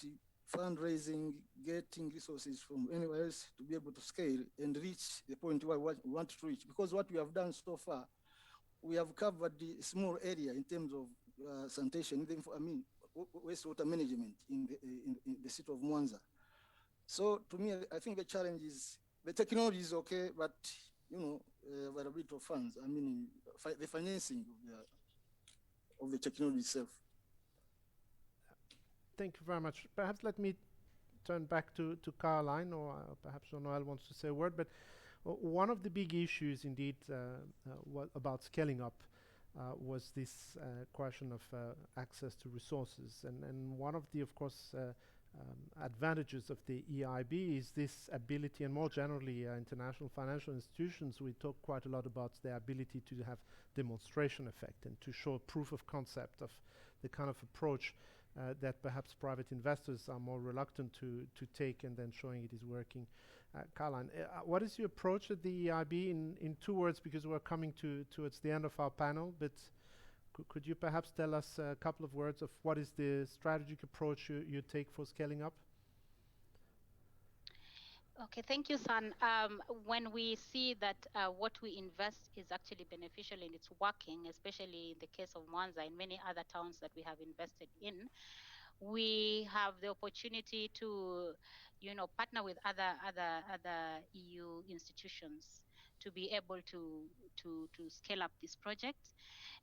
fundraising, getting resources from anywhere else to be able to scale and reach the point where we want to reach. Because what we have done so far, we have covered the small area in terms of sanitation, wastewater management in the city of Mwanza. So to me, I think the challenge is, the technology is okay, but availability of funds, the financing of the technology itself. Thank you very much. Perhaps let me turn back to Caroline, or perhaps Jean-Noël wants to say a word, but one of the big issues indeed about scaling up was this question of access to resources. And one of the, of course, advantages of the EIB is this ability, and more generally international financial institutions, we talk quite a lot about their ability to have demonstration effect and to show proof of concept of the kind of approach that perhaps private investors are more reluctant to take, and then showing it is working. Caroline, what is your approach at the EIB in 2 words, because we're coming towards the end of our panel, but could you perhaps tell us a couple of words of what is the strategic approach you take for scaling up? Okay, thank you, San. When we see that what we invest is actually beneficial and it's working, especially in the case of Mwanza and many other towns that we have invested in, we have the opportunity to, partner with other EU institutions to be able to scale up this project.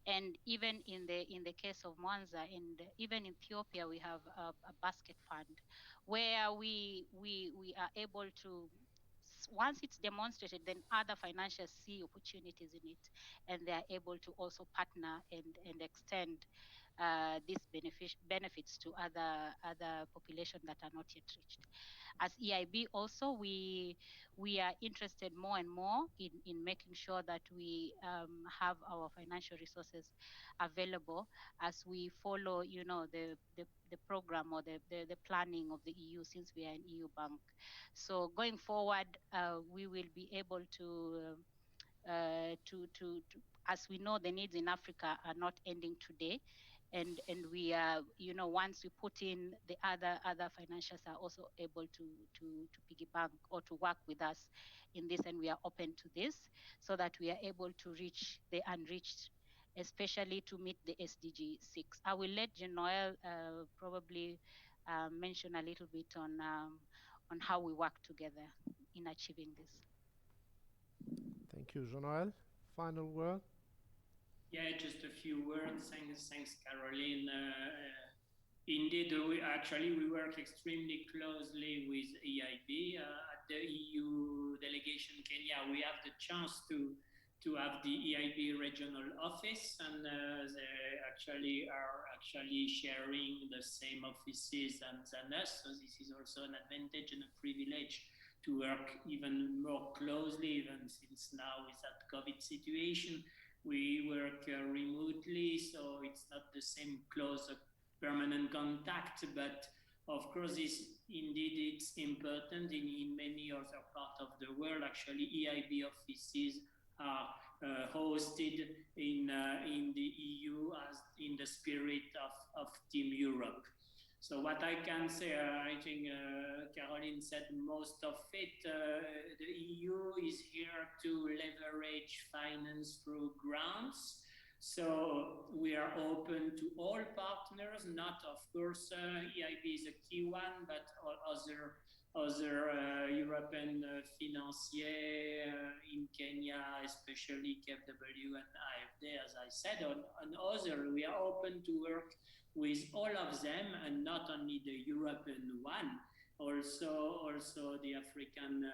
And even in the case of Mwanza and even in Ethiopia, we have a basket fund where we are able to, once it's demonstrated, then other financiers see opportunities in it, and they are able to also partner and extend these benefits to other populations that are not yet reached. As EIB also, we are interested more and more in making sure that we have our financial resources available as we follow, the program or the planning of the EU, since we are an EU bank. So going forward, we will be able to, as we know, the needs in Africa are not ending today. and we are, once we put in, the other financials are also able to piggyback or to work with us in this, and we are open to this so that we are able to reach the unreached, especially to meet the SDG 6. I will let Jean-Noel probably mention a little bit on how we work together in achieving this. Thank you, Jean-Noel. Final word. Yeah, just a few words. Thanks, Caroline. Indeed, we work extremely closely with EIB at the EU delegation in Kenya. We have the chance to have the EIB regional office, and they are sharing the same offices than us. So this is also an advantage and a privilege to work even more closely, even since now with that COVID situation. We work remotely, so it's not the same close permanent contact, but of course, indeed it's important in many other parts of the world. Actually, EIB offices are hosted in the EU as in the spirit of Team Europe. So what I can say, I think Caroline said most of it. The EU is here to leverage finance through grants. So we are open to all partners, not of course EIB is a key one, but other European financiers in Kenya, especially KfW and AFD, as I said, and other. We are open to work with all of them, and not only the European one, also the African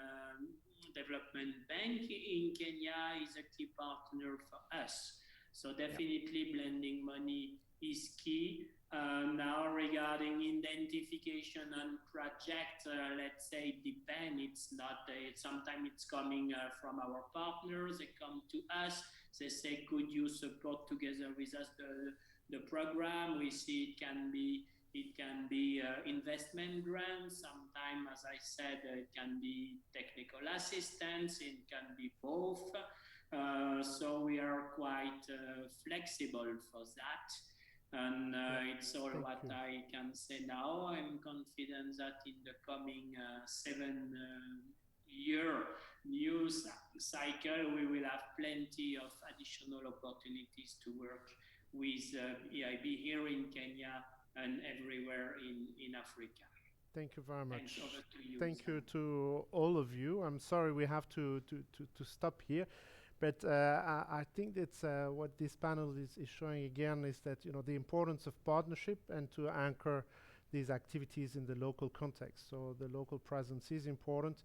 Development Bank in Kenya is a key partner for us. So definitely blending money is key. Now regarding identification and project, let's say depend. It's not. Sometimes it's coming from our partners. They come to us. They say, "Could you support together with us the program?" We see it can be investment grants. Sometimes, as I said, it can be technical assistance. It can be both. So we are quite flexible for that. And it's all what I can say now. I'm confident that in the coming 7-year news cycle, we will have plenty of additional opportunities to work with EIB here in Kenya and everywhere in Africa. Thank you very much. Thanks, over to you, Thank Sam. you to all of you. I'm sorry we have to stop here. But I think that's what this panel is showing again is that the importance of partnership and to anchor these activities in the local context. So the local presence is important,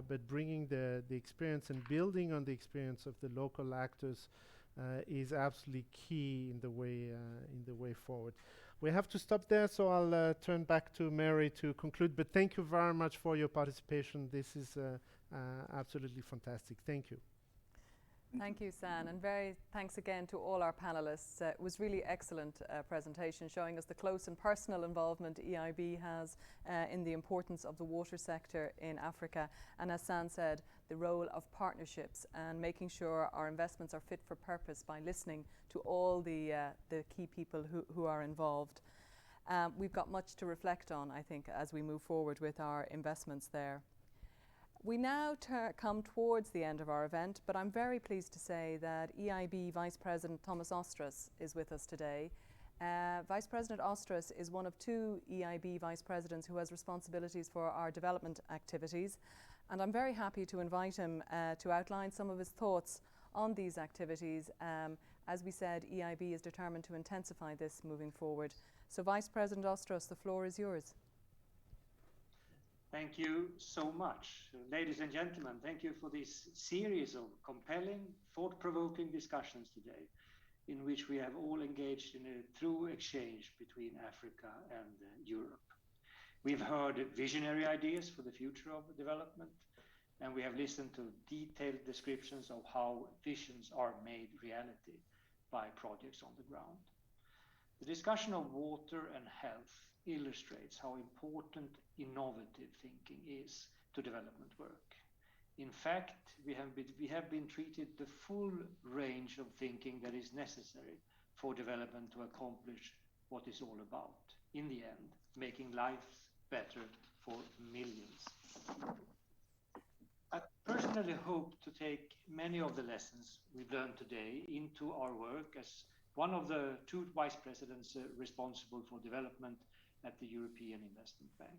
but bringing the experience and building on the experience of the local actors is absolutely key in the way forward. We have to stop there, so I'll turn back to Mary to conclude. But thank you very much for your participation. This is absolutely fantastic. Thank you. Thank you, San, and very thanks again to all our panelists. It was really excellent presentation showing us the close and personal involvement EIB has in the importance of the water sector in Africa, and as San said, the role of partnerships and making sure our investments are fit for purpose by listening to all the key people who are involved. We've got much to reflect on, I think, as we move forward with our investments there. We now come towards the end of our event, but I'm very pleased to say that EIB Vice President Thomas Ostras is with us today. Vice President Ostras is one of 2 EIB Vice Presidents who has responsibilities for our development activities, and I'm very happy to invite him to outline some of his thoughts on these activities. As we said, EIB is determined to intensify this moving forward. So Vice President Ostras, the floor is yours. Thank you so much. Ladies and gentlemen, thank you for this series of compelling, thought-provoking discussions today, in which we have all engaged in a true exchange between Africa and Europe. We've heard visionary ideas for the future of development, and we have listened to detailed descriptions of how visions are made reality by projects on the ground. The discussion of water and health illustrates how important innovative thinking is to development work. In fact, we have been treated the full range of thinking that is necessary for development to accomplish what it's all about. In the end, making lives better for millions. I personally hope to take many of the lessons we've learned today into our work as one of the two vice presidents responsible for development at the European Investment Bank.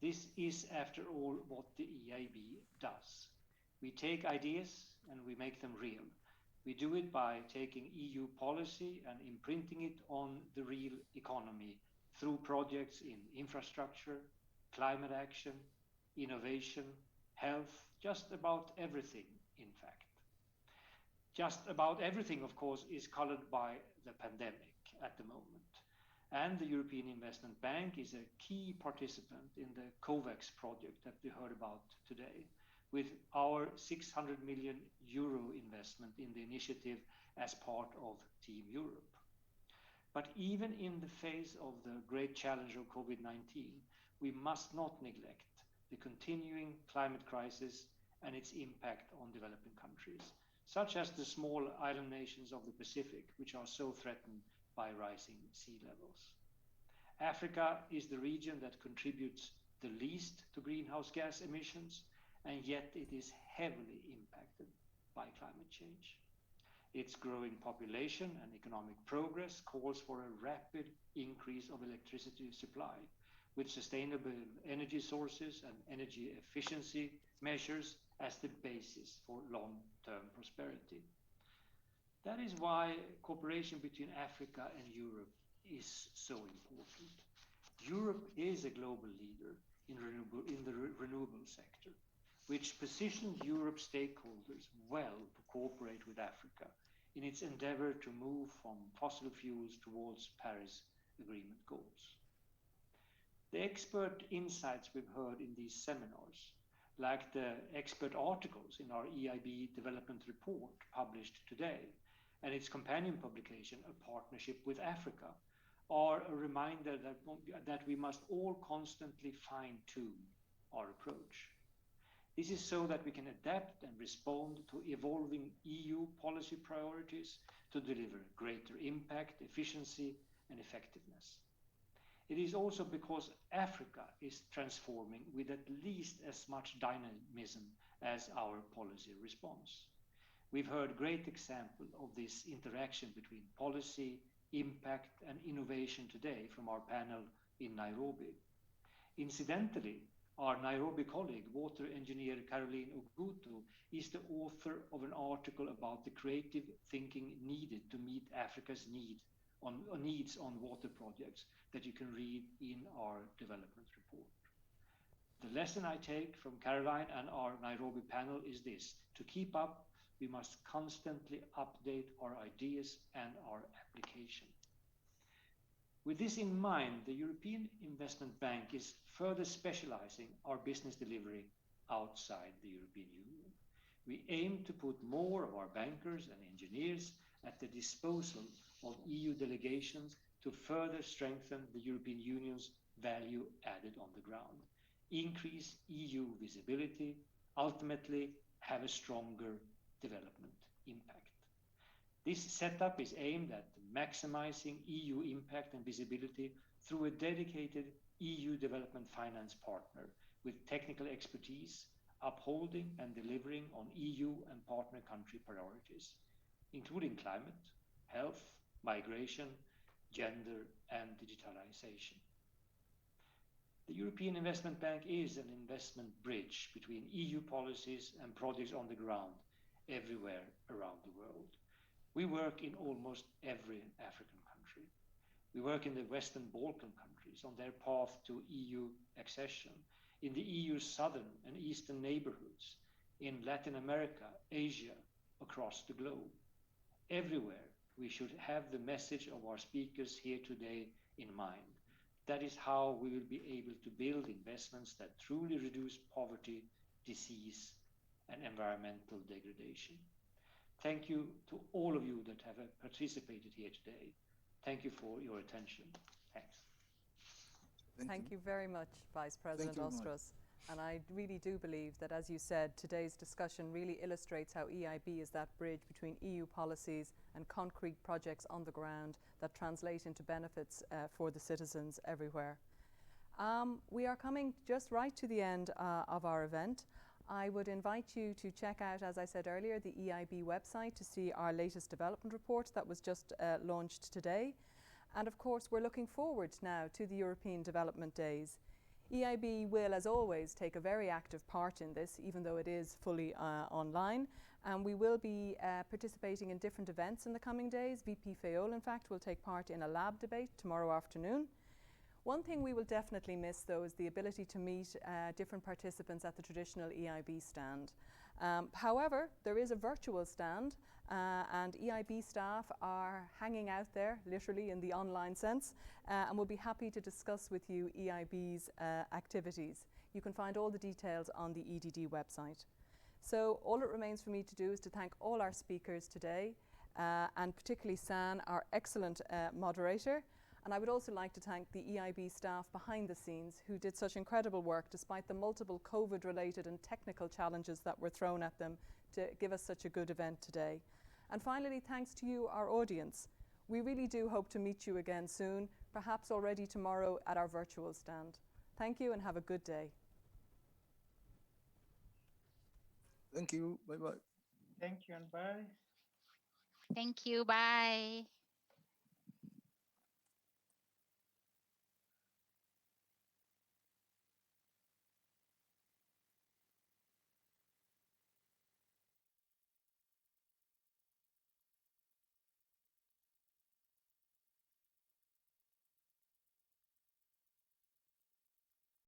This is, after all, what the EIB does. We take ideas and we make them real. We do it by taking EU policy and imprinting it on the real economy through projects in infrastructure, climate action, innovation, health, just about everything, in fact. Just about everything, of course, is colored by the pandemic at the moment. And the European Investment Bank is a key participant in the COVAX project that we heard about today, with our 600 million euro investment in the initiative as part of Team Europe. But even in the face of the great challenge of COVID-19, we must not neglect the continuing climate crisis and its impact on developing countries, such as the small island nations of the Pacific, which are so threatened by rising sea levels. Africa is the region that contributes the least to greenhouse gas emissions, and yet it is heavily impacted by climate change. Its growing population and economic progress calls for a rapid increase of electricity supply, with sustainable energy sources and energy efficiency measures as the basis for long-term prosperity. That is why cooperation between Africa and Europe is so important. Europe is a global leader in the renewable sector, which positions Europe's stakeholders well to cooperate with Africa in its endeavor to move from fossil fuels towards Paris Agreement goals. The expert insights we've heard in these seminars, like the expert articles in our EIB development report published today, and its companion publication, A Partnership with Africa, are a reminder that we must all constantly fine-tune our approach. This is so that we can adapt and respond to evolving EU policy priorities to deliver greater impact, efficiency, and effectiveness. It is also because Africa is transforming with at least as much dynamism as our policy response. We've heard great example of this interaction between policy, impact, and innovation today from our panel in Nairobi. Incidentally, our Nairobi colleague, water engineer Caroline Ogutu, is the author of an article about the creative thinking needed to meet Africa's needs on water projects that you can read in our development report. The lesson I take from Caroline and our Nairobi panel is this: to keep up, we must constantly update our ideas and our application. With this in mind, the European Investment Bank is further specializing our business delivery outside the European Union. We aim to put more of our bankers and engineers at the disposal of EU delegations to further strengthen the European Union's value added on the ground, increase EU visibility, ultimately have a stronger development impact. This setup is aimed at maximizing EU impact and visibility through a dedicated EU development finance partner with technical expertise, upholding and delivering on EU and partner country priorities, including climate, health, migration, gender, and digitalization. The European Investment Bank is an investment bridge between EU policies and projects on the ground everywhere around the world. We work in almost every African country. We work in the Western Balkan countries on their path to EU accession, in the EU's southern and eastern neighborhoods, in Latin America, Asia, across the globe. Everywhere, we should have the message of our speakers here today in mind. That is how we will be able to build investments that truly reduce poverty, disease, and environmental degradation. Thank you to all of you that have participated here today. Thank you for your attention. Thanks. Thank you very much, Vice President Ostros. And I really do believe that, as you said, today's discussion really illustrates how EIB is that bridge between EU policies and concrete projects on the ground that translate into benefits for the citizens everywhere. We are coming just right to the end of our event. I would invite you to check out, as I said earlier, the EIB website to see our latest development report that was just launched today. And of course, we're looking forward now to the European Development Days. EIB will, as always, take a very active part in this, even though it is fully online. And we will be participating in different events in the coming days. VP Fayol, in fact, will take part in a lab debate tomorrow afternoon. One thing we will definitely miss, though, is the ability to meet different participants at the traditional EIB stand. However, there is a virtual stand, and EIB staff are hanging out there, literally in the online sense, and we'll be happy to discuss with you EIB's activities. You can find all the details on the EDD website. So all it remains for me to do is to thank all our speakers today, and particularly San, our excellent moderator. And I would also like to thank the EIB staff behind the scenes who did such incredible work despite the multiple COVID-related and technical challenges that were thrown at them to give us such a good event today. And finally, thanks to you, our audience. We really do hope to meet you again soon, perhaps already tomorrow at our virtual stand. Thank you and have a good day. Thank you. Bye-bye. Thank you and bye. Thank you. Bye.